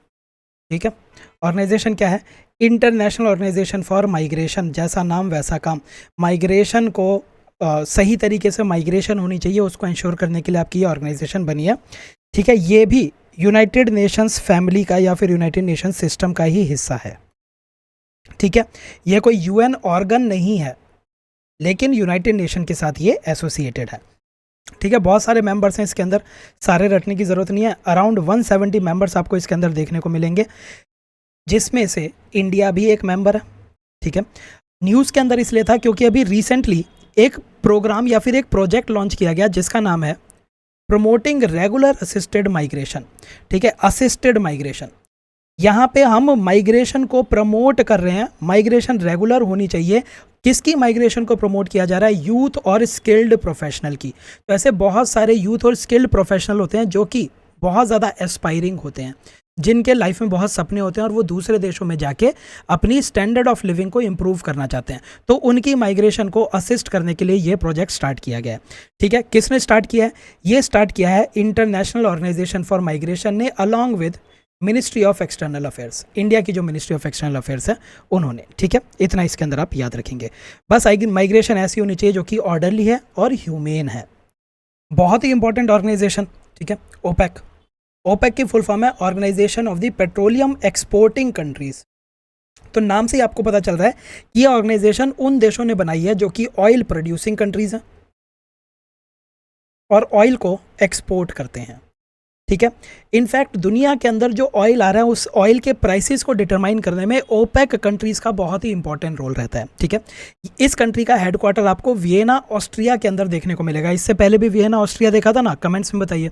ठीक है, ऑर्गेनाइजेशन क्या है? इंटरनेशनल ऑर्गेनाइजेशन फॉर माइग्रेशन, जैसा नाम वैसा काम। माइग्रेशन को सही तरीके से माइग्रेशन होनी चाहिए, उसको इंश्योर करने के लिए आपकी ये ऑर्गेनाइजेशन बनी है। ठीक है, ये भी यूनाइटेड नेशंस फैमिली का या फिर यूनाइटेड नेशंस सिस्टम का ही हिस्सा है। ठीक है, ये कोई UN ऑर्गन नहीं है, लेकिन यूनाइटेड नेशन के साथ ये एसोसिएटेड है। ठीक है, बहुत सारे मेंबर्स हैं इसके अंदर, सारे रटने की ज़रूरत नहीं है। अराउंड 170 मेंबर्स आपको इसके अंदर देखने को मिलेंगे, जिसमें से इंडिया भी एक मेंबर है। ठीक है, न्यूज़ के अंदर इसलिए था क्योंकि अभी रिसेंटली एक प्रोग्राम या फिर एक प्रोजेक्ट लॉन्च किया गया जिसका नाम है प्रमोटिंग रेगुलर असिस्टेड माइग्रेशन। ठीक है, असिस्टेड माइग्रेशन, यहाँ पे हम माइग्रेशन को प्रमोट कर रहे हैं। माइग्रेशन रेगुलर होनी चाहिए। किसकी माइग्रेशन को प्रमोट किया जा रहा है? यूथ और स्किल्ड प्रोफेशनल की। तो ऐसे बहुत सारे यूथ और स्किल्ड प्रोफेशनल होते हैं जो कि बहुत ज़्यादा एस्पायरिंग होते हैं, जिनके लाइफ में बहुत सपने होते हैं और वो दूसरे देशों में जाके अपनी स्टैंडर्ड ऑफ लिविंग को इम्प्रूव करना चाहते हैं। तो उनकी माइग्रेशन को असिस्ट करने के लिए ये प्रोजेक्ट स्टार्ट किया गया है। ठीक है, किसने स्टार्ट किया है? ये स्टार्ट किया है इंटरनेशनल ऑर्गेनाइजेशन फॉर माइग्रेशन ने, along with ministry of external affairs. India की जो मिनिस्ट्री ऑफ एक्सटर्नल अफेयर्स है उन्होंने। ठीक है, इतना इसके अंदर आप याद रखेंगे। बस माइग्रेशन ऐसी होनी चाहिए जो कि ऑर्डरली है और ह्यूमेन है। बहुत ही इंपॉर्टेंट ऑर्गेनाइजेशन। ठीक है, ओपेक। ओपेक की फुल फॉर्म है organisation of the petroleum exporting countries. तो नाम से ही आपको पता चल रहा है कि यह ऑर्गेनाइजेशन उन देशों ने बनाई है जो कि ऑयल प्रोड्यूसिंग कंट्रीज हैं और ऑयल को एक्सपोर्ट करते हैं। ठीक है, इनफैक्ट दुनिया के अंदर जो ऑयल आ रहा है उस ऑयल के प्राइसेस को डिटरमाइन करने में ओपेक कंट्रीज़ का बहुत ही इंपॉर्टेंट रोल रहता है। ठीक है, इस कंट्री का हेडक्वार्टर आपको वियना ऑस्ट्रिया के अंदर देखने को मिलेगा। इससे पहले भी वियना ऑस्ट्रिया देखा था ना? कमेंट्स में बताइए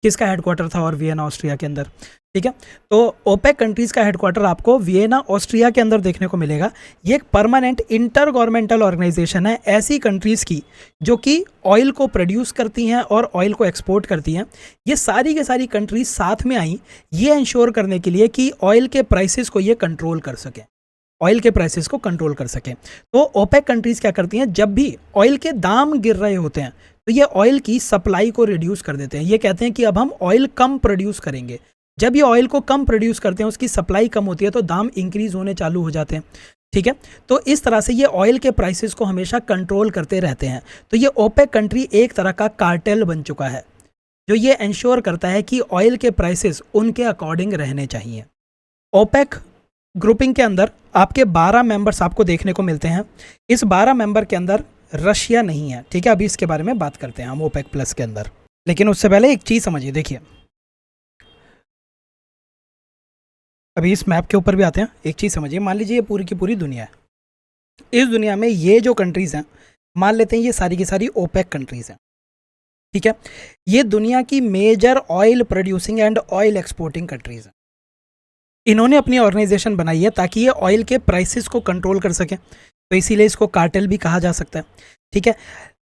किसका हेडक्वार्टर था और वियना ऑस्ट्रिया के अंदर। ठीक है, तो ओपेक कंट्रीज़ का हेडक्वार्टर आपको वियना ऑस्ट्रिया के अंदर देखने को मिलेगा। ये एक परमानेंट इंटर गवर्नमेंटल ऑर्गेनाइजेशन है ऐसी कंट्रीज़ की जो कि ऑयल को प्रोड्यूस करती हैं और ऑयल को एक्सपोर्ट करती हैं। ये सारी के सारी कंट्रीज साथ में आई ये इंश्योर करने के लिए कि ऑयल के प्राइसेस को ये कंट्रोल कर सकें, ऑयल के प्राइसेस को कंट्रोल कर सकें। तो ओपेक कंट्रीज़ क्या करती हैं? जब भी ऑयल के दाम गिर रहे होते हैं तो ये ऑयल की सप्लाई को रिड्यूस कर देते हैं। ये कहते हैं कि अब हम ऑयल कम प्रोड्यूस करेंगे। जब ये ऑयल को कम प्रोड्यूस करते हैं, उसकी सप्लाई कम होती है तो दाम इंक्रीज होने चालू हो जाते हैं। ठीक है, तो इस तरह से ये ऑयल के प्राइसेस को हमेशा कंट्रोल करते रहते हैं। तो ये ओपेक कंट्री एक तरह का कार्टेल बन चुका है जो ये इंश्योर करता है कि ऑयल के प्राइसेस उनके अकॉर्डिंग रहने चाहिए। ओपेक ग्रुपिंग के अंदर आपके 12 मेंबर्स आपको देखने को मिलते हैं। इस 12 मेंबर के अंदर रशिया नहीं है। ठीक है, अभी इसके बारे में बात करते हैं हम ओपेक प्लस के अंदर, लेकिन उससे पहले एक चीज़ समझिए। देखिए, अभी इस मैप के ऊपर भी आते हैं। एक चीज़ समझिए, मान लीजिए ये पूरी की पूरी दुनिया है। इस दुनिया में ये जो कंट्रीज़ हैं, मान लेते हैं ये सारी की सारी ओपेक कंट्रीज़ हैं। ठीक है, ये दुनिया की major oil producing and oil exporting countries हैं। इन्होंने अपनी ऑर्गेनाइजेशन बनाई है ताकि ये ऑयल के प्राइसेस को कंट्रोल कर सकें, तो इसीलिए इसको कार्टेल भी कहा जा सकता है। ठीक है,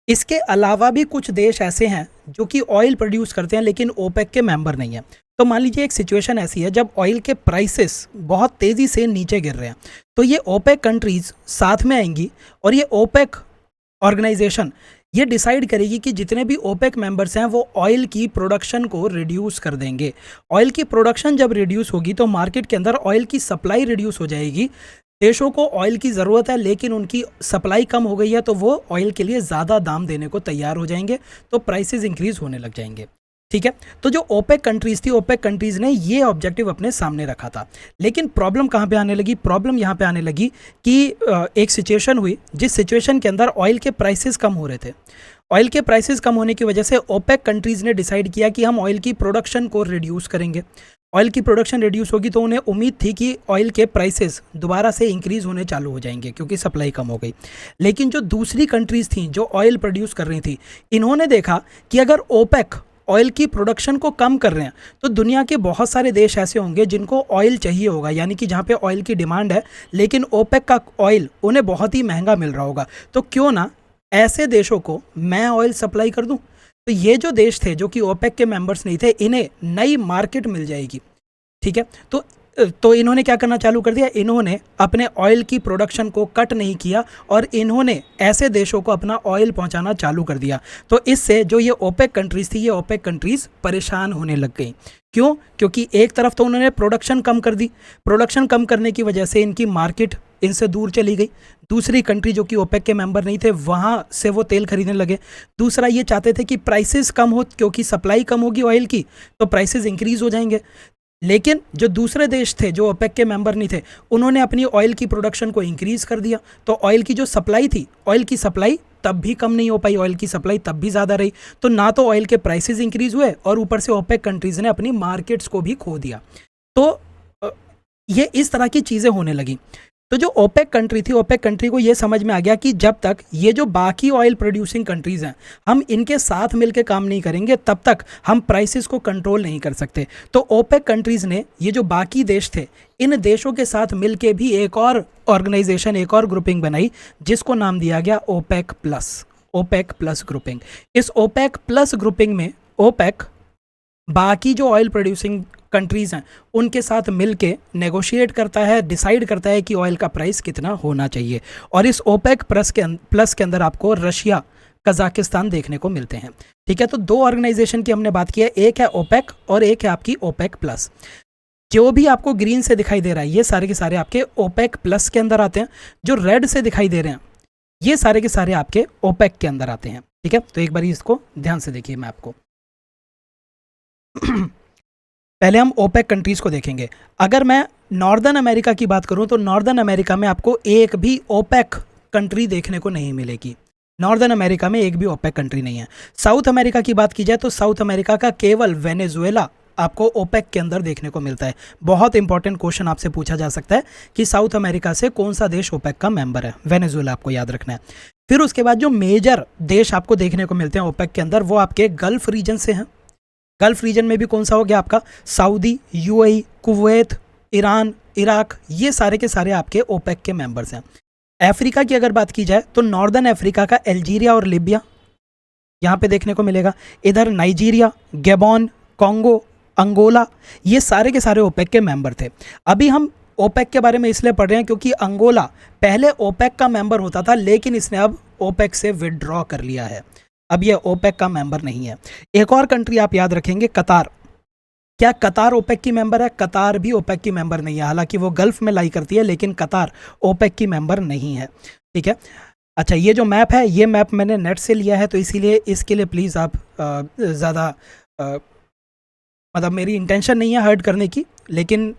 इसके अलावा भी कुछ देश ऐसे हैं जो कि ऑयल प्रोड्यूस करते हैं लेकिन ओपेक के मेंबर नहीं हैं। तो मान लीजिए एक सिचुएशन ऐसी है जब ऑयल के प्राइसेस बहुत तेज़ी से नीचे गिर रहे हैं, तो ये ओपेक कंट्रीज़ साथ में आएंगी और ये ओपेक ऑर्गेनाइजेशन ये डिसाइड करेगी कि जितने भी ओपेक मेंबर्स हैं वो ऑयल की प्रोडक्शन को रिड्यूस कर देंगे। ऑयल की प्रोडक्शन जब रिड्यूस होगी तो मार्केट के अंदर ऑयल की सप्लाई रिड्यूस हो जाएगी, देशों को ऑयल की ज़रूरत है लेकिन उनकी सप्लाई कम हो गई है, तो वो ऑयल के लिए ज़्यादा दाम देने को तैयार हो जाएंगे, तो प्राइसेस इंक्रीज होने लग जाएंगे। ठीक है, तो जो ओपेक कंट्रीज़ थी, ओपेक कंट्रीज़ ने ये ऑब्जेक्टिव अपने सामने रखा था। लेकिन प्रॉब्लम कहाँ पे आने लगी? प्रॉब्लम यहाँ पे आने लगी कि एक सिचुएशन हुई जिस सिचुएशन के अंदर ऑयल के प्राइसेस कम हो रहे थे। ऑयल के प्राइसेस कम होने की वजह से ओपेक कंट्रीज़ ने डिसाइड किया कि हम ऑयल की प्रोडक्शन को रिड्यूस करेंगे। ऑयल की प्रोडक्शन रिड्यूस होगी तो उन्हें उम्मीद थी कि ऑयल के प्राइसेस दोबारा से इंक्रीज़ होने चालू हो जाएंगे क्योंकि सप्लाई कम हो गई। लेकिन जो दूसरी कंट्रीज़ थी जो ऑयल प्रोड्यूस कर रही थी, इन्होंने देखा कि अगर ओपेक ऑयल की प्रोडक्शन को कम कर रहे हैं तो दुनिया के बहुत सारे देश ऐसे होंगे जिनको ऑयल चाहिए होगा, यानी कि जहाँ पे ऑयल की डिमांड है लेकिन ओपेक का ऑयल उन्हें बहुत ही महंगा मिल रहा होगा। तो क्यों ना ऐसे देशों को मैं ऑयल सप्लाई कर दूं। तो ये जो देश थे जो कि ओपेक के मेंबर्स नहीं थे, इन्हें नई मार्केट मिल जाएगी। ठीक है, तो इन्होंने क्या करना चालू कर दिया? इन्होंने अपने ऑयल की प्रोडक्शन को कट नहीं किया और इन्होंने ऐसे देशों को अपना ऑयल पहुंचाना चालू कर दिया। तो इससे जो ये ओपेक कंट्रीज़ थी, ये ओपेक कंट्रीज़ परेशान होने लग गई। क्यों? क्योंकि एक तरफ तो उन्होंने प्रोडक्शन कम कर दी, प्रोडक्शन कम करने की वजह से इनकी मार्केट इनसे दूर चली गई। दूसरी कंट्री जो कि ओपेक के मेंबर नहीं थे, वहाँ से वो तेल खरीदने लगे। दूसरा ये चाहते थे कि प्राइसेस कम हो, क्योंकि सप्लाई कम होगी ऑयल की तो प्राइसेस इंक्रीज़ हो जाएंगे। लेकिन जो दूसरे देश थे जो ओपेक के मेंबर नहीं थे, उन्होंने अपनी ऑयल की प्रोडक्शन को इंक्रीज़ कर दिया। तो ऑयल की जो सप्लाई थी, ऑयल की सप्लाई तब भी कम नहीं हो पाई, ऑयल की सप्लाई तब भी ज़्यादा रही। तो ना तो ऑयल के प्राइसेस इंक्रीज़ हुए और ऊपर से ओपेक कंट्रीज़ ने अपनी मार्केट्स को भी खो दिया। तो ये इस तरह की चीज़ें होने लगी। तो जो ओपेक कंट्री थी, ओपेक कंट्री को ये समझ में आ गया कि जब तक ये जो बाकी ऑयल प्रोड्यूसिंग कंट्रीज़ हैं, हम इनके साथ मिलकर काम नहीं करेंगे तब तक हम प्राइसेस को कंट्रोल नहीं कर सकते। तो ओपेक कंट्रीज़ ने, ये जो बाकी देश थे, इन देशों के साथ मिलकर भी एक और ऑर्गेनाइजेशन, एक और ग्रुपिंग बनाई जिसको नाम दिया गया OPEC plus. OPEC plus grouping. इस ओपेक प्लस ग्रुपिंग में ओपेक बाकी जो ऑयल प्रोड्यूसिंग कंट्रीज़ हैं उनके साथ मिलके नेगोशिएट करता है, डिसाइड करता है कि ऑयल का प्राइस कितना होना चाहिए। और इस ओपेक प्लस के अंदर आपको रशिया, कजाकिस्तान देखने को मिलते हैं। ठीक है, तो दो ऑर्गेनाइजेशन की हमने बात की है, एक है ओपेक और एक है आपकी ओपेक प्लस। जो भी आपको ग्रीन से दिखाई दे रहा है ये सारे के सारे आपके ओपेक प्लस के अंदर आते हैं। जो रेड से दिखाई दे रहे हैं ये सारे के सारे आपके ओपेक के अंदर आते हैं। ठीक है, तो एक बार इसको ध्यान से देखिए मैं आपको पहले हम ओपेक कंट्रीज़ को देखेंगे। अगर मैं नॉर्दर्न अमेरिका की बात करूं तो नॉर्दर्न अमेरिका में आपको एक भी ओपेक कंट्री देखने को नहीं मिलेगी। नॉर्दर्न अमेरिका में एक भी ओपेक कंट्री नहीं है। साउथ अमेरिका की बात की जाए तो साउथ अमेरिका का केवल वेनेजुएला आपको ओपेक के अंदर देखने को मिलता है। बहुत इंपॉर्टेंट क्वेश्चन आपसे पूछा जा सकता है कि साउथ अमेरिका से कौन सा देश ओपेक का मेंबर है? वेनेजुएला आपको याद रखना है। फिर उसके बाद जो मेजर देश आपको देखने को मिलते हैं ओपेक के अंदर वो आपके गल्फ रीजन से हैं। गल्फ रीजन में भी कौन सा हो गया आपका? Saudi, UAE, Kuwait, Iran, Iraq, ये सारे के सारे आपके ओपेक के मेंबर्स हैं। अफ्रीका की अगर बात की जाए तो नॉर्दर्न अफ्रीका का अल्जीरिया और लीबिया यहाँ पे देखने को मिलेगा। इधर नाइजीरिया, गैबोन, कॉन्गो, अंगोला, ये सारे के सारे ओपेक के मेंबर थे। अभी हम ओपेक के बारे में इसलिए पढ़ रहे हैं क्योंकि अंगोला पहले ओपेक का मेंबर होता था लेकिन इसने अब ओपेक से विड्रॉ कर लिया है। अब ये ओपेक का मेंबर नहीं है। एक और कंट्री आप याद रखेंगे, कतार। क्या कतार ओपेक की मेंबर है? कतार भी ओपेक की मेंबर नहीं है। हालांकि वो गल्फ में लाई करती है लेकिन कतार ओपेक की मेंबर नहीं है। ठीक है, अच्छा, ये जो मैप है ये मैप मैंने नेट से लिया है तो इसीलिए इसके लिए प्लीज़ आप ज़्यादा मतलब मेरी इंटेंशन नहीं है हर्ट करने की, लेकिन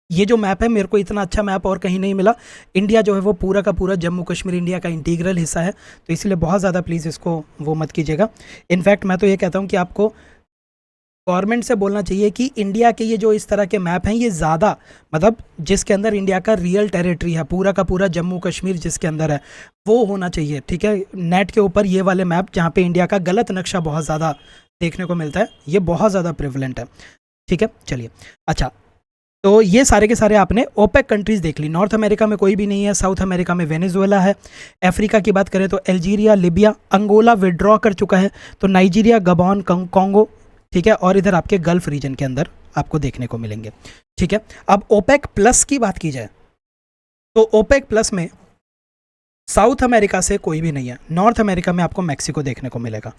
ये जो मैप है मेरे को इतना अच्छा मैप और कहीं नहीं मिला। इंडिया जो है वो पूरा का पूरा जम्मू कश्मीर इंडिया का इंटीग्रल हिस्सा है, तो इसलिए बहुत ज़्यादा प्लीज़ इसको वो मत कीजिएगा। इनफैक्ट मैं तो ये कहता हूँ कि आपको गवर्नमेंट से बोलना चाहिए कि इंडिया के ये जो इस तरह के मैप हैं ये ज़्यादा मतलब जिसके अंदर इंडिया का रियल टेरिटरी है, पूरा का पूरा जम्मू कश्मीर जिसके अंदर है, वो होना चाहिए। ठीक है, नेट के ऊपर ये वाले मैप जहाँ पे इंडिया का गलत नक्शा बहुत ज़्यादा देखने को मिलता है, ये बहुत ज़्यादा प्रिवलेंट है। ठीक है, चलिए, अच्छा, तो ये सारे के सारे आपने ओपेक कंट्रीज़ देख ली। नॉर्थ अमेरिका में कोई भी नहीं है, साउथ अमेरिका में वेनेजुएला है। अफ्रीका की बात करें तो अल्जीरिया, लीबिया, अंगोला विड्रॉ कर चुका है, तो नाइजीरिया, गबोन, कॉन्गो, ठीक है, और इधर आपके गल्फ रीजन के अंदर आपको देखने को मिलेंगे। ठीक है, अब ओपेक प्लस की बात की जाए तो ओपेक प्लस में साउथ अमेरिका से कोई भी नहीं है। नॉर्थ अमेरिका में आपको मैक्सिको देखने को मिलेगा।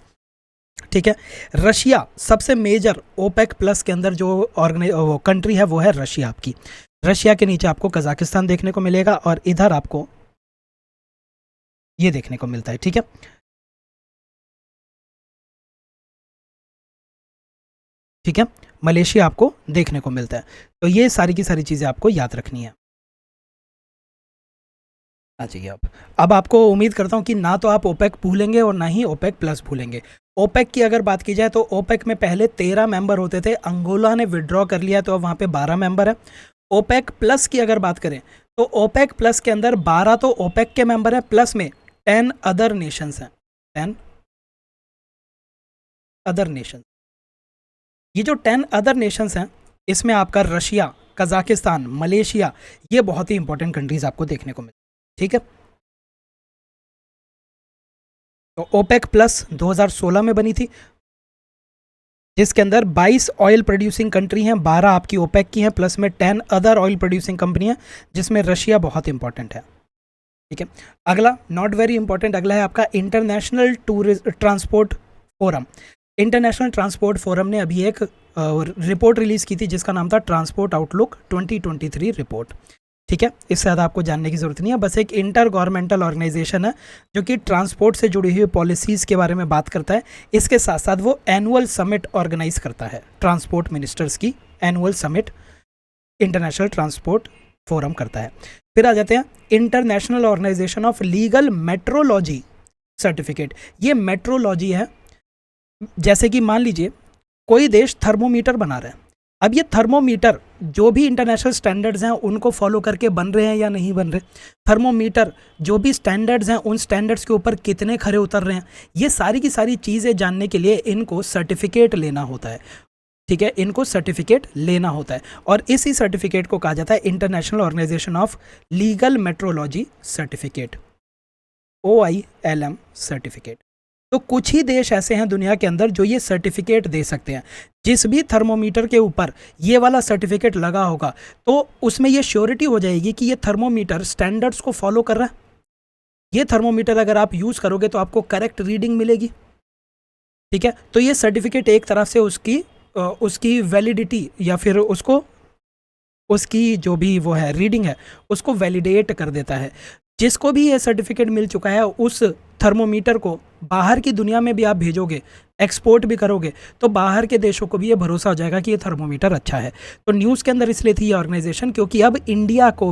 ठीक है, रशिया सबसे मेजर ओपेक प्लस के अंदर जो कंट्री है वो है रशिया आपकी। रशिया के नीचे आपको कजाकिस्तान देखने को मिलेगा और इधर आपको ये देखने को मिलता है, ठीक है। ठीक है, मलेशिया आपको देखने को मिलता है। तो ये सारी की सारी चीज़ें आपको याद रखनी है। आ जाइए आप। अब आपको उम्मीद करता हूँ कि ना तो आप ओपेक भूलेंगे और ना ही ओपेक प्लस भूलेंगे। ओपेक की अगर बात की जाए तो ओपेक में पहले 13 मेंबर होते थे, अंगोला ने विड्रॉ कर लिया तो अब वहाँ पे 12 मेंबर है। ओपेक प्लस की अगर बात करें तो ओपेक प्लस के अंदर 12 तो ओपेक के मेंबर हैं, प्लस में 10 अदर नेशंस हैं, 10 अदर नेशन। ये जो 10 अदर नेशंस हैं इसमें आपका रशिया, कजाकिस्तान, मलेशिया, ये बहुत ही इंपॉर्टेंट कंट्रीज आपको देखने को मिले, ठीक है। तो ओपेक प्लस 2016 में बनी थी, जिसके अंदर 22 ऑयल प्रोड्यूसिंग कंट्री हैं, 12 आपकी ओपेक की हैं, प्लस में 10 अदर ऑयल प्रोड्यूसिंग कंपनी हैं, जिसमें रशिया बहुत इंपॉर्टेंट है, ठीक है। अगला नॉट वेरी इंपॉर्टेंट, अगला है आपका international transport forum. International transport forum ने अभी एक रिपोर्ट रिलीज़ की थी जिसका नाम था ट्रांसपोर्ट आउटलुक 2023 रिपोर्ट, ठीक है। इससे ज़्यादा आपको जानने की ज़रूरत नहीं है, बस एक इंटर गवर्नमेंटल ऑर्गेनाइजेशन है जो कि ट्रांसपोर्ट से जुड़ी हुई पॉलिसीज़ के बारे में बात करता है। इसके साथ साथ वो एनुअल समिट ऑर्गेनाइज करता है, ट्रांसपोर्ट मिनिस्टर्स की annual summit international transport forum करता है। फिर आ जाते हैं international organisation of legal metrology certificate. ये मेट्रोलॉजी है, जैसे कि मान लीजिए कोई देश थर्मोमीटर बना रहा है, अब ये थर्मोमीटर जो भी इंटरनेशनल स्टैंडर्ड्स हैं उनको फॉलो करके बन रहे हैं या नहीं बन रहे, थर्मोमीटर जो भी स्टैंडर्ड्स हैं उन स्टैंडर्ड्स के ऊपर कितने खरे उतर रहे हैं, ये सारी की सारी चीज़ें जानने के लिए इनको सर्टिफिकेट लेना होता है, ठीक है। इनको सर्टिफिकेट लेना होता है और इसी सर्टिफिकेट को कहा जाता है international organisation of legal metrology certificate, OILM certificate. तो कुछ ही देश ऐसे हैं दुनिया के अंदर जो ये सर्टिफिकेट दे सकते हैं। जिस भी थर्मोमीटर के ऊपर ये वाला सर्टिफिकेट लगा होगा तो उसमें ये श्योरिटी हो जाएगी कि ये थर्मोमीटर स्टैंडर्ड्स को फॉलो कर रहा है। ये थर्मोमीटर अगर आप यूज़ करोगे तो आपको करेक्ट रीडिंग मिलेगी, ठीक है। तो ये सर्टिफिकेट एक तरफ से उसकी वैलिडिटी या फिर उसकी जो भी वो है रीडिंग है उसको वैलिडेट कर देता है। जिसको भी ये सर्टिफिकेट मिल चुका है उस थर्मोमीटर को बाहर की दुनिया में भी आप भेजोगे, एक्सपोर्ट भी करोगे, तो बाहर के देशों को भी ये भरोसा हो जाएगा कि ये थर्मोमीटर अच्छा है। तो न्यूज़ के अंदर इसलिए थी ये ऑर्गेनाइजेशन क्योंकि अब इंडिया को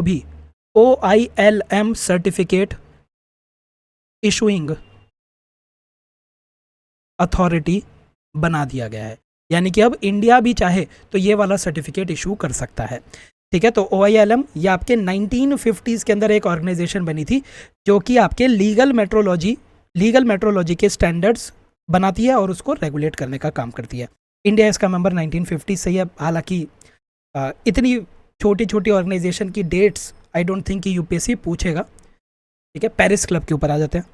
भी OILM सर्टिफिकेट इशूइंग अथॉरिटी बना दिया गया है, यानी कि अब इंडिया भी चाहे तो ये वाला सर्टिफिकेट इशू कर सकता है, ठीक है। तो OILM ये आपके 1950s के अंदर एक ऑर्गेनाइजेशन बनी थी जो कि आपके लीगल मेट्रोलॉजी के स्टैंडर्ड्स बनाती है और उसको रेगुलेट करने का काम करती है। इंडिया इसका मेंबर 1950 से ही है। हालांकि इतनी छोटी छोटी ऑर्गेनाइजेशन की डेट्स आई डोंट थिंक कि UPSC पूछेगा, ठीक है। पेरिस क्लब के ऊपर आ जाते हैं।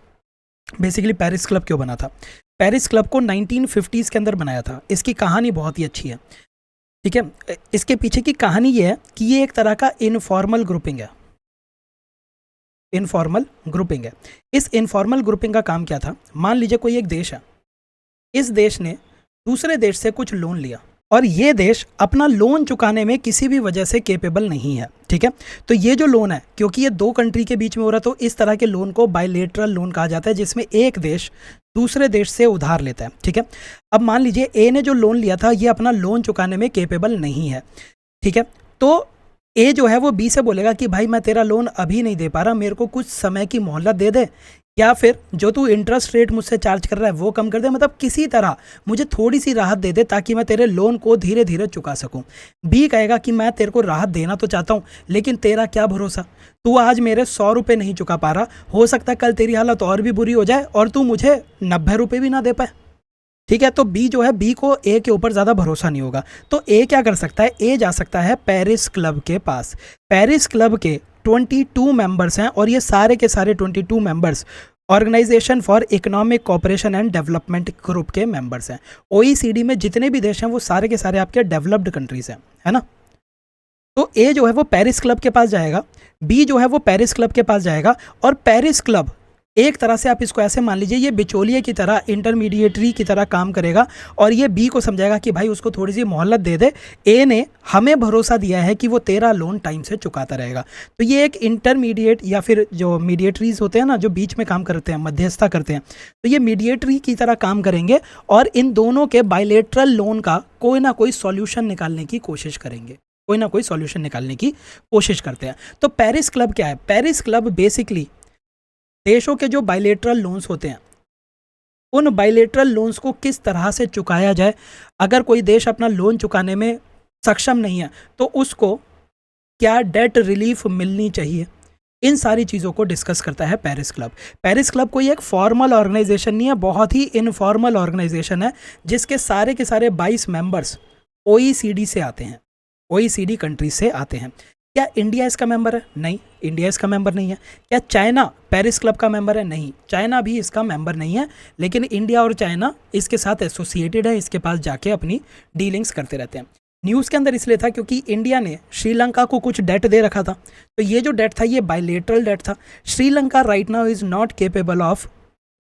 बेसिकली पेरिस क्लब क्यों बना था? पेरिस क्लब को 1950s के अंदर बनाया था। इसकी कहानी बहुत ही अच्छी है, ठीक है। इसके पीछे की कहानी ये है कि ये एक तरह का इनफॉर्मल ग्रुपिंग है। इस इनफॉर्मल ग्रुपिंग का काम क्या था? मान लीजिए कोई एक देश है, इस देश ने दूसरे देश से कुछ लोन लिया और ये देश अपना लोन चुकाने में किसी भी वजह से केपेबल नहीं है, ठीक है। तो ये जो लोन है, क्योंकि ये दो कंट्री के बीच में हो रहा है, तो इस तरह के लोन को बायलेटरल लोन कहा जाता है, जिसमें एक देश दूसरे देश से उधार लेता है, ठीक है। अब मान लीजिए ए ने जो लोन लिया था ये अपना लोन चुकाने में केपेबल नहीं है, ठीक है। तो ए जो है वो बी से बोलेगा कि भाई मैं तेरा लोन अभी नहीं दे पा रहा, मेरे को कुछ समय की मोहलत दे दे, या फिर जो तू इंटरेस्ट रेट मुझसे चार्ज कर रहा है वो कम कर दे, मतलब किसी तरह मुझे थोड़ी सी राहत दे दे ताकि मैं तेरे लोन को धीरे धीरे चुका सकूं। बी कहेगा कि मैं तेरे को राहत देना तो चाहता हूं, लेकिन तेरा क्या भरोसा, तू आज मेरे 100 रुपये नहीं चुका पा रहा, हो सकता है कल तेरी हालत और भी बुरी हो जाए और तू मुझे 90 रुपये भी ना दे पाए, ठीक है। तो बी जो है, बी को ए के ऊपर ज़्यादा भरोसा नहीं होगा, तो ए क्या कर सकता है, ए जा सकता है पेरिस क्लब के पास। पेरिस क्लब के 22 मेंबर्स हैं और ये सारे के सारे 22 members organisation for economic cooperation and development group के मेंबर्स हैं। OECD में जितने भी देश हैं वो सारे के सारे आपके डेवलप्ड कंट्रीज हैं, है ना। तो ए जो है वो पेरिस क्लब के पास जाएगा, बी जो है वो पेरिस क्लब के पास जाएगा और पेरिस क्लब एक तरह से आप इसको ऐसे मान लीजिए, ये बिचौलिए की तरह, इंटरमीडिएटरी की तरह काम करेगा और ये बी को समझाएगा कि भाई उसको थोड़ी सी मोहलत दे दे, ए ने हमें भरोसा दिया है कि वो तेरा लोन टाइम से चुकाता रहेगा। तो ये एक इंटरमीडिएट या फिर जो मीडिएटरीज होते हैं ना, जो बीच में काम करते हैं, मध्यस्थता करते हैं, तो ये मीडिएटरी की तरह काम करेंगे और इन दोनों के बायलेटरल लोन का कोई ना कोई सॉल्यूशन निकालने की कोशिश करेंगे, कोई ना कोई सॉल्यूशन निकालने की कोशिश करते हैं। तो पेरिस क्लब क्या है? पेरिस क्लब बेसिकली देशों के जो बायलेटरल लोन्स होते हैं, उन बायलेटरल लोन्स को किस तरह से चुकाया जाए, अगर कोई देश अपना लोन चुकाने में सक्षम नहीं है तो उसको क्या डेट रिलीफ मिलनी चाहिए, इन सारी चीज़ों को डिस्कस करता है पेरिस क्लब। पेरिस क्लब कोई एक फॉर्मल ऑर्गेनाइजेशन नहीं है, बहुत ही इनफॉर्मल ऑर्गेनाइजेशन है, जिसके सारे के सारे 22 मेंबर्स OECD से आते हैं, OECD कंट्रीज से आते हैं। क्या इंडिया इसका मेंबर है? नहीं, इंडिया इसका मेंबर नहीं है। क्या चाइना पेरिस क्लब का मेंबर है? नहीं, चाइना भी इसका मेंबर नहीं है, लेकिन इंडिया और चाइना इसके साथ एसोसिएटेड है, इसके पास जाके अपनी डीलिंग्स करते रहते हैं। न्यूज़ के अंदर इसलिए था क्योंकि इंडिया ने श्रीलंका को कुछ डेट दे रखा था, तो ये जो डेट था ये बायलेटरल डेट था। Sri Lanka right now is not capable of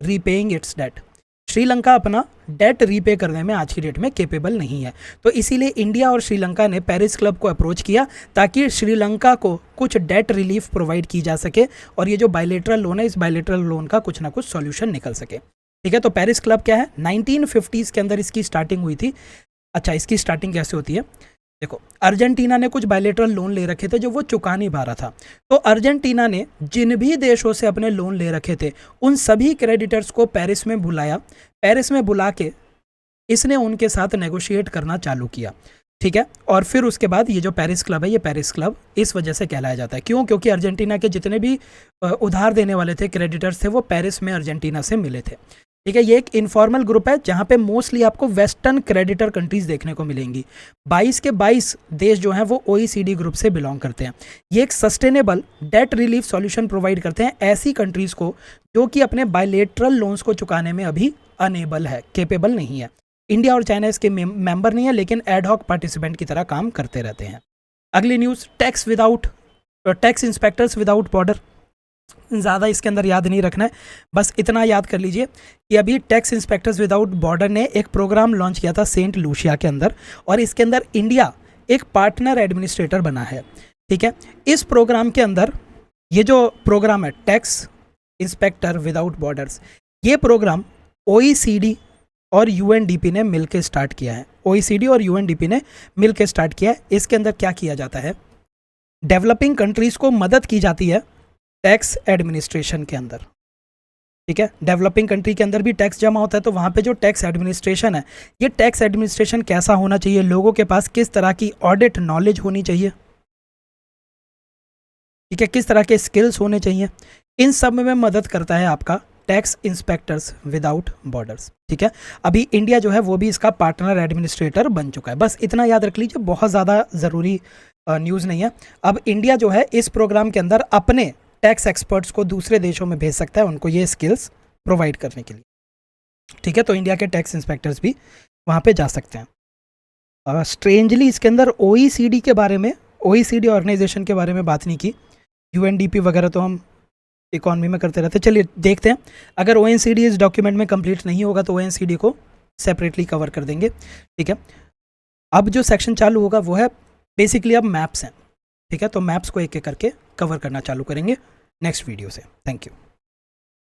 repaying its debt. Sri Lanka अपना डेट रीपे करने में आज की डेट में केपेबल नहीं है, तो इसीलिए इंडिया और श्रीलंका ने पेरिस क्लब को अप्रोच किया ताकि श्रीलंका को कुछ डेट रिलीफ प्रोवाइड की जा सके और ये जो बायलेटरल लोन है, इस बायलेटरल लोन का कुछ ना कुछ सॉल्यूशन निकल सके। ठीक है, तो पेरिस क्लब क्या है? 1950s के अंदर इसकी स्टार्टिंग हुई थी। अच्छा, इसकी स्टार्टिंग कैसे होती है? देखो, अर्जेंटीना ने कुछ बायलेटरल लोन ले रखे थे जो वो चुका नहीं पा रहा था, तो अर्जेंटीना ने जिन भी देशों से अपने लोन ले रखे थे उन सभी क्रेडिटर्स को पेरिस में बुलाया। पेरिस में बुला के इसने उनके साथ नेगोशिएट करना चालू किया। ठीक है, और फिर उसके बाद ये जो पेरिस क्लब है, ये पेरिस क्लब इस वजह से कहलाया जाता है। क्यों? क्योंकि अर्जेंटीना के जितने भी उधार देने वाले थे, क्रेडिटर्स थे, वो पेरिस में अर्जेंटीना से मिले थे। ठीक है, ये एक इनफॉर्मल ग्रुप है जहाँ पे मोस्टली आपको वेस्टर्न क्रेडिटर कंट्रीज देखने को मिलेंगी। 22 के 22 देश जो हैं वो OECD ग्रुप से बिलोंग करते हैं। ये एक sustainable debt relief solution provide करते हैं ऐसी कंट्रीज़ को जो कि अपने बायलेटरल लोन्स को चुकाने में अभी अनेबल है, केपेबल नहीं है। इंडिया और चाइना इसके मेंबर नहीं है, लेकिन एडहॉक पार्टिसिपेंट की तरह काम करते रहते हैं। अगली news, tax inspectors without border. ज़्यादा इसके अंदर याद नहीं रखना है, बस इतना याद कर लीजिए कि अभी टैक्स इंस्पेक्टर्स विदाउट बॉर्डर ने एक प्रोग्राम लॉन्च किया था सेंट लूसिया के अंदर, और इसके अंदर इंडिया एक पार्टनर एडमिनिस्ट्रेटर बना है। ठीक है, इस प्रोग्राम के अंदर ये जो प्रोग्राम है टैक्स इंस्पेक्टर विदाउट बॉर्डर्स, ये प्रोग्राम OECD और UNDP ने मिलकर स्टार्ट किया है। OECD और UNDP ने मिलकर स्टार्ट किया है। इसके अंदर क्या किया जाता है? डेवलपिंग कंट्रीज़ को मदद की जाती है टैक्स एडमिनिस्ट्रेशन के अंदर। ठीक है, डेवलपिंग कंट्री के अंदर भी टैक्स जमा होता है, तो वहाँ पे जो टैक्स एडमिनिस्ट्रेशन है, ये टैक्स एडमिनिस्ट्रेशन कैसा होना चाहिए, लोगों के पास किस तरह की ऑडिट नॉलेज होनी चाहिए, ठीक है, किस तरह के स्किल्स होने चाहिए, इन सब में मदद करता है आपका टैक्स इंस्पेक्टर्स विदाउट बॉर्डर्स। ठीक है, अभी इंडिया जो है वो भी इसका पार्टनर एडमिनिस्ट्रेटर बन चुका है। बस इतना याद रख लीजिए, बहुत ज़्यादा ज़रूरी न्यूज़ नहीं है। अब इंडिया जो है इस प्रोग्राम के अंदर अपने टैक्स एक्सपर्ट्स को दूसरे देशों में भेज सकता है, उनको ये स्किल्स प्रोवाइड करने के लिए। ठीक है, तो इंडिया के टैक्स इंस्पेक्टर्स भी वहाँ पे जा सकते हैं। स्ट्रेंजली इसके अंदर OECD के बारे में, OECD ऑर्गेनाइजेशन के बारे में बात नहीं की। UNDP वगैरह तो हम इकॉनमी में करते रहते हैं। चलिए देखते हैं, अगर OECD इस डॉक्यूमेंट में कंप्लीट नहीं होगा तो OECD को सेपरेटली कवर कर देंगे। ठीक है, अब जो सेक्शन चालू होगा वो है बेसिकली अब मैप्स हैं। ठीक है, तो मैप्स को एक एक करके कवर करना चालू करेंगे नेक्स्ट वीडियो से। Thank you.